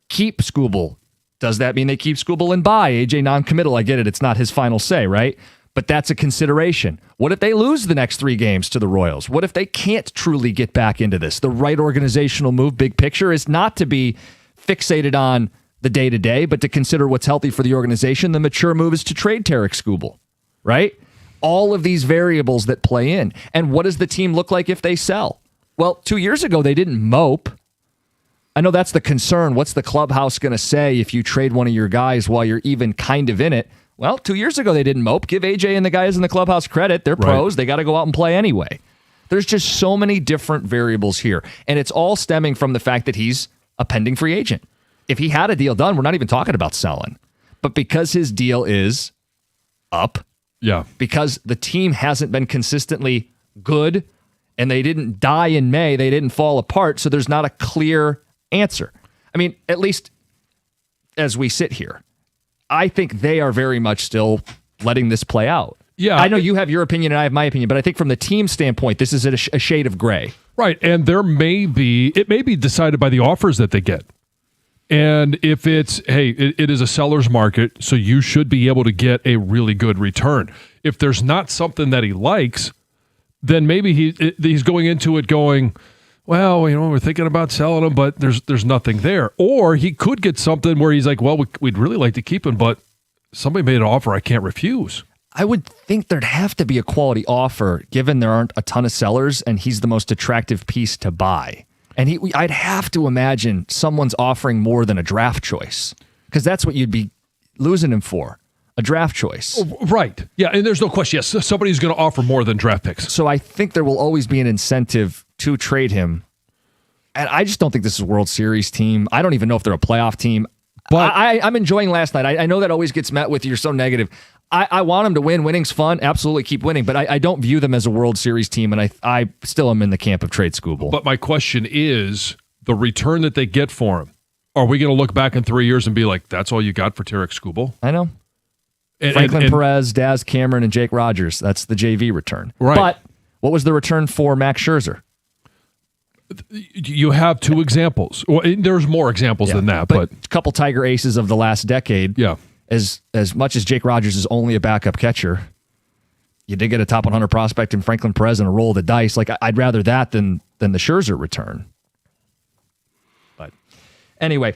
B: keep Scooble? Does that mean they keep Scooble and buy? AJ non-committal, I get it. It's not his final say, right? But that's a consideration. What if they lose the next 3 games to the Royals? What if they can't truly get back into this? The right organizational move, big picture, is not to be fixated on the day-to-day, but to consider what's healthy for the organization. The mature move is to trade Tarek Scooble, right? All of these variables that play in. And what does the team look like if they sell? Well, 2 years ago, they didn't mope. I know that's the concern. What's the clubhouse going to say if you trade one of your guys while you're even kind of in it? Well, 2 years ago, they didn't mope. Give AJ and the guys in the clubhouse credit. They're pros. They got to go out and play anyway. There's just so many different variables here. And it's all stemming from the fact that he's a pending free agent. If he had a deal done, we're not even talking about selling. But because his deal is up, because the team hasn't been consistently good, and they didn't die in May, they didn't fall apart, so there's not a clear answer. I mean, at least as we sit here, I think they are very much still letting this play out.
A: Yeah.
B: I know you have your opinion and I have my opinion, but I think from the team standpoint, this is a shade of gray.
A: Right. And it may be decided by the offers that they get. And if it's, hey, it is a seller's market, so you should be able to get a really good return. If there's not something that he likes, then maybe he's going into it going, well, we're thinking about selling him, but there's nothing there. Or he could get something where he's like, well, we'd really like to keep him, but somebody made an offer I can't refuse.
B: I would think there'd have to be a quality offer, given there aren't a ton of sellers, and he's the most attractive piece to buy. And I'd have to imagine someone's offering more than a draft choice, because that's what you'd be losing him for, a draft choice.
A: Right. Yeah, and there's no question. Yes, somebody's going to offer more than draft picks.
B: So I think there will always be an incentive to trade him. And I just don't think this is a World Series team. I don't even know if they're a playoff team. But I'm enjoying last night. I know that always gets met with, you're so negative. I want them to win. Winning's fun. Absolutely keep winning. But I don't view them as a World Series team, and I still am in the camp of trade Scooble.
A: But my question is, the return that they get for him, are we going to look back in 3 years and be like, that's all you got for Tarek Scooble?
B: I know. Franklin Perez, Daz Cameron, and Jake Rogers. That's the JV return.
A: Right.
B: But what was the return for Max Scherzer?
A: You have 2 examples. Well, there's more examples than that. But
B: a couple Tiger aces of the last decade.
A: Yeah.
B: As much as Jake Rogers is only a backup catcher, you did get a top 100 prospect in Franklin Perez and a roll of the dice. Like, I'd rather that than the Scherzer return. Anyway,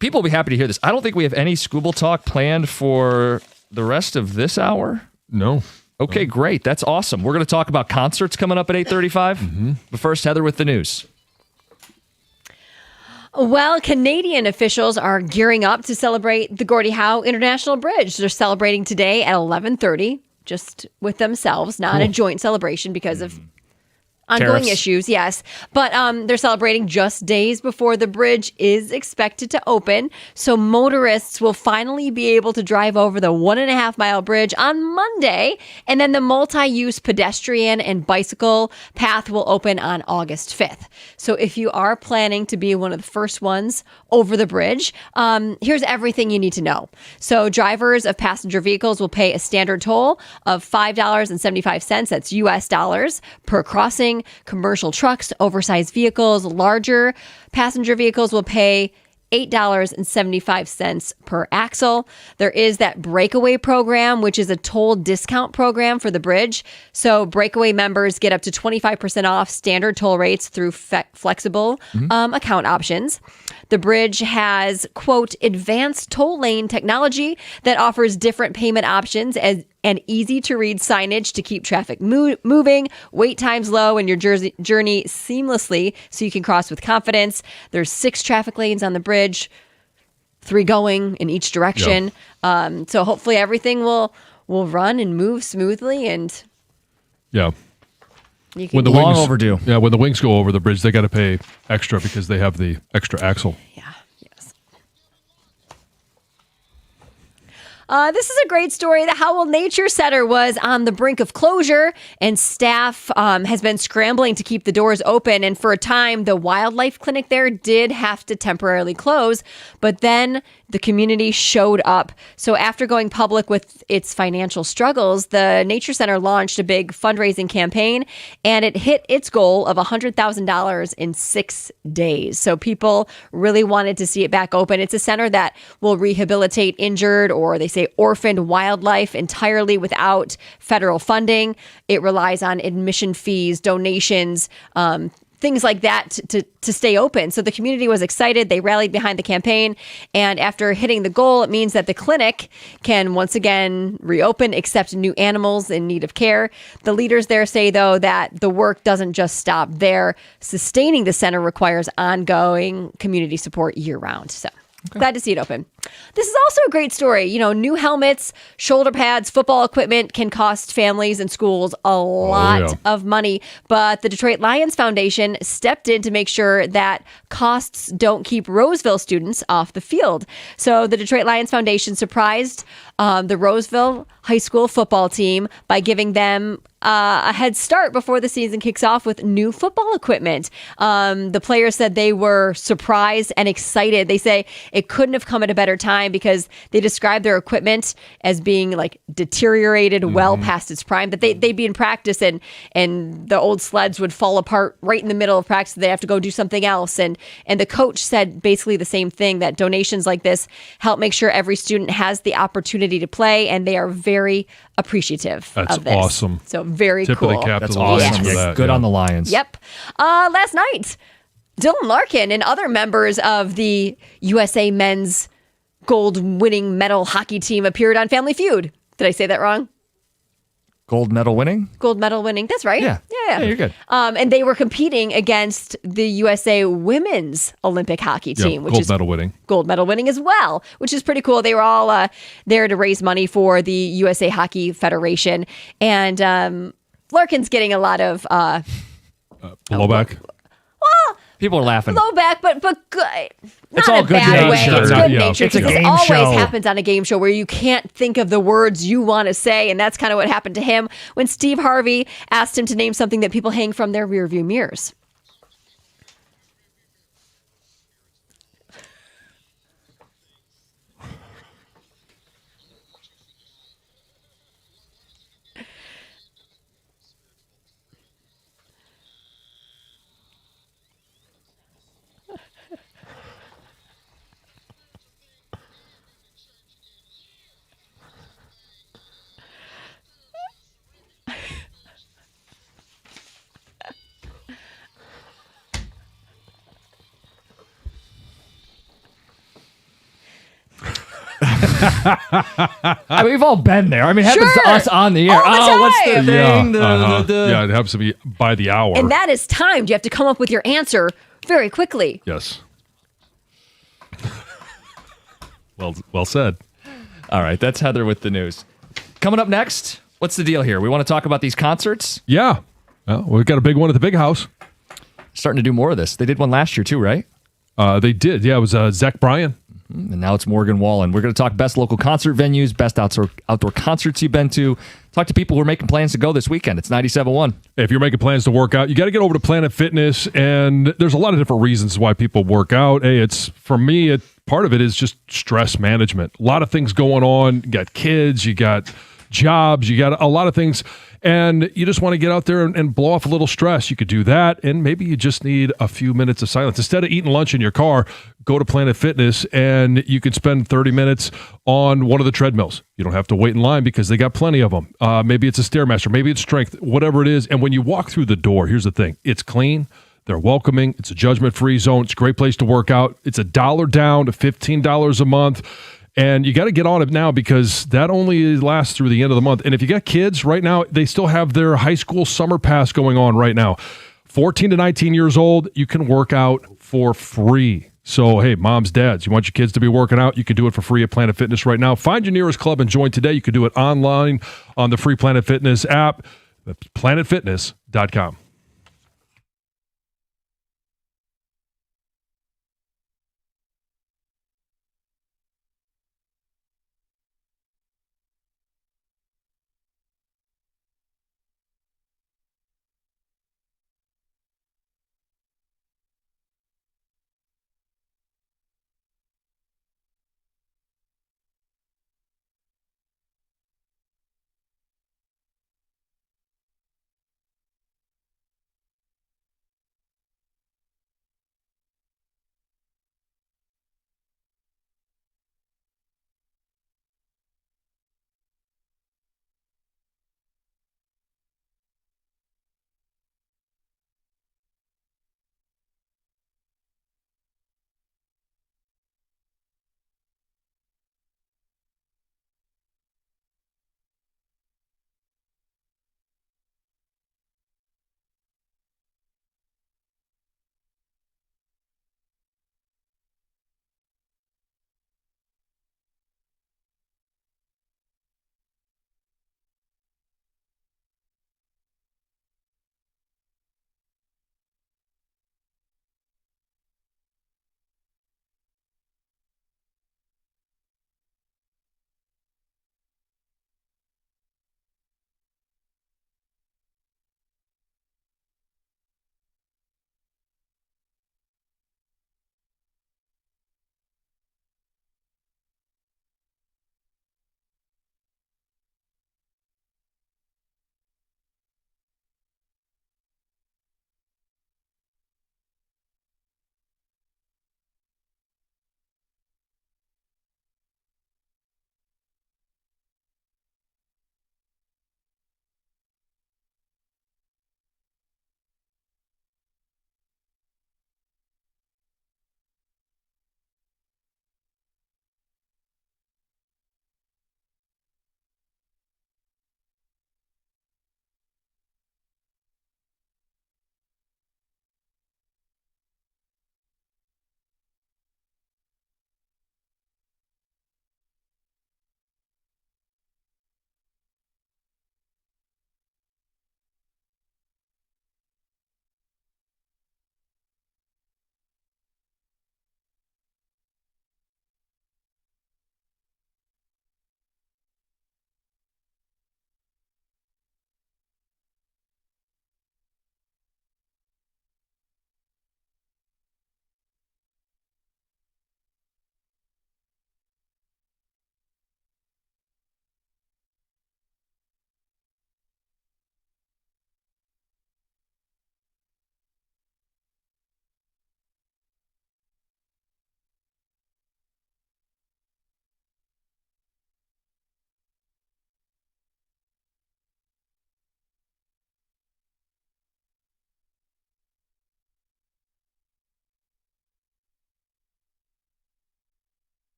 B: people will be happy to hear this. I don't think we have any Scooble talk planned for the rest of this hour.
A: No.
B: Okay, great. That's awesome. We're going to talk about concerts coming up at 8:35. But first, Heather with the news.
E: Well, Canadian officials are gearing up to celebrate the Gordie Howe International Bridge. They're celebrating today at 11:30, just with themselves, not a joint celebration because of ongoing
B: Tariffs.
E: issues, yes. But they're celebrating just days before the bridge is expected to open. So motorists will finally be able to drive over the 1.5-mile bridge on Monday. And then the multi-use pedestrian and bicycle path will open on August 5th. So if you are planning to be one of the first ones over the bridge, here's everything you need to know. So drivers of passenger vehicles will pay a standard toll of $5.75, that's US dollars, per crossing. Commercial trucks, oversized vehicles, larger passenger vehicles will pay $8.75 per axle. There is that breakaway program, which is a toll discount program for the bridge. So breakaway members get up to 25% off standard toll rates through flexible account options. The bridge has, quote, advanced toll lane technology that offers different payment options and easy to read signage to keep traffic moving, wait times low, and your journey seamlessly so you can cross with confidence. There's 6 traffic lanes on the bridge, 3 going in each direction. So hopefully everything will run and move smoothly, and
A: Yeah.
E: you can
A: When the
B: Long
A: wings,
B: overdue.
A: Yeah, when the wings go over the bridge, they got to pay extra because they have the extra axle.
E: This is a great story. The Howell Nature Center was on the brink of closure, and staff has been scrambling to keep the doors open. And for a time, the wildlife clinic there did have to temporarily close, but then the community showed up. So after going public with its financial struggles, the Nature Center launched a big fundraising campaign, and it hit its goal of $100,000 in 6 days. So people really wanted to see it back open. It's a center that will rehabilitate injured, or they say orphaned wildlife entirely without federal funding. It relies on admission fees, donations, things like that to stay open. So the community was excited. They rallied behind the campaign. And after hitting the goal, it means that the clinic can once again reopen, accept new animals in need of care. The leaders there say, though, that the work doesn't just stop there. Sustaining the center requires ongoing community support year round. So glad to see it open. This is also a great story. You know, new helmets, shoulder pads, football equipment can cost families and schools a lot of money. But the Detroit Lions Foundation stepped in to make sure that costs don't keep Roseville students off the field. So the Detroit Lions Foundation surprised the Roseville High School football team by giving them a head start before the season kicks off with new football equipment. The players said they were surprised and excited. They say it couldn't have come at a better time because they described their equipment as being like deteriorated well past its prime, that they'd be in practice and the old sleds would fall apart right in the middle of practice. They have to go do something else. And the coach said basically the same thing, that donations like this help make sure every student has the opportunity to play, and they are very appreciative
A: That's
E: of this.
A: awesome.
E: So very
A: Tip
E: cool.
A: of the cap
B: That's
A: to the Lions
B: awesome.
A: for
B: Yeah,
A: that.
B: good
A: yeah.
B: on the Lions.
E: Yep. Last night, Dylan Larkin and other members of the USA men's gold-winning medal hockey team appeared on Family Feud. Did I say that wrong?
B: Gold medal winning?
E: Gold medal winning. That's right.
B: Yeah.
E: Yeah,
B: Yeah, you're good.
E: And they were competing against the USA women's Olympic hockey team, which
A: gold
E: is
A: medal winning.
E: gold medal winning as well, which is pretty cool. They were all there to raise money for the USA Hockey Federation. And Larkin's getting a lot of
A: Blowback.
B: People are laughing.
E: low back, but good.
B: It's
E: Not
B: all
E: in a
B: good
E: bad way.
B: nature.
E: It's
A: Yeah,
E: good
A: yeah.
E: nature.
F: It's a
E: because this
F: game
E: always
F: show.
E: happens on a game show where you can't think of the words you want to say, and that's kind of what happened to him when Steve Harvey asked him to name something that people hang from their rearview mirrors.
B: We've all been there. I mean, it happens to
E: Sure.
B: us on the air.
E: All the
B: What's the
E: time.
B: thing?
A: Yeah, it happens to be by the hour.
E: And that is timed. You have to come up with your answer very quickly.
A: Yes. Well said.
B: All right, that's Heather with the news. Coming up next, what's the deal here? We want to talk about these concerts?
A: Yeah. Well, we've got a big one at the Big House.
B: Starting to do more of this. They did one last year too, right?
A: They did. Yeah, it was Zach Bryan.
B: And now it's Morgan Wallen. We're going to talk best local concert venues, best outdoor concerts you've been to. Talk to people who are making plans to go this weekend. It's 97.1.
A: If you're making plans to work out, you got to get over to Planet Fitness. And there's a lot of different reasons why people work out. Hey, it's for me, part of it is just stress management. A lot of things going on. You got kids, you got jobs, you got a lot of things. And you just want to get out there and blow off a little stress. You could do that. And maybe you just need a few minutes of silence. Instead of eating lunch in your car, go to Planet Fitness and you can spend 30 minutes on one of the treadmills. You don't have to wait in line because they got plenty of them. Maybe it's a Stairmaster, maybe it's strength, whatever it is. And when you walk through the door, here's the thing. It's clean. They're welcoming. It's a judgment-free zone. It's a great place to work out. It's $1 down to $15 a month. And you got to get on it now because that only lasts through the end of the month. And if you got kids right now, they still have their high school summer pass going on right now. 14 to 19 years old, you can work out for free. So, hey, moms, dads, you want your kids to be working out? You can do it for free at Planet Fitness right now. Find your nearest club and join today. You can do it online on the free Planet Fitness app. That's planetfitness.com.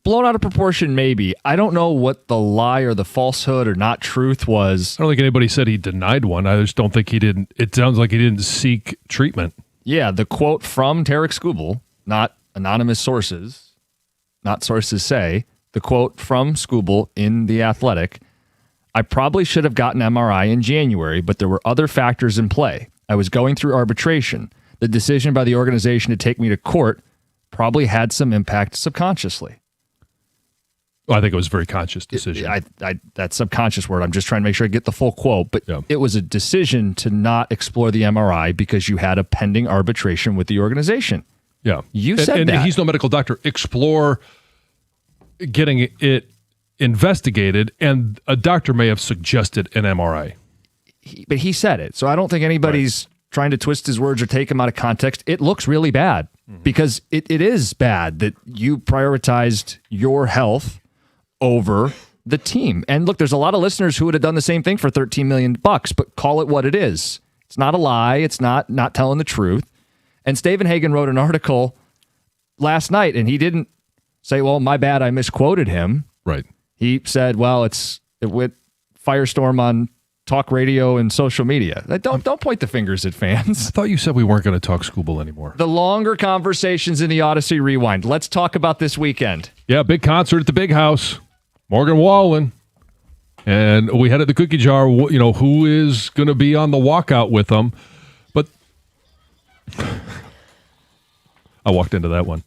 B: blown out of proportion, maybe. I don't know what the lie or the falsehood or not truth was.
A: I don't think anybody said he denied one. I just don't think he didn't. It sounds like he didn't seek treatment.
B: Yeah, the quote from Tarek Skubal, not anonymous sources, not sources say, the quote from Skubal in The Athletic, I probably should have gotten MRI in January, but there were other factors in play. I was going through arbitration. The decision by the organization to take me to court probably had some impact subconsciously.
A: Well, I think it was a very conscious decision.
B: That subconscious word, I'm just trying to make sure I get the full quote, but It was a decision to not explore the MRI because you had a pending arbitration with the organization.
A: Yeah.
B: You said that.
A: And he's no medical doctor. Explore getting it investigated, and a doctor may have suggested an MRI.
B: But he said it, so I don't think anybody's trying to twist his words or take him out of context. It looks really bad because it is bad that you prioritized your health over the team. And look, there's a lot of listeners who would have done the same thing for $13 million, but call it what it is. It's not a lie. It's not telling the truth. And Stephen Hagan wrote an article last night, and he didn't say, well, my bad, I misquoted him.
A: Right.
B: He said, well, it went firestorm on talk radio and social media. Don't point the fingers at fans.
A: I thought you said we weren't going to talk Skubal anymore.
B: The longer conversations in the Odyssey Rewind. Let's talk about this weekend.
A: Yeah, big concert at the Big House. Morgan Wallen. And we had at the cookie jar, who is going to be on the walkout with them. But I walked into that one.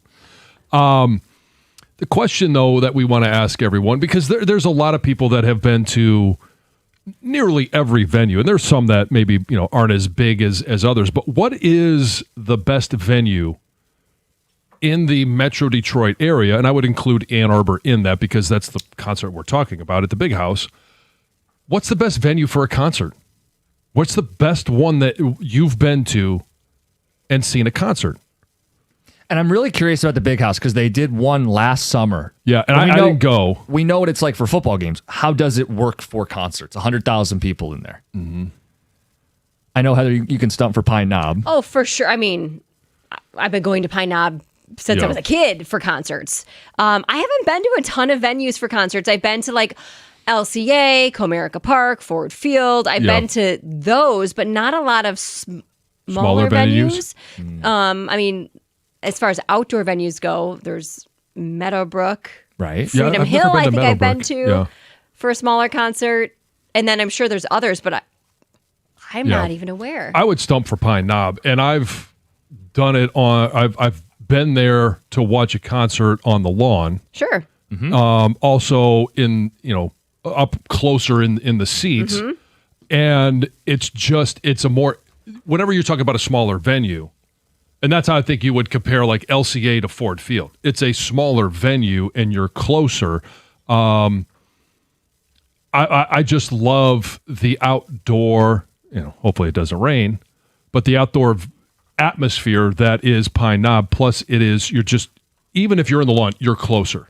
A: The question, though, that we want to ask everyone, because there's a lot of people that have been to nearly every venue, and there's some that maybe aren't as big as others, but what is the best venue in the Metro Detroit area? And I would include Ann Arbor in that because that's the concert we're talking about at the Big House. What's the best venue for a concert? What's the best one that you've been to and seen a concert?
B: And I'm really curious about the Big House because they did one last summer.
A: Yeah, and I didn't go.
B: We know what it's like for football games. How does it work for concerts? 100,000 people in there.
A: Mm-hmm.
B: I know, Heather, you can stump for Pine Knob.
E: Oh, for sure. I mean, I've been going to Pine Knob since I was a kid for concerts. I haven't been to a ton of venues for concerts. I've been to like LCA, Comerica Park, Ford Field. I've been to those, but not a lot of smaller venues. I mean, as far as outdoor venues go, there's Meadowbrook.
B: Right.
E: Freedom Hill, I think I've been to for a smaller concert. And then I'm sure there's others, but I'm not even aware.
A: I would stump for Pine Knob, and I've done it I've been there to watch a concert on the lawn.
E: Sure.
B: Mm-hmm.
A: Also in, up closer in the seats.
E: Mm-hmm.
A: And it's a more, whenever you're talking about a smaller venue, and that's how I think you would compare like LCA to Ford Field. It's a smaller venue and you're closer. I just love the outdoor, hopefully it doesn't rain, but the outdoor atmosphere that is Pine Knob. Plus even if you're in the lawn, you're closer.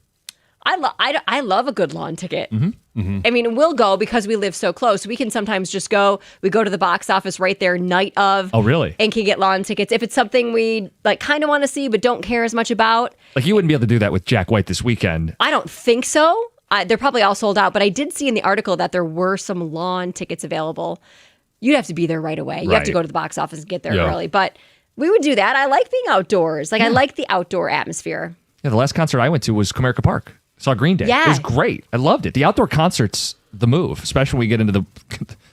E: I love a good lawn ticket.
A: Mm-hmm. Mm-hmm.
E: I mean, we'll go because we live so close. We can sometimes just go. We go to the box office right there night of.
B: Oh, really?
E: And can get lawn tickets if it's something we kind of want to see but don't care as much about.
B: Like you wouldn't be able to do that with Jack White this weekend.
E: I don't think so. They're probably all sold out. But I did see in the article that there were some lawn tickets available. You'd have to be there right away. You have to go to the box office and get there early. But we would do that. I like being outdoors. I like the outdoor atmosphere.
B: Yeah, the last concert I went to was Comerica Park. Saw Green Day.
E: Yeah.
B: It was great. I loved it. The outdoor concerts, the move, especially when we get into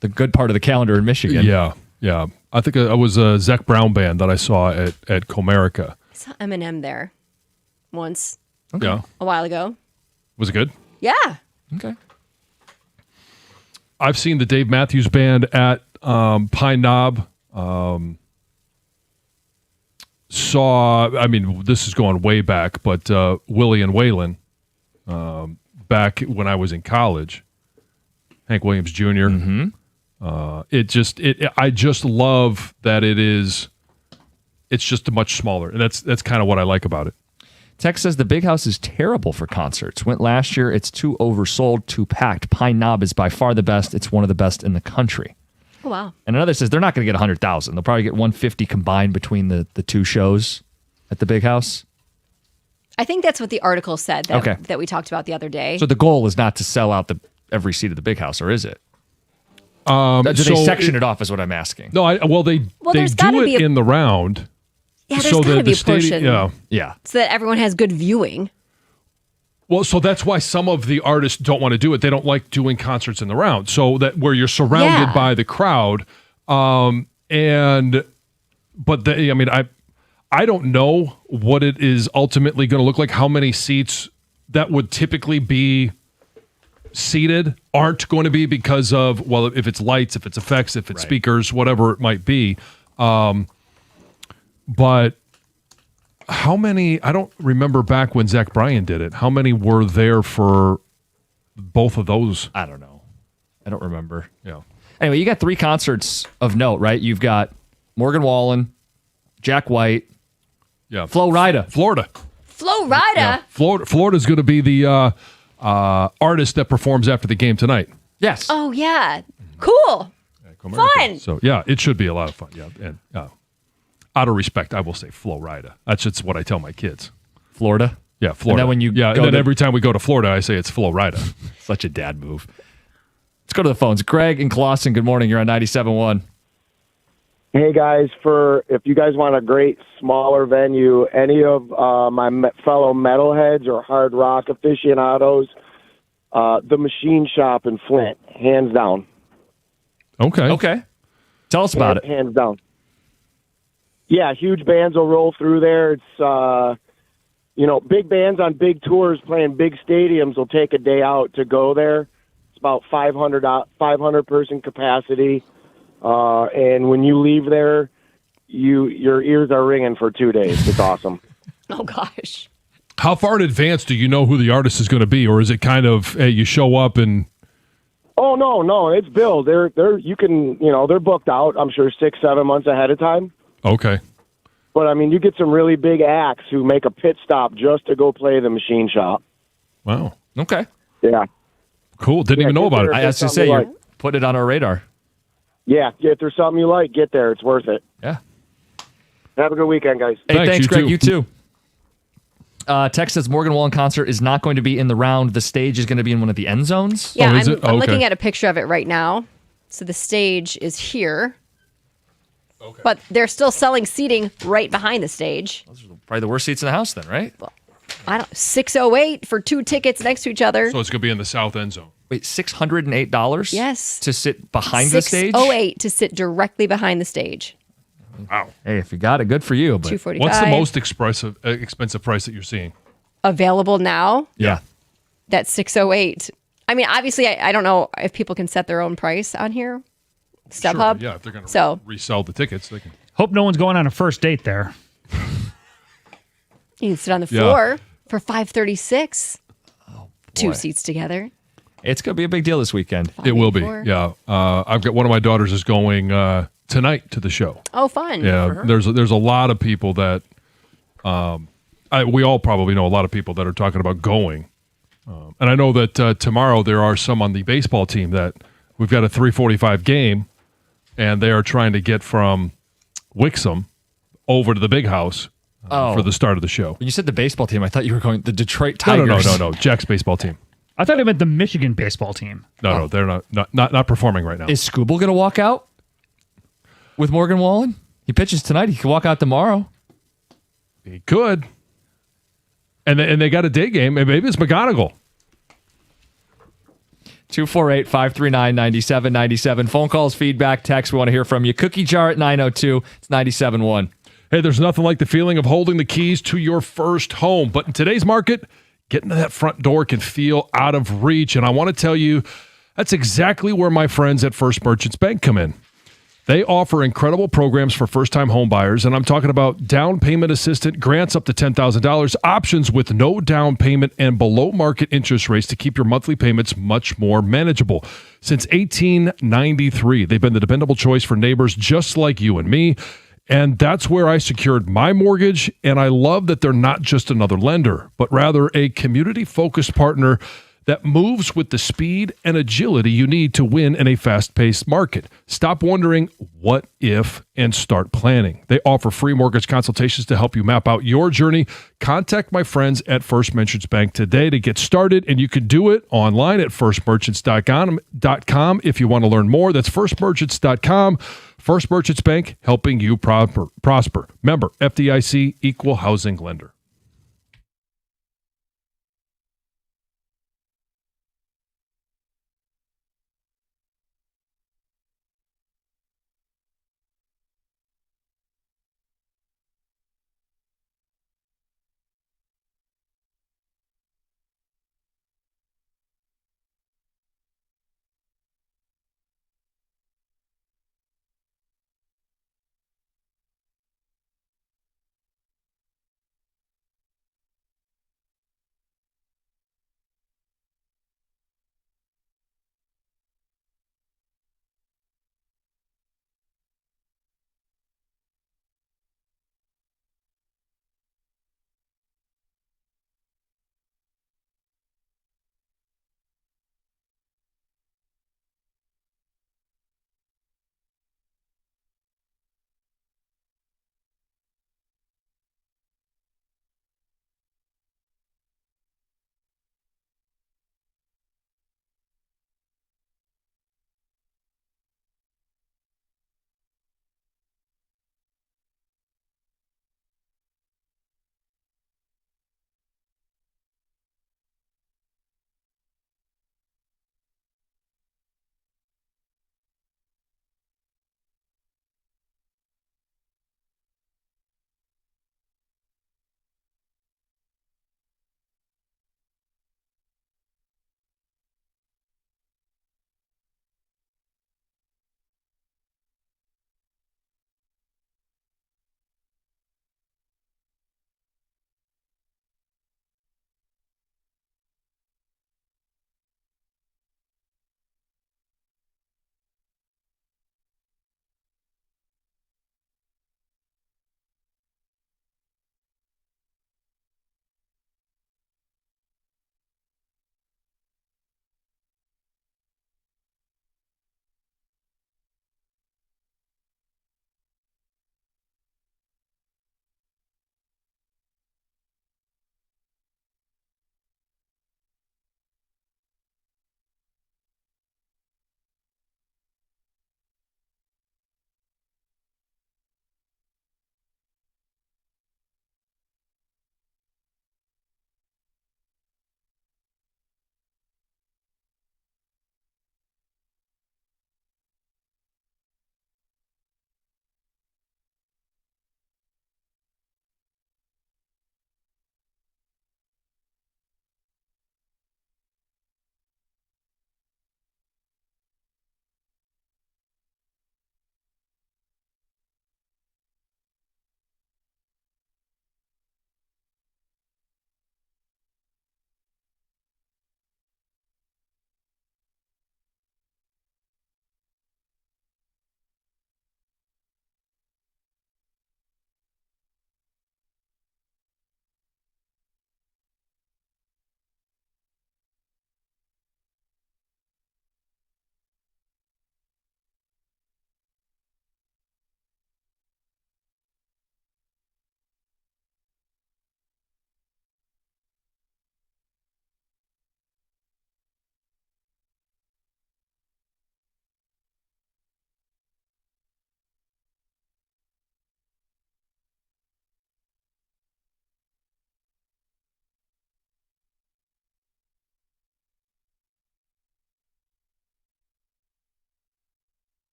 B: the good part of the calendar in Michigan.
A: Yeah, yeah. I think it was a Zac Brown band that I saw at Comerica.
E: I saw Eminem there once.
A: Okay. Yeah.
E: A while ago.
A: Was it good?
E: Yeah.
B: Okay.
A: I've seen the Dave Matthews Band at Pine Knob. This is going way back, but Willie and Waylon, back when I was in college, Hank Williams Jr.
B: Mm-hmm.
A: I just love that it's just much smaller, and that's kind of what I like about it.
B: Tex says the Big House is terrible for concerts. Went last year. It's too oversold, too packed. Pine Knob is by far the best. It's one of the best in the country.
E: Oh, wow.
B: And another says they're not going to get 100,000. They'll probably get 150 combined between the two shows at the Big House.
E: I think that's what the article said that we talked about the other day.
B: So the goal is not to sell out every seat of the big house, or is it? Do they section it off is what I'm asking.
A: No, they do it in the round.
E: Yeah, there's got to be a portion.
B: Yeah.
E: So that everyone has good viewing.
A: Well, so that's why some of the artists don't want to do it. They don't like doing concerts in the round. So that where you're surrounded by the crowd. I don't know what it is ultimately going to look like. How many seats that would typically be seated aren't going to be because of, well, if it's lights, if it's effects, if it's speakers, whatever it might be. But how many, I don't remember back when Zach Bryan did it, how many were there for both of those?
B: I don't know. I don't remember.
A: Yeah.
B: Anyway, you got 3 concerts of note, right? You've got Morgan Wallen, Jack White, Flo Rida.
A: Florida.
E: Flo Rida?
A: Yeah. Florida's going to be the artist that performs after the game tonight.
B: Yes.
E: Oh, yeah. Cool. Fun.
A: So, yeah, it should be a lot of fun. Yeah. And out of respect, I will say Flo Rida. That's just what I tell my kids.
B: Florida?
A: Yeah, Florida.
B: And then when you
A: and then every time we go to Florida, I say it's Flo Rida.
B: Such a dad move. Let's go to the phones. Greg in Clawson, good morning. You're on 97.1.
L: Hey, guys, if you guys want a great smaller venue, any of my fellow metalheads or hard rock aficionados, the Machine Shop in Flint, hands down.
A: Okay.
B: Tell us about it.
L: Hands down. Yeah, huge bands will roll through there. It's, big bands on big tours playing big stadiums will take a day out to go there. It's about 500 person capacity. And when you leave there, your ears are ringing for 2 days. It's awesome.
E: Oh, gosh.
A: How far in advance do you know who the artist is going to be? Or is it kind of, hey, you show up and...
L: Oh, no, it's billed. They're booked out, I'm sure, 6-7 months ahead of time.
A: Okay.
L: But, I mean, you get some really big acts who make a pit stop just to go play the Machine Shop.
A: Wow.
B: Okay.
L: Yeah.
A: Cool. Didn't even know about it.
B: I was to say, you put it on our radar.
L: Yeah, if there's something you like, get there. It's worth it.
B: Yeah.
L: Have a good weekend, guys.
B: Hey, thanks Greg. You too. Text says Morgan Wallen concert is not going to be in the round. The stage is going to be in one of the end zones.
E: Yeah, I'm looking at a picture of it right now. So the stage is here. Okay. But they're still selling seating right behind the stage.
B: Those are probably the worst seats in the house then, right?
E: Well, $608 for 2 tickets next to each other.
A: So it's going to be in the south end zone.
B: Wait, $608?
E: Yes.
B: To sit behind the stage?
E: $608 to sit directly behind the stage.
A: Wow.
B: Hey, if you got it, good for you. But
E: $245.
A: What's the most expensive price that you're seeing?
E: Available now?
B: Yeah.
E: That's $608. I mean, obviously, I don't know if people can set their own price on here. StubHub.
A: Sure, yeah, if they're going to resell the tickets, they can.
F: Hope no one's going on a first date there.
E: You can sit on the floor for $536.
B: Oh,
E: 2 seats together.
B: It's going to be a big deal this weekend.
A: It will be. Yeah. I've got one of my daughters is going tonight to the show.
E: Oh, fun.
A: Yeah. There's a lot of people that we all probably know a lot of people that are talking about going. And I know that tomorrow there are some on the baseball team that we've got a 3:45 game, and they are trying to get from Wixom over to the big house for the start of the show.
B: When you said the baseball team, I thought you were going the Detroit Tigers.
A: No. Jack's baseball team.
F: I thought it meant the Michigan baseball team.
A: No, they're not performing right now.
B: Is Scooble going to walk out with Morgan Wallen? He pitches tonight. He could walk out tomorrow.
A: He could. And they got a day game. Maybe it's McGonigal.
B: 248-539-9797. Phone calls, feedback, text. We want to hear from you. Cookie jar at 902. It's 97.1.
A: Hey, there's nothing like the feeling of holding the keys to your first home. But in today's market, getting to that front door can feel out of reach. And I want to tell you, that's exactly where my friends at First Merchants Bank come in. They offer incredible programs for first-time home buyers, and I'm talking about down payment assistant, grants up to $10,000, options with no down payment and below-market interest rates to keep your monthly payments much more manageable. Since 1893, they've been the dependable choice for neighbors just like you and me, and that's where I secured my mortgage, and I love that they're not just another lender, but rather a community-focused partner that moves with the speed and agility you need to win in a fast-paced market. Stop wondering what if and start planning. They offer free mortgage consultations to help you map out your journey. Contact my friends at First Merchants Bank today to get started, and you can do it online at firstmerchants.com if you want to learn more. That's firstmerchants.com. First Merchants Bank, helping you prosper. Member FDIC, equal housing lender.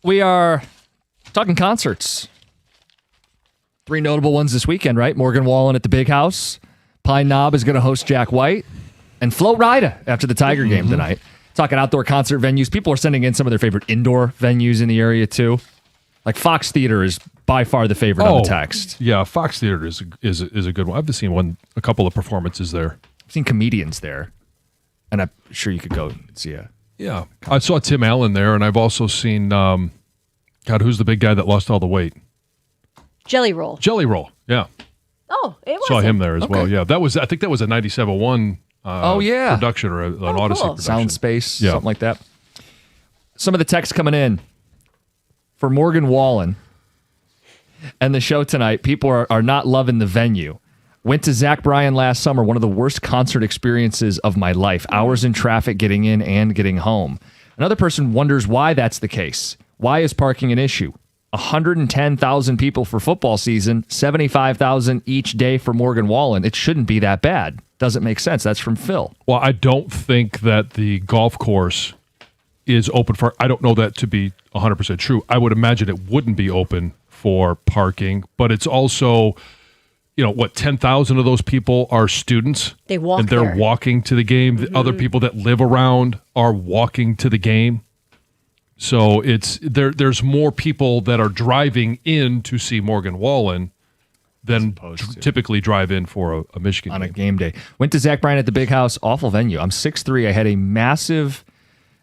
B: We are talking concerts. 3 notable ones this weekend, right? Morgan Wallen at the Big House. Pine Knob is going to host Jack White. and Float Rida after the Tiger game tonight. Talking outdoor concert venues. People are sending in some of their favorite indoor venues in the area, too. Like Fox Theater is by far the favorite on the text.
A: Yeah, Fox Theater is a good one. I've seen a couple of performances there.
B: I've seen comedians there, and I'm sure you could go and see a.
A: Yeah, I saw Tim Allen there, and I've also seen who's the big guy that lost all the weight?
E: Jelly Roll.
A: Jelly Roll. Yeah,
E: Oh, it was.
A: saw him there as well. Yeah, I think that was a 97.1. Production or an Odyssey
E: cool.
A: production.
B: Sound Space, something like that. Some of the texts coming in for Morgan Wallen and the show tonight. People are not loving the venue. Went to Zach Bryan last summer, one of the worst concert experiences of my life. Hours in traffic getting in and getting home. Another person wonders why that's the case. Why is parking an issue? 110,000 people for football season, 75,000 each day for Morgan Wallen. It shouldn't be that bad. Doesn't make sense. That's from Phil.
A: Well, I don't think that the golf course is open for. I don't know that to be 100% true. I would imagine it wouldn't be open for parking, but it's also, 10,000 of those people are students.
E: They walk
A: and they're
E: there.
A: walking to the game. The other people that live around are walking to the game. So it's there's more people that are driving in to see Morgan Wallen than typically drive in for a Michigan
B: on a game day. Went to Zach Bryan at the Big House. Awful venue. I'm 6'3". I had a massive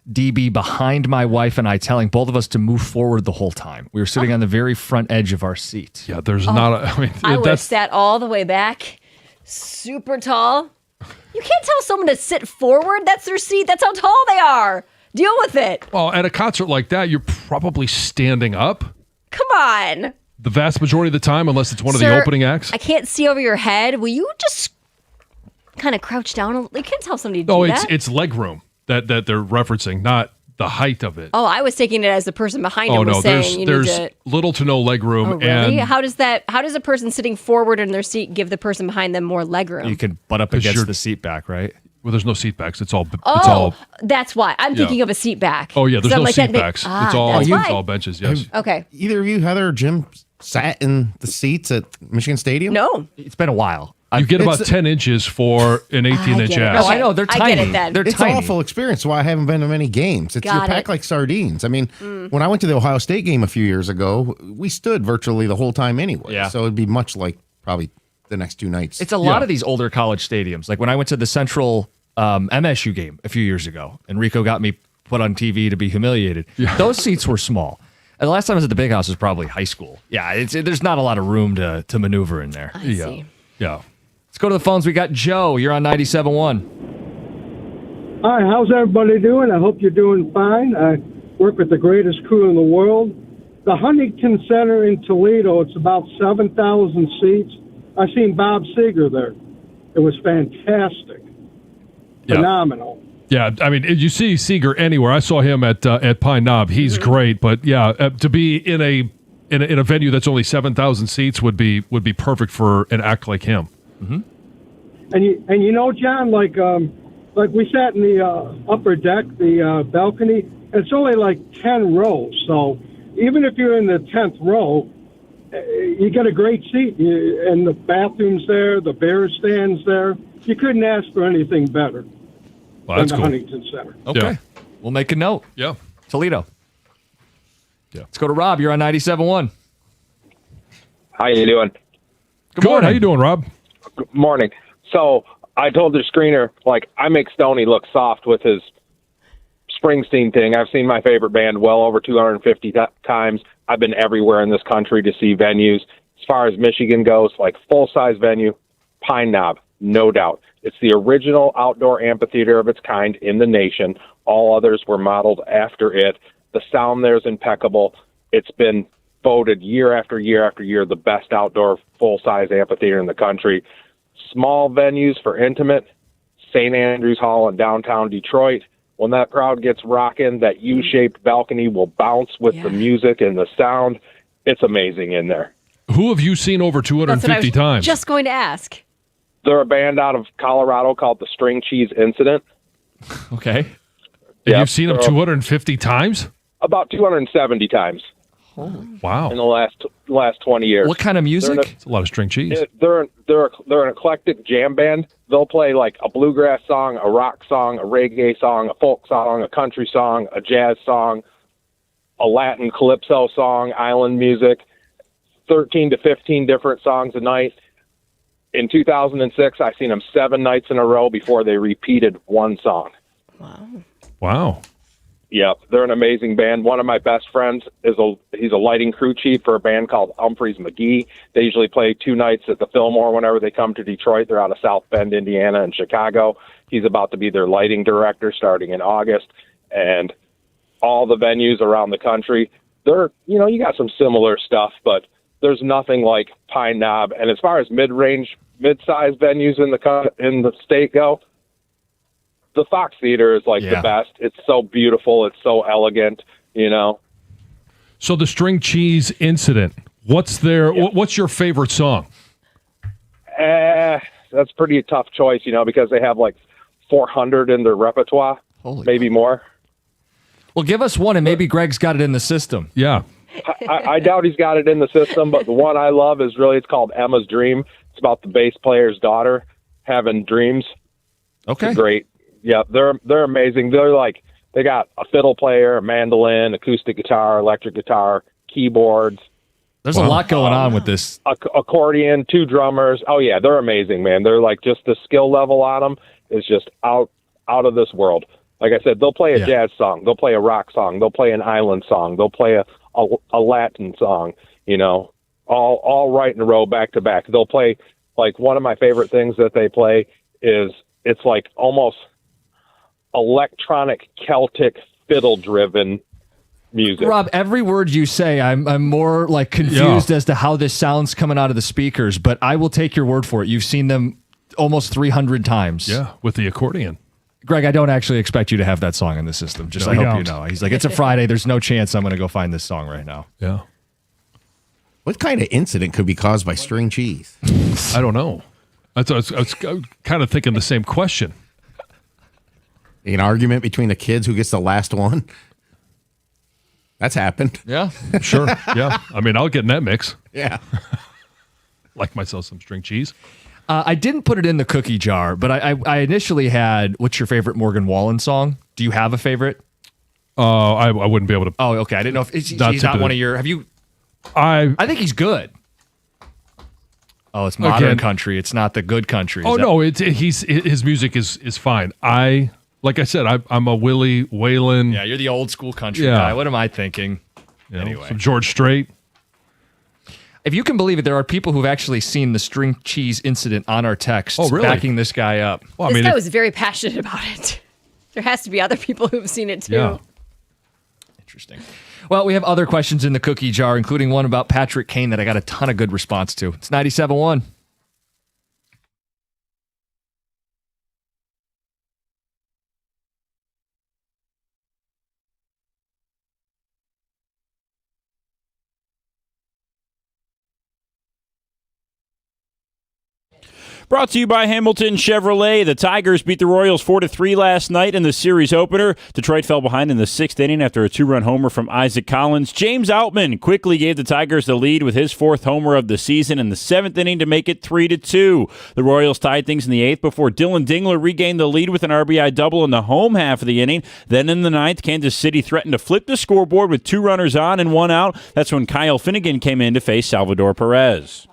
B: DB behind my wife and I, telling both of us to move forward the whole time. We were sitting on the very front edge of our seat.
A: Yeah, there's not.
E: I would have sat all the way back, super tall. You can't tell someone to sit forward. That's their seat. That's how tall they are. Deal with it.
A: Well, at a concert like that, you're probably standing up
E: Come on.
A: the vast majority of the time, unless it's one of the
E: Sir,
A: opening acts.
E: I can't see over your head. Will you just kind of crouch down? You can't tell somebody to
A: No,
E: do
A: it's
E: that.
A: it's leg room that they're referencing, not the height of it.
E: Oh, I was taking it as the person behind him
A: Oh
E: was
A: no,
E: saying you
A: there's
E: need to.
A: little to no leg room,
E: Oh, really?
A: and
E: How does a person sitting forward in their seat give the person behind them more leg room?
B: You can butt up
A: 'Cause
B: against
A: you're-
B: the seat back, right?
A: well, there's no seat backs. It's all.
E: Oh, that's why. I'm
A: Yeah.
E: thinking of a seat back.
A: Oh yeah, there's
E: So I'm
A: no
E: like,
A: seat
E: that ma-
A: backs.
E: Ah,
A: it's all
E: that's why.
A: all benches. Yes.
E: Okay.
C: Either of you, Heather or Jim, sat in the seats at Michigan Stadium?
E: No.
B: It's been a while.
A: You get about
C: It's-
A: 10 inches for an 18-inch
E: get it.
A: ass.
B: Oh, I know. They're
E: I
B: tiny.
E: get it then.
B: They're
C: It's
B: tiny.
C: an awful experience. Why I haven't been to many games. You're
E: Got
C: packed
E: it.
C: like sardines. I mean, when I went to the Ohio State game a few years ago, we stood virtually the whole time anyway.
B: Yeah.
C: So it'd be much like probably the next two nights.
B: It's a lot of these older college stadiums. Like when I went to the Central MSU game a few years ago, and Rico got me put on TV to be humiliated. Those seats were small. And the last time I was at the Big House was probably high school. Yeah, there's not a lot of room to maneuver in there.
E: I
A: Yeah.
E: see.
A: Yeah.
B: Let's go to the phones. We got Joe. You're on 97.1.
M: Hi, how's everybody doing? I hope you're doing fine. I work with the greatest crew in the world. The Huntington Center in Toledo, it's about 7,000 seats. I seen Bob Seger there. It was fantastic.
A: Yeah.
M: Phenomenal.
A: Yeah, I mean, you see Seeger anywhere. I saw him at Pine Knob. He's great, but yeah, to be in a venue that's only 7,000 seats would be perfect for an act like him.
M: And you know, John, like we sat in the upper deck, the balcony, and it's only like 10 rows. So even if you're in the 10th row, you get a great seat. And the bathroom's there, the beer stands there. You couldn't ask for anything better
A: Well,
M: than
A: that's
M: the
A: cool.
M: Huntington Center.
B: Okay.
A: Yeah.
B: We'll make a note.
A: Yeah.
B: Toledo.
A: Yeah.
B: Let's go to Rob. You're on 97.1.
N: How you doing?
A: Good morning. How you doing, Rob?
N: Good morning. So I told the screener, like, I make Stoney look soft with his Springsteen thing. I've seen my favorite band well over 250 times. I've been everywhere in this country to see venues. As far as Michigan goes, like full-size venue, Pine Knob, no doubt. It's the original outdoor amphitheater of its kind in the nation. All others were modeled after it. The sound there is impeccable. It's been voted year after year after year the best outdoor full-size amphitheater in the country. Small venues for intimate, St. Andrews Hall in downtown Detroit. When that crowd gets rocking, that U-shaped balcony will bounce with the music and the sound. It's amazing in there.
A: Who have you seen over
E: That's what I
A: 250
E: was
A: times?
E: just going to ask.
N: They're a band out of Colorado called the String Cheese Incident.
B: Okay.
A: And you've seen them 250 times?
N: About 270 times.
A: Wow.
N: In the last 20 years.
B: What kind of music?
A: It's a lot of string cheese.
N: They're an eclectic jam band. They'll play like a bluegrass song, a rock song, a reggae song, a folk song, a country song, a jazz song, a Latin calypso song, island music, 13 to 15 different songs a night. In 2006, I seen them 7 nights in a row before they repeated one song.
A: Wow.
N: Yep, they're an amazing band. One of my best friends he's a lighting crew chief for a band called Humphreys McGee. They usually play 2 nights at the Fillmore whenever they come to Detroit. They're out of South Bend, Indiana, and Chicago. He's about to be their lighting director starting in August, and all the venues around the country. You got some similar stuff, but there's nothing like Pine Knob. And as far as mid-size venues in the state go, the Fox Theater is the best. It's so beautiful. It's so elegant,
A: So the string cheese incident, what's your favorite song?
N: That's pretty tough choice, because they have 400 in their repertoire, maybe more.
B: Well, give us one, and maybe Greg's got it in the system.
A: Yeah.
N: I doubt he's got it in the system, but the one I love is it's called Emma's Dream. It's about the bass player's daughter having dreams.
B: Okay.
N: It's great. Yeah, they're amazing. They got a fiddle player, a mandolin, acoustic guitar, electric guitar, keyboards.
B: There's a lot going on with this.
N: Accordion, 2 drummers. Oh yeah, they're amazing, man. They're just the skill level on them is just out of this world. Like I said, they'll play a jazz song, they'll play a rock song, they'll play an island song, they'll play a Latin song, all right in a row, back to back. They'll play one of my favorite things that they play is it's almost electronic Celtic fiddle driven music.
B: Rob, every word you say, I'm more confused as to how this sounds coming out of the speakers, but I will take your word for it. You've seen them almost 300 times.
A: Yeah, with the accordion.
B: Greg, I don't actually expect you to have that song in the system. I hope you know. He's it's a Friday. There's no chance I'm going to go find this song right now.
A: Yeah.
C: What kind of incident could be caused by string cheese?
A: I don't know. I was kind of thinking the same question.
C: An argument between the kids who gets the last one? That's happened.
B: Yeah.
A: Sure. Yeah. I mean, I'll get in that mix.
C: Yeah.
A: Like myself some string cheese.
B: I didn't put it in the cookie jar, but I initially had, what's your favorite Morgan Wallen song? Do you have a favorite?
A: I wouldn't be able to.
B: Oh, okay. I didn't know if he's not one of your. Have you? I think he's good. Oh, it's modern country. It's not the good country.
A: No, his music is fine. Like I said, I'm a Willie Whalen.
B: Yeah, you're the old school country guy. What am I thinking? Anyway,
A: some George Strait.
B: If you can believe it, there are people who've actually seen the string cheese incident on our texts backing this guy up.
E: Well, this guy was very passionate about it. There has to be other people who've seen it too.
B: Yeah. Interesting. Well, we have other questions in the cookie jar, including one about Patrick Kane that I got a ton of good response to. It's 97.1.
I: Brought to you by Hamilton Chevrolet. The Tigers beat the Royals 4-3 last night in the series opener. Detroit fell behind in the 6th inning after a 2-run homer from Isaac Collins. James Outman quickly gave the Tigers the lead with his 4th homer of the season in the 7th inning to make it 3-2. The Royals tied things in the 8th before Dylan Dingler regained the lead with an RBI double in the home half of the inning. Then in the 9th, Kansas City threatened to flip the scoreboard with 2 runners on and 1 out. That's when Kyle Finnegan came in to face Salvador Perez.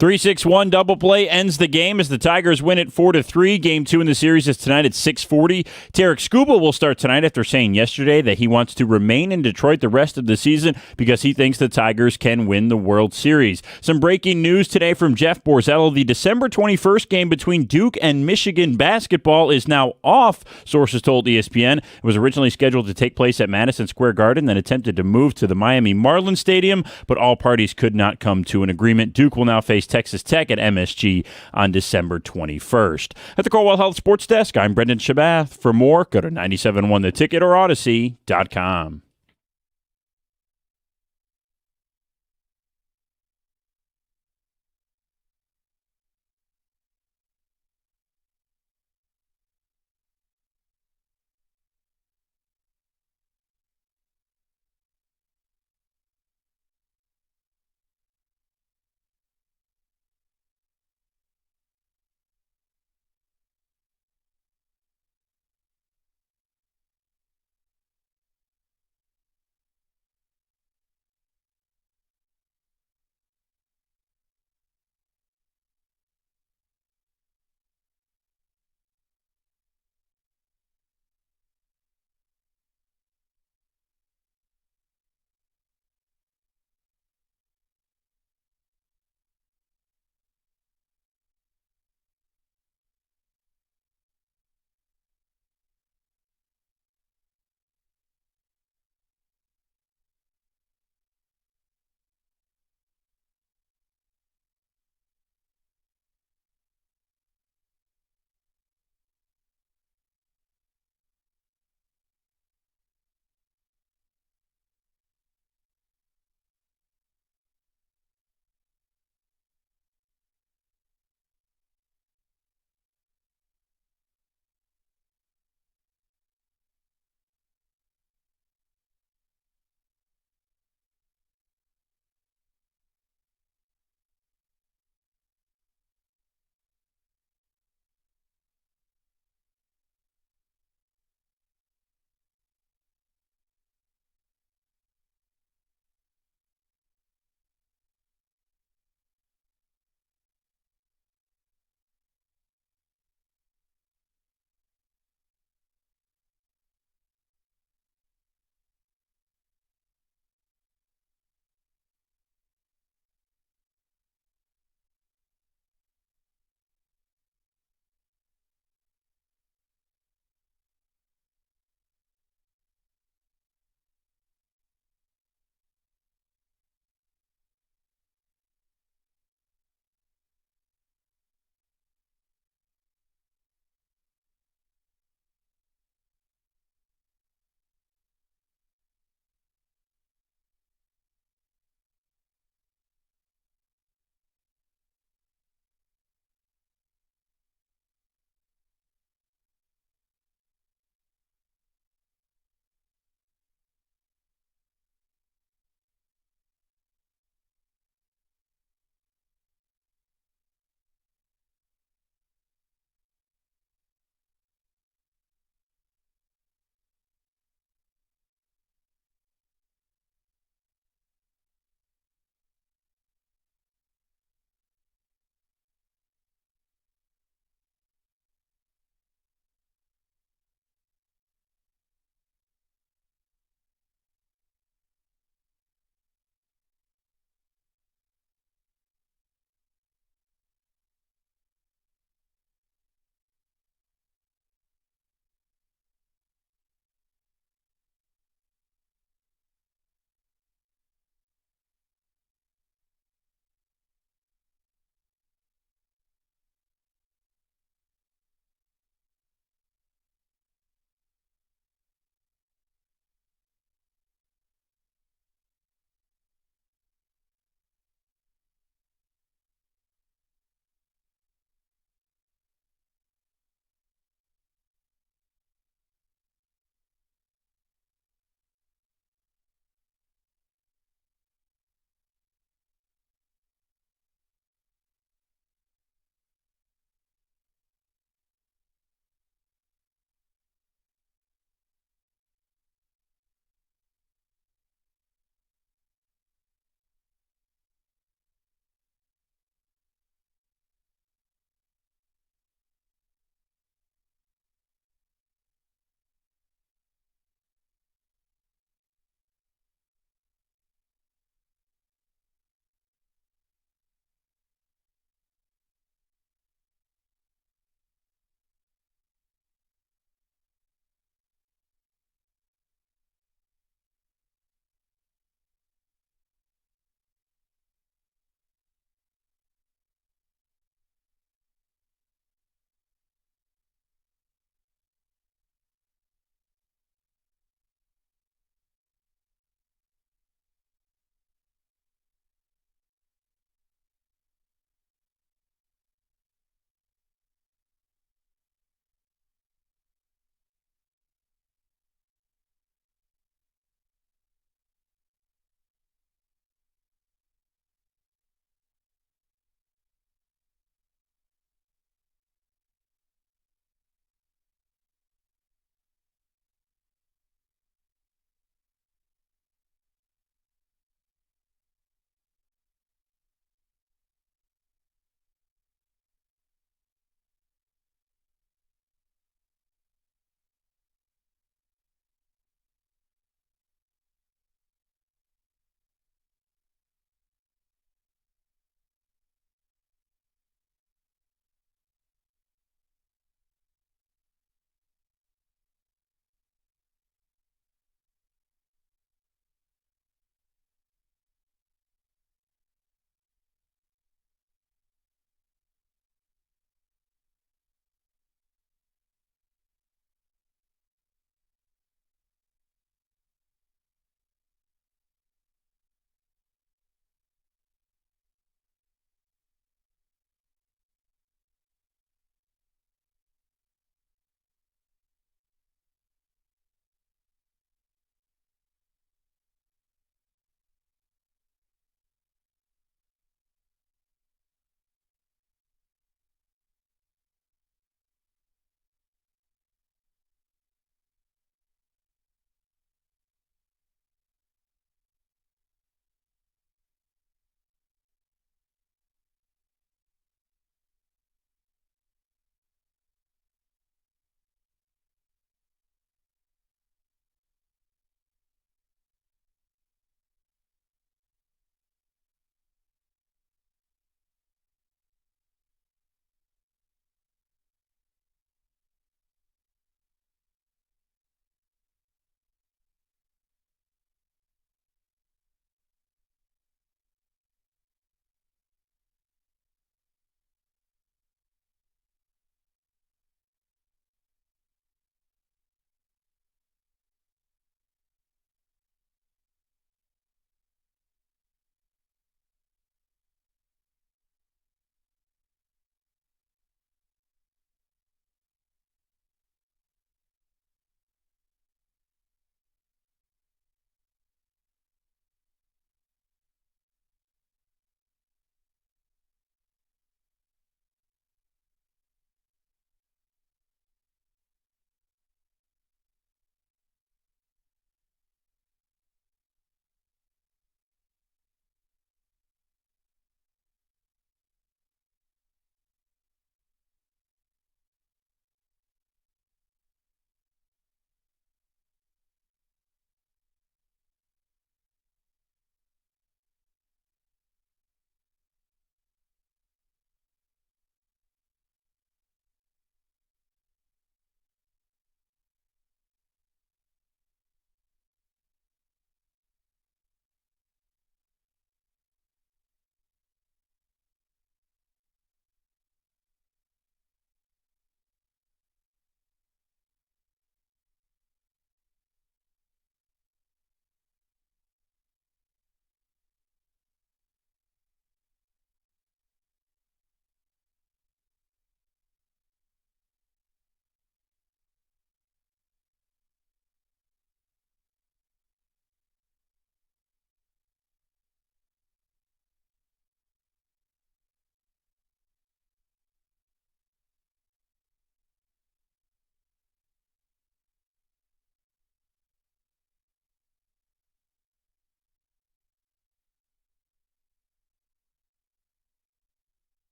I: Three 6-1 double play ends the game as the Tigers win it 4-3. Game 2 in the series is tonight at 6:40. Tarik Skubal will start tonight after saying yesterday that he wants to remain in Detroit the rest of the season because he thinks the Tigers can win the World Series. Some breaking news today from Jeff Borzello. The December 21st game between Duke and Michigan basketball is now off, sources told ESPN. It was originally scheduled to take place at Madison Square Garden, then attempted to move to the Miami Marlins Stadium, but all parties could not come to an agreement. Duke will now face Texas Tech at MSG on December 21st. At the Corewell Health Sports Desk, I'm Brendan Shabath. For more, go to 971theticket or Odyssey.com.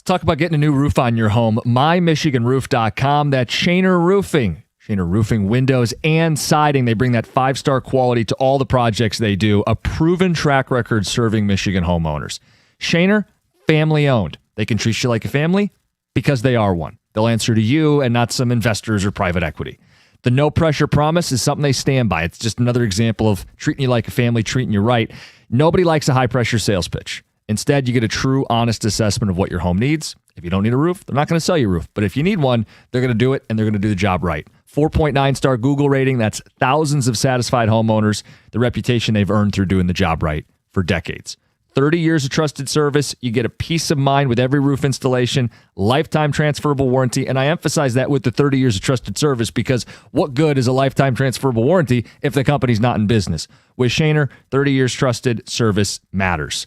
B: talk about getting a new roof on your home. MyMichiganRoof.com. That's Shaner Roofing. Shaner Roofing windows and siding. They bring that 5-star quality to all the projects they do. A proven track record serving Michigan homeowners. Shaner, family owned. They can treat you like a family because they are one. They'll answer to you and not some investors or private equity. The no pressure promise is something they stand by. It's just another example of treating you like a family, treating you right. Nobody likes a high pressure sales pitch. Instead, you get a true, honest assessment of what your home needs. If you don't need a roof, they're not going to sell you a roof. But if you need one, they're going to do it, and they're going to do the job right. 4.9-star Google rating. That's thousands of satisfied homeowners, the reputation they've earned through doing the job right for decades. 30 years of trusted service. You get a peace of mind with every roof installation, lifetime transferable warranty. And I emphasize that with the 30 years of trusted service because what good is a lifetime transferable warranty if the company's not in business? With Shaner, 30 years trusted service matters.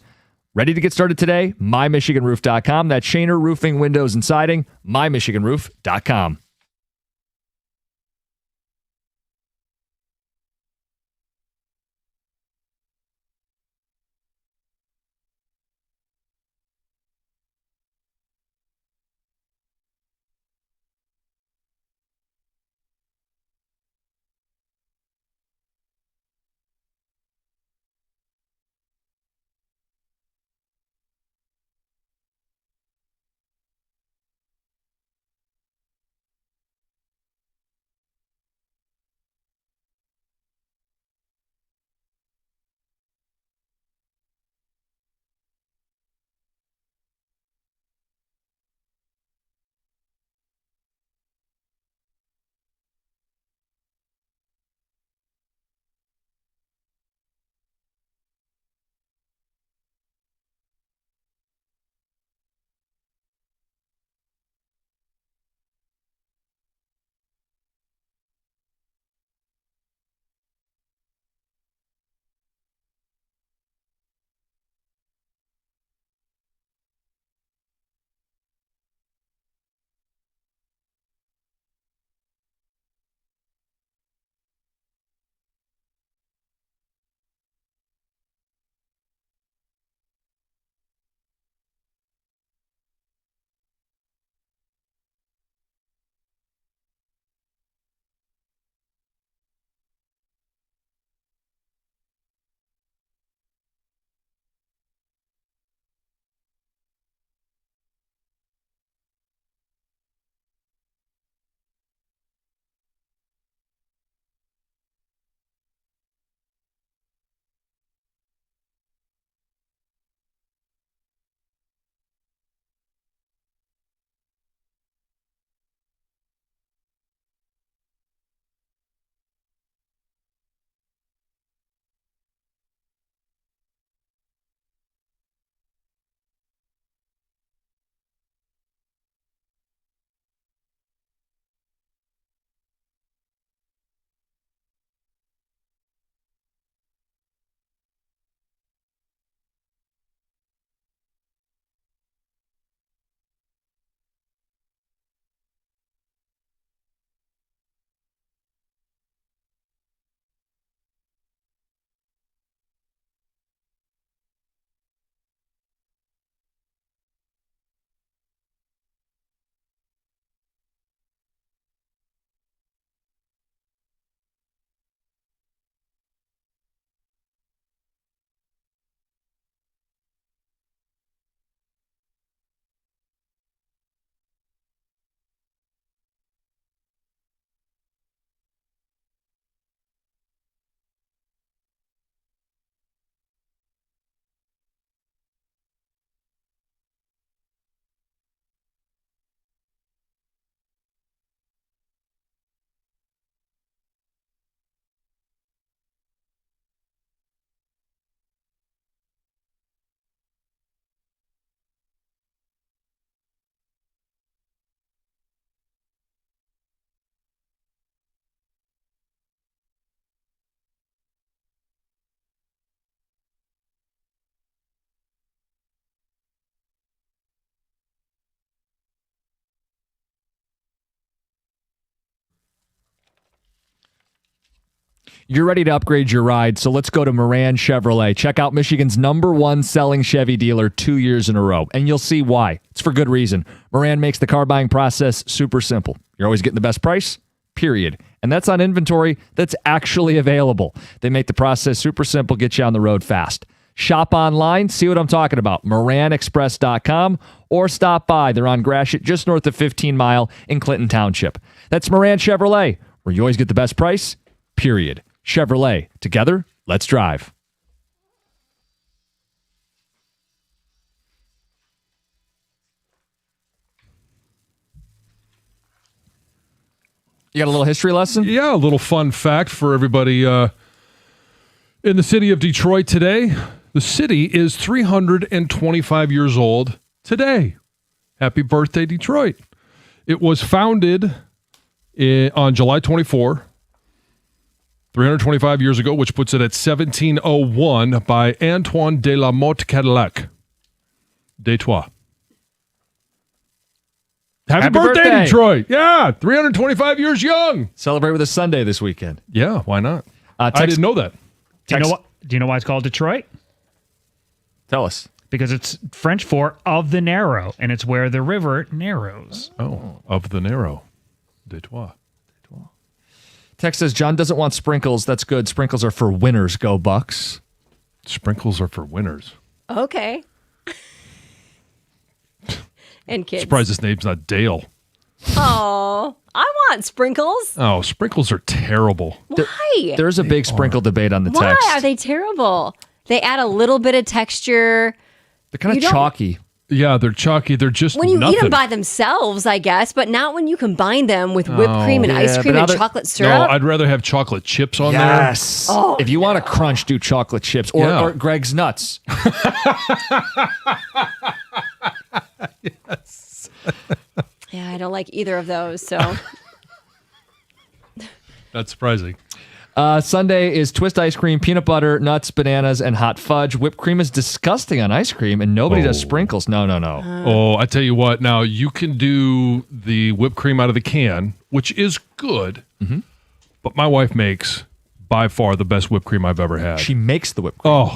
B: Ready to get started today? MyMichiganRoof.com. That's Shaner Roofing, Windows, and Siding. MyMichiganRoof.com. You're ready to upgrade your ride, so let's go to Moran Chevrolet. Check out Michigan's #1 selling Chevy dealer 2 years in a row, and you'll see why. It's for good reason. Moran makes the car buying process super simple. You're always getting the best price, period. And that's on inventory that's actually available. They make the process super simple, get you on the road fast. Shop online, see what I'm talking about. MoranExpress.com or stop by. They're on Gratiot, just north of 15 Mile in Clinton Township. That's Moran Chevrolet, where you always get the best price, period. Chevrolet. Together, let's drive. You got a little history lesson?
A: Yeah, a little fun fact for everybody in the city of Detroit today. The city is 325 years old today. Happy birthday, Detroit. It was founded on July 24, 325 years ago, which puts it at 1701 by Antoine de la Motte Cadillac. Detroit. Happy birthday, Detroit. Yeah, 325 years young.
B: Celebrate with a Sunday this weekend.
A: Yeah, why not? I didn't know that.
F: Do you know why it's called Detroit?
B: Tell us.
F: Because it's French for of the narrow, and it's where the river narrows.
A: Oh, of the narrow. Detroit.
B: Text says, John doesn't want sprinkles. That's good. Sprinkles are for winners. Go Bucks.
A: Sprinkles are for winners.
E: Okay. And kids.
A: Surprised this name's not Dale.
E: Oh, I want sprinkles.
A: Oh, sprinkles are terrible.
E: Why?
B: There's a big sprinkle debate on the
E: Why
B: text.
E: are they terrible? They add a little bit of texture.
B: They're kind
E: You
B: of
E: don't-
B: chalky.
A: Yeah, they're chalky. They're just
E: When you
A: nothing.
E: eat them by themselves, I guess, but not when you combine them with whipped cream and ice cream and chocolate
A: No,
E: syrup.
A: I'd rather have chocolate chips on
B: Yes.
A: there.
E: Oh,
B: if you want a crunch, do chocolate chips or,
A: Yeah.
B: or Greg's Nuts.
E: Yeah, I don't like either of those. So
A: That's surprising.
B: Sunday is twist ice cream, peanut butter, nuts, bananas, and hot fudge. Whipped cream is disgusting on ice cream, and nobody does sprinkles. No.
A: Oh, I tell you what. Now, you can do the whipped cream out of the can, which is good, but my wife makes by far the best whipped cream I've ever had.
B: She makes the whipped cream.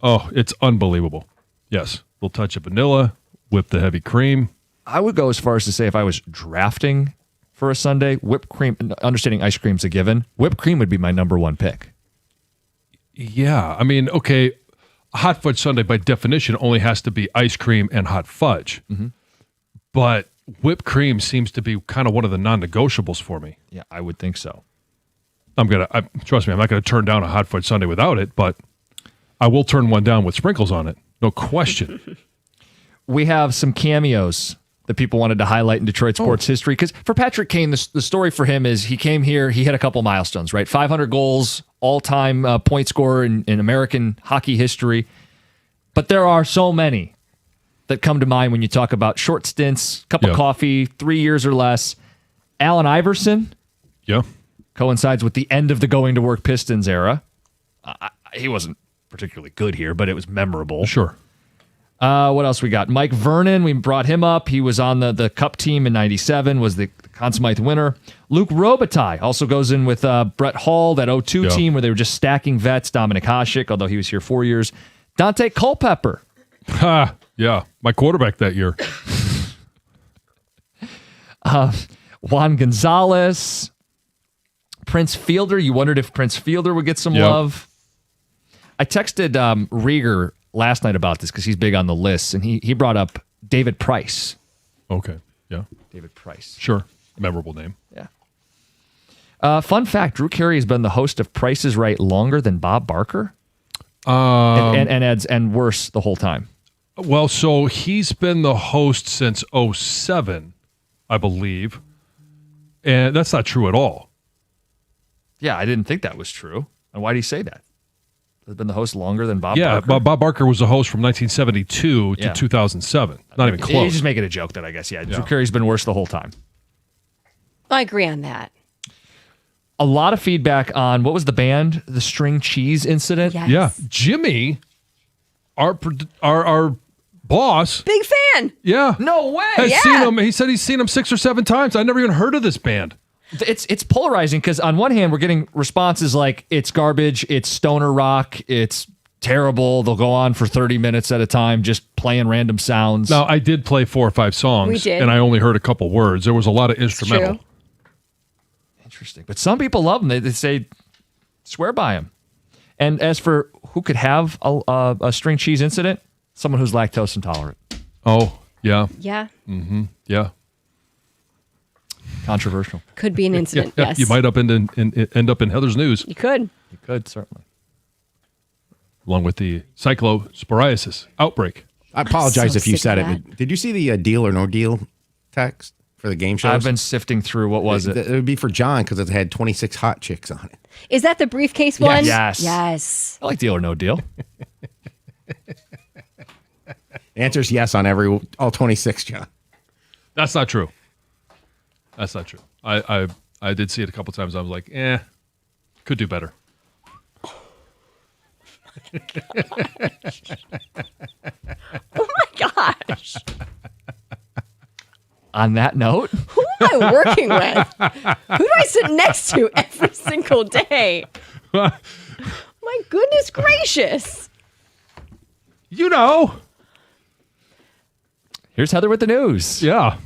A: Oh, it's unbelievable. Yes, little touch of vanilla, whip the heavy cream.
B: I would go as far as to say if I was drafting for a Sunday, whipped cream, understanding ice cream's a given, whipped cream would be my #1 pick.
A: Yeah, I mean, okay, hot fudge sundae by definition only has to be ice cream and hot fudge. But whipped cream seems to be kind of one of the non-negotiables for me.
B: Yeah, I would think so.
A: Trust me, I'm not going to turn down a hot fudge sundae without it, but I will turn one down with sprinkles on it. No question.
B: We have some cameos that people wanted to highlight in Detroit sports history. Because for Patrick Kane, the story for him is he came here, he hit a couple milestones, right? 500 goals, all-time point scorer in American hockey history. But there are so many that come to mind when you talk about short stints, cup of coffee, 3 years or less. Allen Iverson coincides with the end of the going-to-work Pistons era. He wasn't particularly good here, but it was memorable.
A: Sure.
B: What else we got? Mike Vernon, we brought him up. He was on the Cup team in '97, was the Conn Smythe winner. Luke Robitaille also goes in with Brett Hall, that 02 team where they were just stacking vets. Dominic Hasek, although he was here 4 years. Dante Culpepper.
A: Yeah, my quarterback that year.
B: Juan Gonzalez. Prince Fielder. You wondered if Prince Fielder would get some love. I texted Rieger last night about this because he's big on the list, and he brought up David Price.
A: Okay, yeah.
B: David Price.
A: Sure. Memorable name.
B: Yeah. Fun fact, Drew Carey has been the host of Price is Right longer than Bob Barker. And worse the whole time.
A: Well, so he's been the host since 07, I believe. And that's not true at all.
B: Yeah, I didn't think that was true. And why do you say that? Has been the host longer than Bob
A: Yeah,
B: Barker?
A: Bob Barker was the host from 1972 to 2007. Not even
B: You're
A: close.
B: just making a joke that I guess. Yeah, Drew Carey's been worse the whole time.
E: I agree on that.
B: A lot of feedback on, what was the band? The String Cheese incident?
E: Yes.
A: Yeah. Jimmy, our boss.
E: Big fan.
A: Yeah.
B: No way.
A: Has seen him. He said he's seen him 6 or 7 times. I never even heard of this band.
B: It's polarizing because on one hand, we're getting responses like it's garbage, it's stoner rock, it's terrible. They'll go on for 30 minutes at a time just playing random sounds.
A: Now, I did play 4 or 5 songs,
E: We did.
A: and I only heard a couple words. There was a lot of instrumental.
E: true.
B: Interesting. But some people love them. They say swear by them. And as for who could have a string cheese incident, someone who's lactose intolerant.
A: Oh, yeah.
E: Yeah.
A: Mm-hmm. Yeah.
B: Controversial.
E: Could be an incident.
A: Yeah,
E: Yes.
A: you might end up in Heather's News,
E: You could.
B: You could, certainly.
A: along with the cyclosporiasis outbreak.
C: I apologize
E: So
C: if you
E: sick
C: said
E: of
C: it. Did you see the Deal or No Deal text for the game shows?
B: I've been sifting through. What was it?
C: It would be for John because it had 26 hot chicks on it.
E: Is that the briefcase one?
B: Yes.
E: Yes.
B: I like Deal or No Deal.
C: The answer is yes on all 26, John.
A: That's not true. That's not true. I did see it a couple times. I was like, could do better.
E: Oh my gosh.
B: On that note,
E: Who am I working with? Who do I sit next to every single day? My goodness gracious.
A: You know.
B: here's Heather with the news.
A: Yeah.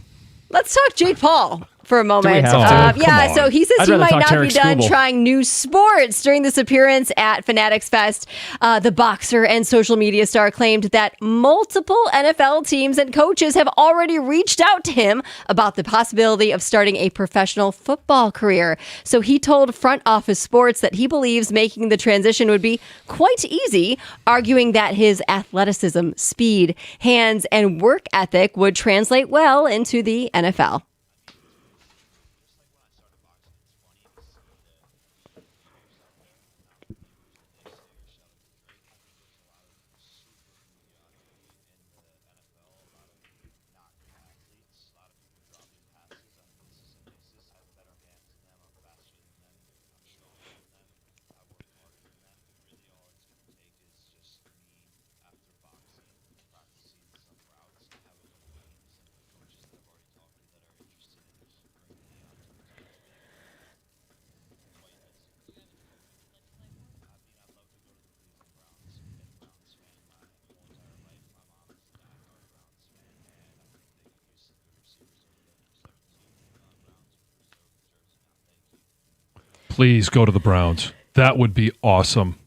E: Let's talk Jake Paul for a moment.
B: have to?
E: Yeah,
B: Come
E: so
B: on.
E: he says
B: I'd
E: he
B: rather
E: might
B: talk
E: not
B: Tarek
E: be done
B: Skubal.
E: trying new sports during this appearance at Fanatics Fest. The boxer and social media star claimed that multiple NFL teams and coaches have already reached out to him about the possibility of starting a professional football career. So he told Front Office Sports that he believes making the transition would be quite easy, arguing that his athleticism, speed, hands, and work ethic would translate well into the NFL.
A: Please go to the Browns. That would be awesome.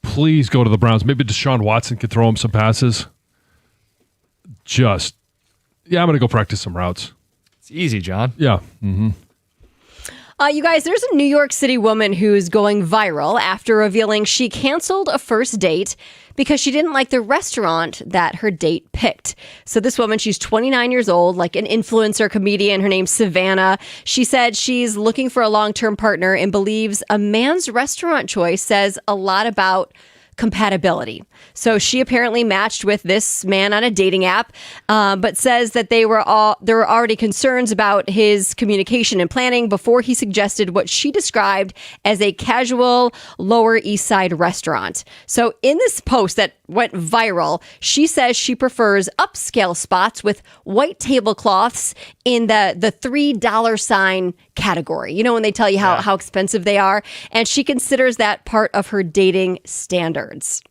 A: Please go to the Browns. Maybe Deshaun Watson could throw him some passes. I'm going to go practice some routes.
B: It's easy, John.
A: Yeah. Mm-hmm.
E: You guys, there's a New York City woman who's going viral after revealing she canceled a first date because she didn't like the restaurant that her date picked. So this woman, she's 29 years old, like an influencer comedian. Her name's Savannah. She said she's looking for a long-term partner and believes a man's restaurant choice says a lot about compatibility. So she apparently matched with this man on a dating app, but says that there were already concerns about his communication and planning before he suggested what she described as a casual Lower East Side restaurant. So in this post that went viral, she says she prefers upscale spots with white tablecloths in the $3 sign category. You know, when they tell you how expensive they are. And she considers that part of her dating standards.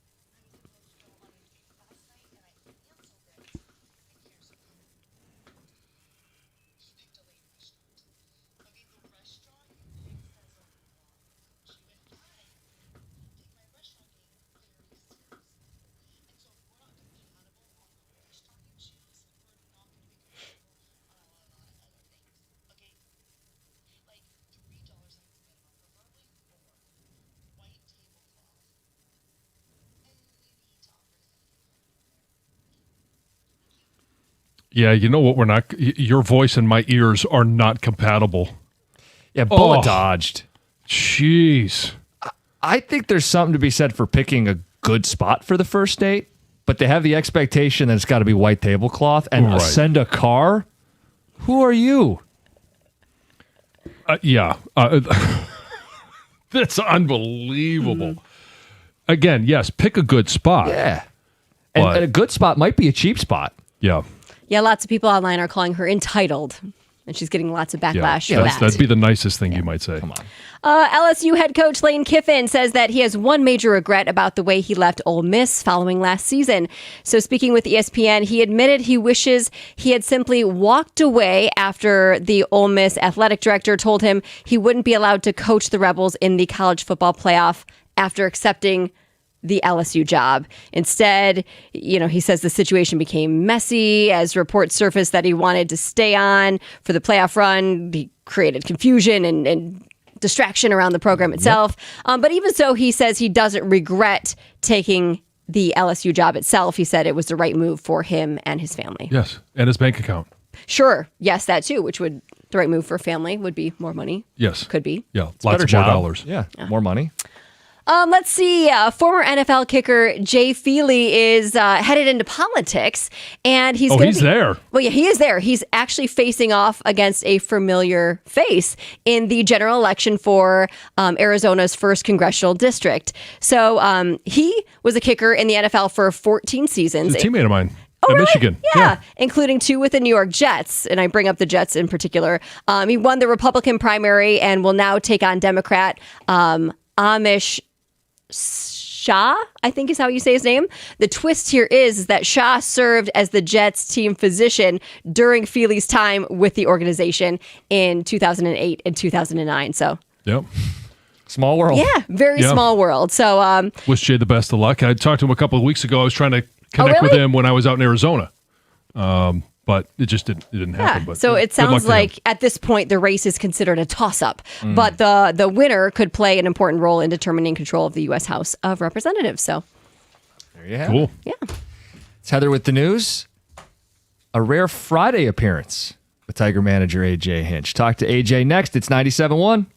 A: Yeah, you know what? Your voice and my ears are not compatible.
B: Yeah, bullet dodged.
A: Jeez.
B: I think there's something to be said for picking a good spot for the first date, but they have the expectation that it's got to be white tablecloth and
A: Right.
B: send a car. Who are you?
A: Yeah. That's unbelievable. Again, yes, pick a good spot.
B: Yeah. And,
A: But-
B: and a good spot might be a cheap spot.
A: Yeah.
E: Yeah, lots of people online are calling her entitled. and she's getting lots of backlash for that.
A: That'd be the nicest thing you might say. Come on.
E: LSU head coach Lane Kiffin says that he has one major regret about the way he left Ole Miss following last season. So speaking with ESPN, he admitted he wishes he had simply walked away after the Ole Miss athletic director told him he wouldn't be allowed to coach the Rebels in the college football playoff after accepting the LSU job. Instead, he says the situation became messy as reports surfaced that he wanted to stay on for the playoff run. He created confusion and distraction around the program itself. But even so, he says he doesn't regret taking the LSU job itself. He said it was the right move for him and his family.
A: Yes, and his bank account.
E: Sure. Yes, that too, which would the right move for a family would be more money.
A: Yes.
E: Could be.
A: Yeah,
B: It's
A: lots
B: better
A: of more
B: job.
A: dollars.
B: Yeah, more money.
E: Let's see. Former NFL kicker Jay Feely is headed into politics, and he's
A: there.
E: Well, yeah, he is there. He's actually facing off against a familiar face in the general election for Arizona's 1st congressional district. So he was a kicker in the NFL for 14 seasons.
A: He's a teammate of mine.
E: Oh, really?
A: Michigan.
E: Yeah, including 2 with the New York Jets. And I bring up the Jets in particular. He won the Republican primary and will now take on Democrat Amish Shah, I think is how you say his name. The twist here is that Shah served as the Jets team physician during Feely's time with the organization in 2008 and 2009. So,
A: yep.
B: Small world.
E: Yeah, very small world. So,
A: wish Jay the best of luck. I talked to him a couple of weeks ago. I was trying to connect with him when I was out in Arizona. But it just didn't happen. But
E: so it
A: good luck
E: sounds
A: to him.
E: like at this point the race is considered a toss-up,
B: Mm.
E: but the winner could play an important role in determining control of the U.S. House of Representatives. So
B: there you have
A: cool.
B: it. Yeah. It's Heather with the news. A rare Friday appearance with Tiger manager AJ Hinch. Talk to AJ next. It's 97.1.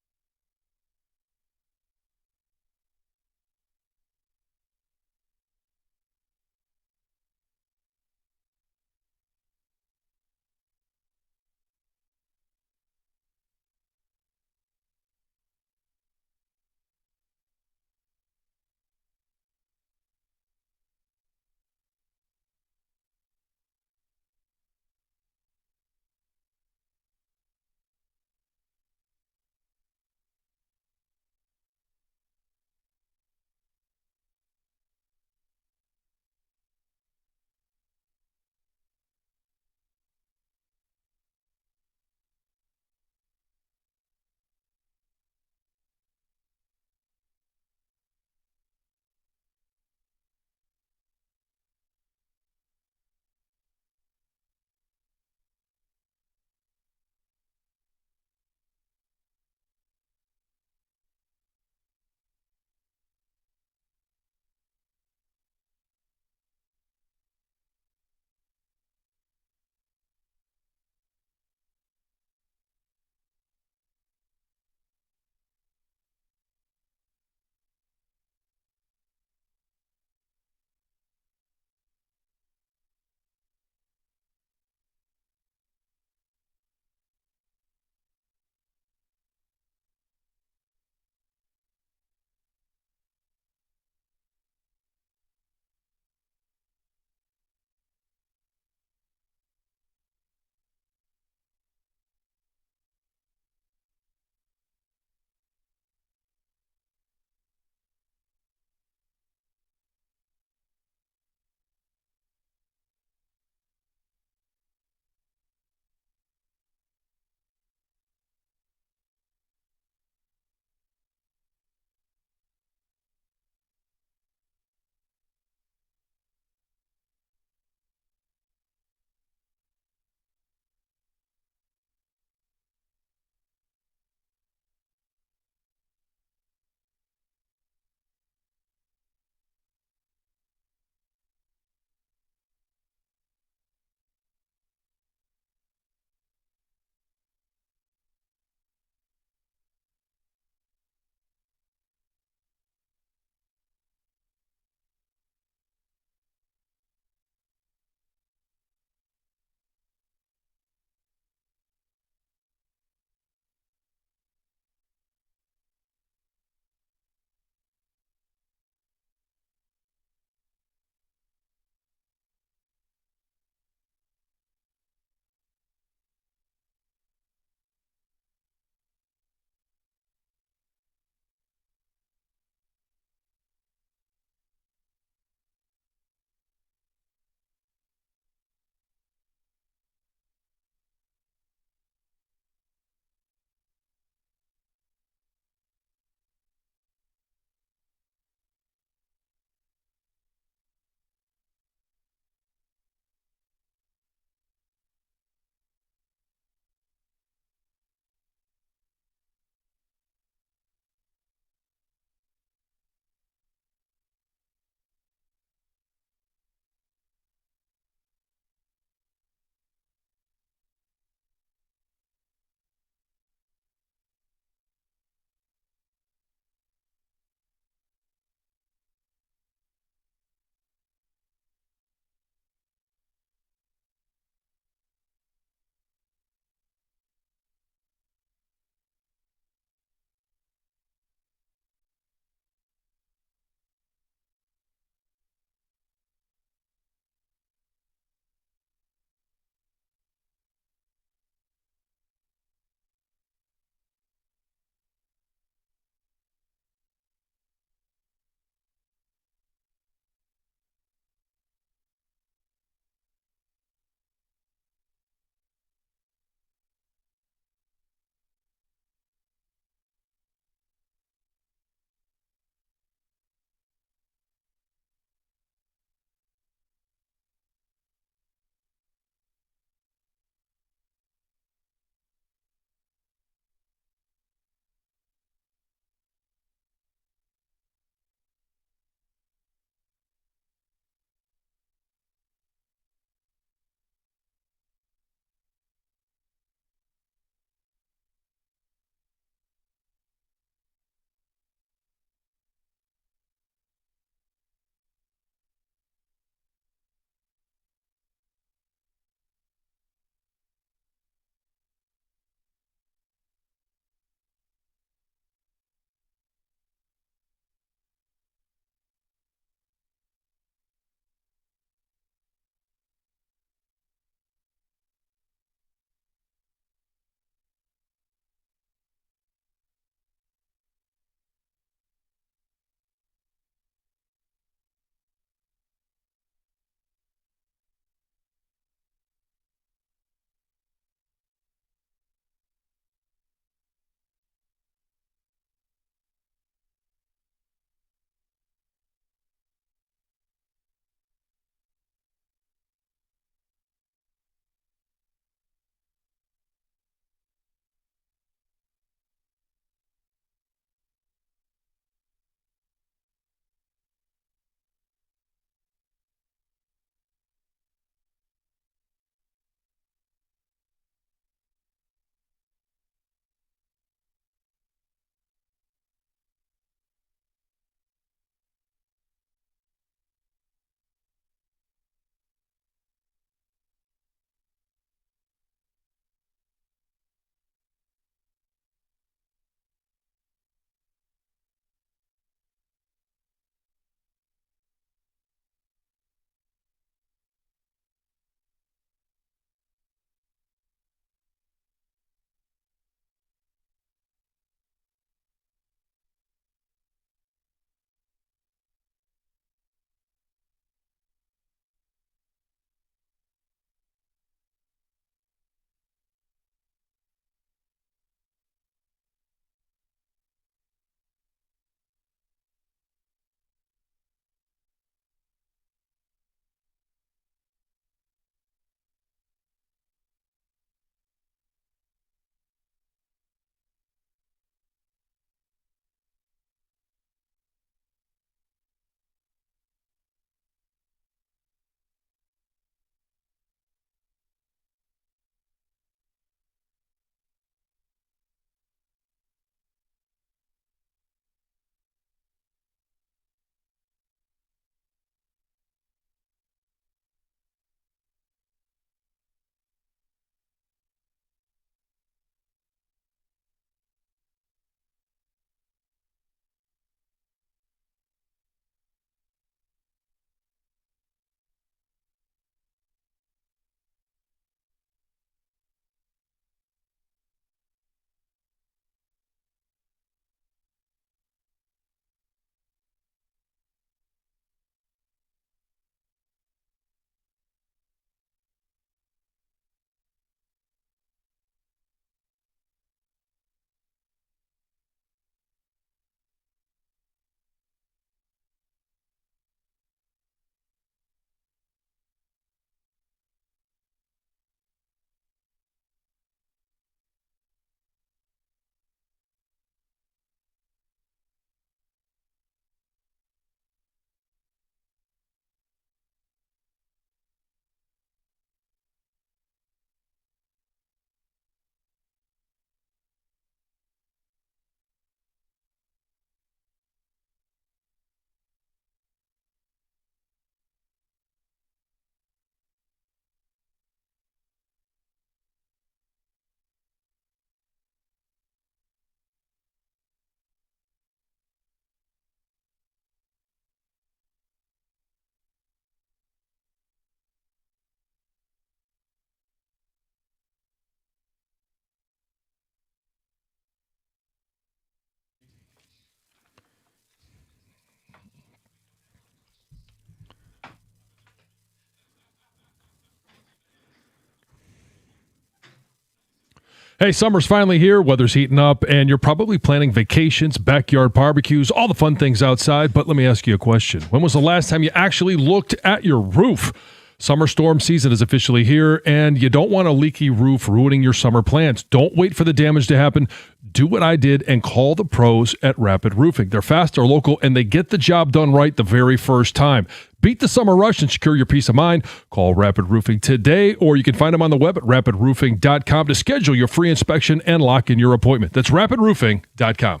A: Hey, summer's finally here, weather's heating up, and you're probably planning vacations, backyard barbecues, all the fun things outside. But let me ask you a question. When was the last time you actually looked at your roof? Summer storm season is officially here, and you don't want a leaky roof ruining your summer plans. Don't wait for the damage to happen. Do what I did and call the pros at Rapid Roofing. They're fast, they're local, and they get the job done right the very first time. Beat the summer rush and secure your peace of mind. Call Rapid Roofing today, or you can find them on the web at rapidroofing.com to schedule your free inspection and lock in your appointment. That's rapidroofing.com.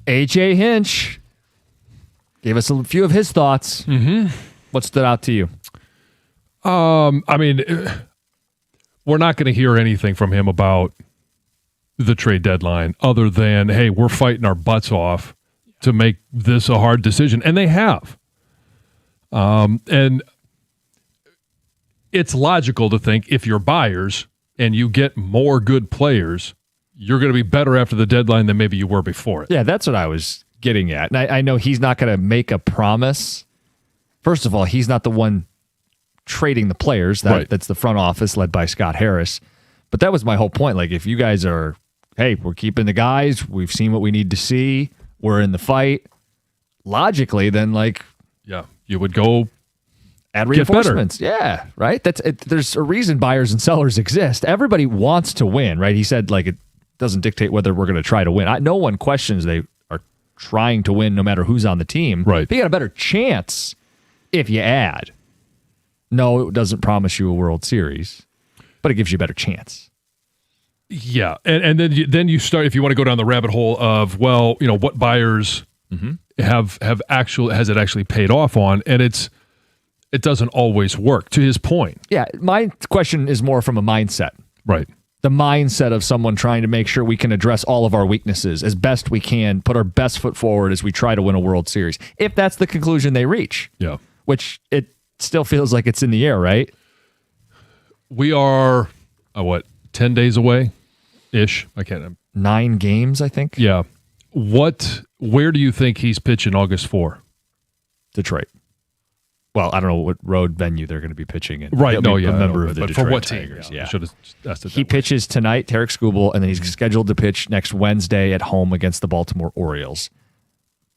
B: AJ Hinch gave us a few of his thoughts.
A: Mm-hmm.
B: What stood out to you?
A: I mean, we're not going to hear anything from him about the trade deadline other than, hey, we're fighting our butts off to make this a hard decision. And they have. And it's logical to think if you're buyers and you get more good players, you're going to be better after the deadline than maybe you were before it.
B: Yeah, that's what I was getting at. And I know he's not going to make a promise. First of all, he's not the one trading the players. That's the front office led by Scott Harris. But that was my whole point. Like, if you guys are, hey, we're keeping the guys, we've seen what we need to see, we're in the fight, logically, then, like,
A: yeah, you would go
B: add reinforcements. Yeah, right? There's a reason buyers and sellers exist. Everybody wants to win, right? He said, like, it doesn't dictate whether we're going to try to win. No one questions they are trying to win no matter who's on the team.
A: Right.
B: But you got a better chance if you add. No, it doesn't promise you a World Series, but it gives you a better chance.
A: Yeah, and then you start, if you want to go down the rabbit hole of, well, you know, what buyers has it actually paid off on, and it doesn't always work, to his point.
B: Yeah, my question is more from a mindset.
A: Right.
B: The mindset of someone trying to make sure we can address all of our weaknesses as best we can, put our best foot forward as we try to win a World Series. If that's the conclusion they reach.
A: Yeah.
B: Which it still feels like it's in the air, right?
A: We are, 10 days away-ish? I can't.
B: 9 games, I think.
A: Yeah. Where do you think he's pitching August 4?
B: Detroit. Well, I don't know what road venue they're going to be pitching in.
A: Right.
B: He'll be a member of the Detroit
A: for what
B: Tigers.
A: team? Yeah. Should have asked it.
B: He pitches tonight, Tarek Skubal, and then he's scheduled to pitch next Wednesday at home against the Baltimore Orioles.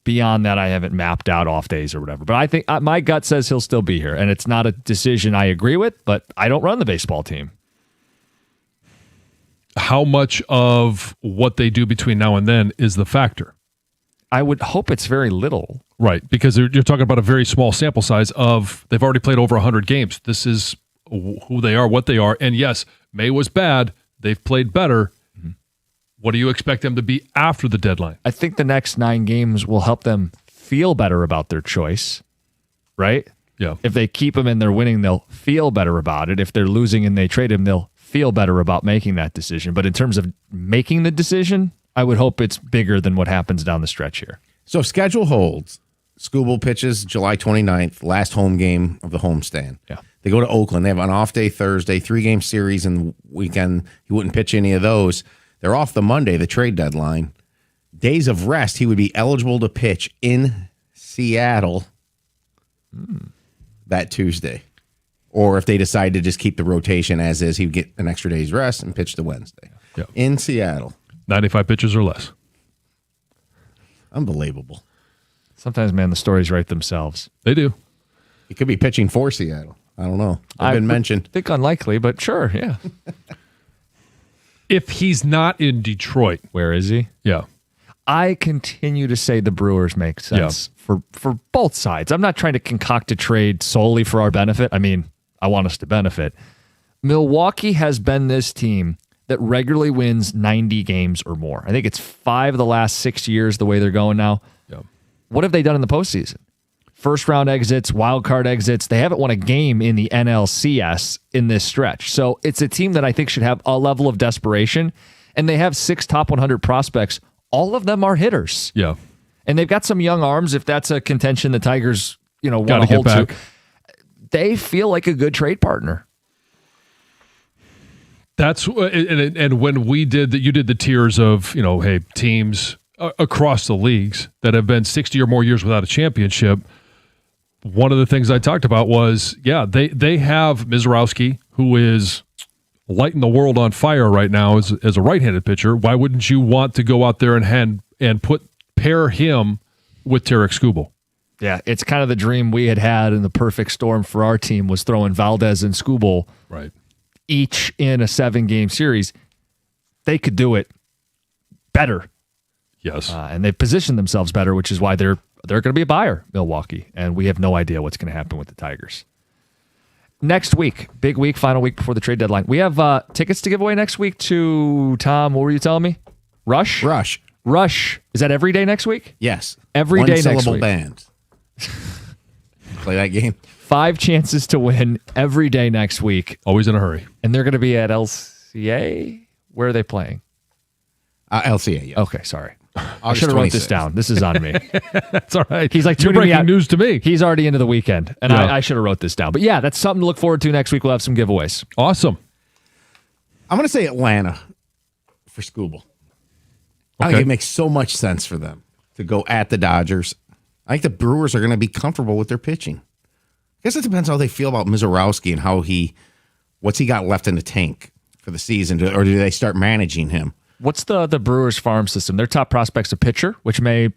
B: Beyond that, I haven't mapped out off days or whatever. But I think my gut says he'll still be here, and it's not a decision I agree with, but I don't run the baseball team.
A: How much of what they do between now and then is the factor?
B: I would hope it's very little.
A: Right, because you're talking about a very small sample size of, they've already played over 100 games. This is who they are, what they are. And yes, May was bad. They've played better. What do you expect them to be after the deadline?
B: I think the next 9 games will help them feel better about their choice, right?
A: Yeah.
B: If they keep him and they're winning, they'll feel better about it. If they're losing and they trade him, they'll feel better about making that decision. But in terms of making the decision, I would hope it's bigger than what happens down the stretch here.
C: So if schedule holds, Skubal pitches July 29th, last home game of the homestand.
B: Yeah.
C: They go to Oakland. They have an off day Thursday, 3-game series in the weekend. He wouldn't pitch any of those. They're off the Monday, the trade deadline. Days of rest, he would be eligible to pitch in Seattle that Tuesday. Or if they decide to just keep the rotation as is, he would get an extra day's rest and pitch the Wednesday.
A: Yeah.
C: In Seattle.
A: 95 pitches or less.
C: Unbelievable.
B: Sometimes, man, the stories write themselves.
A: They do.
C: He could be pitching for Seattle. I don't know. I've been mentioned.
B: I think unlikely, but sure, yeah.
A: If he's not in Detroit.
B: Where is he?
A: Yeah.
B: I continue to say the Brewers make sense for both sides. I'm not trying to concoct a trade solely for our benefit. I mean, I want us to benefit. Milwaukee has been this team that regularly wins 90 games or more. I think it's 5 of the last 6 years the way they're going now.
A: Yeah.
B: What have they done in the postseason? First round exits, wild card exits. They haven't won a game in the NLCS in this stretch. So it's a team that I think should have a level of desperation. And they have 6 top 100 prospects. All of them are hitters.
A: Yeah.
B: And they've got some young arms. If that's a contention the Tigers, want
A: Gotta
B: to hold
A: get back.
B: to, they feel like a good trade partner.
A: That's and when we did that, you did the tiers of, hey, teams across the leagues that have been 60 or more years without a championship. One of the things I talked about was, they have Mizorowski, who is lighting the world on fire right now as a right-handed pitcher. Why wouldn't you want to go out there and pair him with Tarek Skubal?
B: Yeah, it's kind of the dream we had in the perfect storm for our team was throwing Valdez and Skubal
A: right,
B: each in a 7-game series. They could do it better.
A: Yes.
B: And they've positioned themselves better, which is why they're going to be a buyer, Milwaukee. And we have no idea what's going to happen with the Tigers. Next week, big week, final week before the trade deadline. We have tickets to give away next week to, Tom, what were you telling me? Rush? Rush, is that every day next week?
C: Yes.
B: Every day next
C: One-syllable
B: week.
C: bands. Play that game.
B: 5 chances to win every day next week.
A: Always in a hurry.
B: And they're going to be at LCA? Where are they playing?
C: LCA, yeah.
B: Okay, sorry. I should have wrote this down. This is on me.
A: That's all right.
B: He's like
A: You're
B: tuning me
A: breaking
B: out.
A: news to me.
B: He's already into the weekend, and
A: Yeah.
B: I should have wrote this down. But yeah, that's something to look forward to next week. We'll have some giveaways.
A: Awesome.
C: I'm going to say Atlanta for Scooble. I think it makes so much sense for them to go at the Dodgers. I think the Brewers are going to be comfortable with their pitching. I guess it depends how they feel about Mizorowski and what's he got left in the tank for the season, or do they start managing him?
B: What's the Brewers farm system? Their top prospect's a pitcher, which may,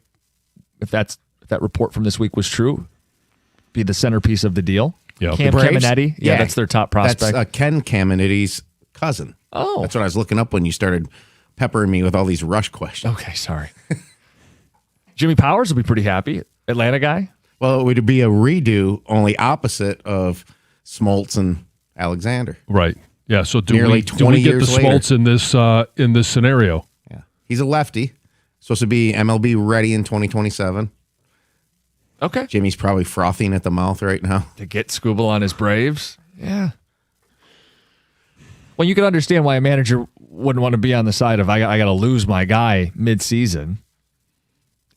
B: if that report from this week was true, be the centerpiece of the deal.
A: Yeah.
B: Cam Caminetti. Yeah, that's their top prospect.
C: That's Ken Caminetti's cousin.
B: Oh.
C: That's what I was looking up when you started peppering me with all these Rush questions.
B: Okay, sorry. Jimmy Powers will be pretty happy. Atlanta guy.
C: Well, it would be a redo, only opposite of Smoltz and Alexander.
A: Right. Yeah. So do
C: Nearly
A: we
C: 20
A: get the
C: years later.
A: Smoltz in this scenario?
C: Yeah, he's a lefty, supposed to be MLB ready in 2027.
B: Okay.
C: Jimmy's probably frothing at the mouth right now.
B: To get Scooble on his Braves. Yeah. Well, you can understand why a manager wouldn't want to be on the side of I got to lose my guy mid-season.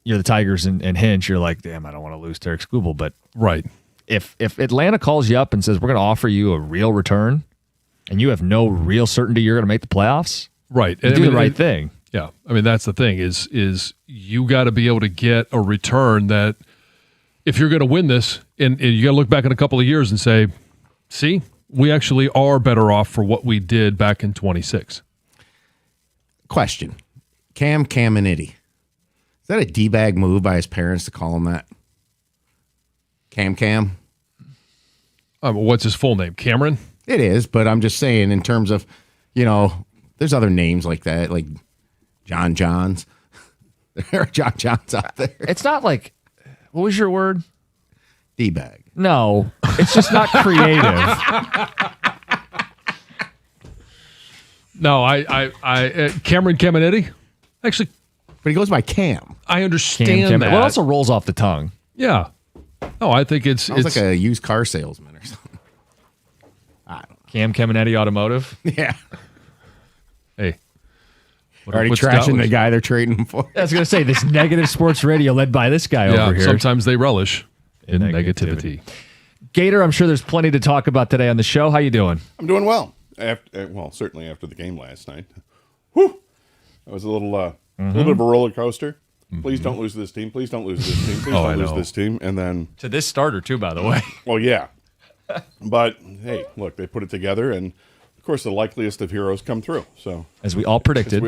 B: You're the Tigers and Hinch. You're like, damn, I don't want to lose Tarek Scooble. But
A: right,
B: if Atlanta calls you up and says we're going to offer you a real return, and you have no real certainty you're going to make the playoffs,
A: right,
B: you do the right thing.
A: Yeah, I mean that's the thing is you got to be able to get a return that if you're going to win this, and you got to look back in a couple of years and say, see, we actually are better off for what we did back in 26.
C: Question: Cam Caminiti. Is that a D-bag move by his parents to call him that? Cam?
A: What's his full name? Cameron?
C: It is, but I'm just saying in terms of, there's other names like that, like John Johns. There are John Johns out there.
B: It's not like, what was your word?
C: D-bag.
B: No, it's just not creative.
A: No, I Cameron Caminetti? Actually,
C: but he goes by Cam.
A: I understand that.
B: Well, it also rolls off the tongue.
A: Yeah. No, I think it's
C: Sounds like a used car salesman or something.
B: Cam Caminetti Automotive.
C: Yeah.
A: Hey.
C: Already
A: what's
C: trashing
A: that?
C: the guy they're trading him for.
B: I was going to say, this negative sports radio led by this guy
A: Yeah,
B: over here.
A: sometimes they relish in negativity.
B: Gator, I'm sure there's plenty to talk about today on the show. How you doing?
O: I'm doing well. Certainly after the game last night. Whew. That was a little bit of a roller coaster. Please don't lose this team. Please don't lose this team. Please don't lose this team. And then
B: to this starter too, by the way.
O: Well, yeah. But hey, look, they put it together, and of course, the likeliest of heroes come through. So
B: as we all predicted.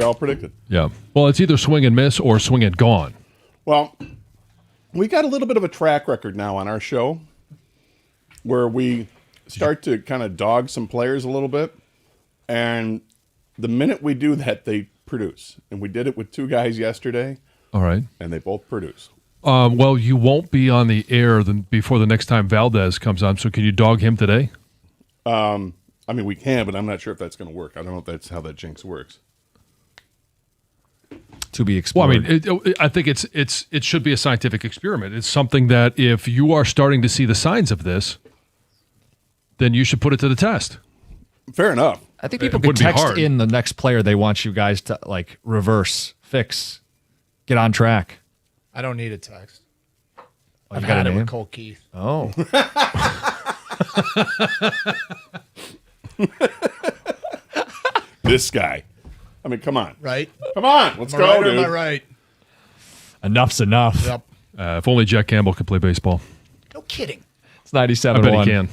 A: Yeah. Well, it's either swing and miss or swing and gone.
O: Well, we got a little bit of a track record now on our show where we start to kind of dog some players a little bit. And the minute we do that, they produce. And we did it with 2 guys yesterday.
A: All right.
O: And they both produce.
A: Well, you won't be on the air before the next time Valdez comes on, so can you dog him today?
O: I mean, we can, but I'm not sure if that's going to work. I don't know if that's how that jinx works.
B: To be explored.
A: Well, I mean, I think it should be a scientific experiment. It's something that if you are starting to see the signs of this, then you should put it to the test.
O: Fair enough.
B: I think people could text in the next player they want you guys to like reverse, fix, get on track.
P: I don't need a text.
B: Oh,
P: I've
B: you got
P: had
B: a
P: it
B: name?
P: with Cole Keith.
B: Oh.
O: This guy. I mean, come on.
P: Right?
O: Come on. Let's
P: Am I
O: go,
P: right or
O: dude.
P: am I right?
B: Enough's enough.
P: Yep.
A: If only Jack Campbell could play baseball.
P: No kidding.
B: It's 97.1.
A: I bet he can.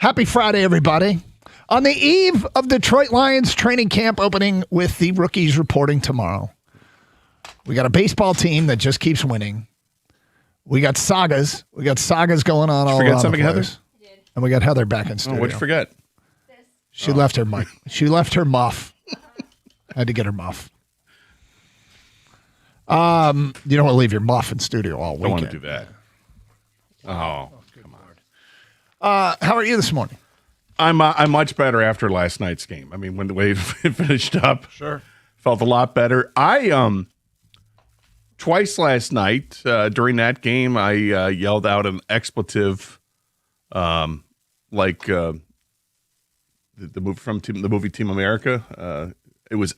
Q: Happy Friday, everybody. On the eve of Detroit Lions training camp opening with the rookies reporting tomorrow, we got a baseball team that just keeps winning. We got sagas. We got sagas going on all around the place. And we got Heather back in studio.
O: What'd you forget?
Q: She left her mic. She left her muff. Had to get her muff. You don't want to leave your muff in studio all weekend.
O: Don't want to do that. Oh, come on.
Q: How are you this morning?
O: I'm much better after last night's game. I mean, when the way it finished up, felt a lot better. I twice last night during that game, I yelled out an expletive, like the movie from the movie Team America. It was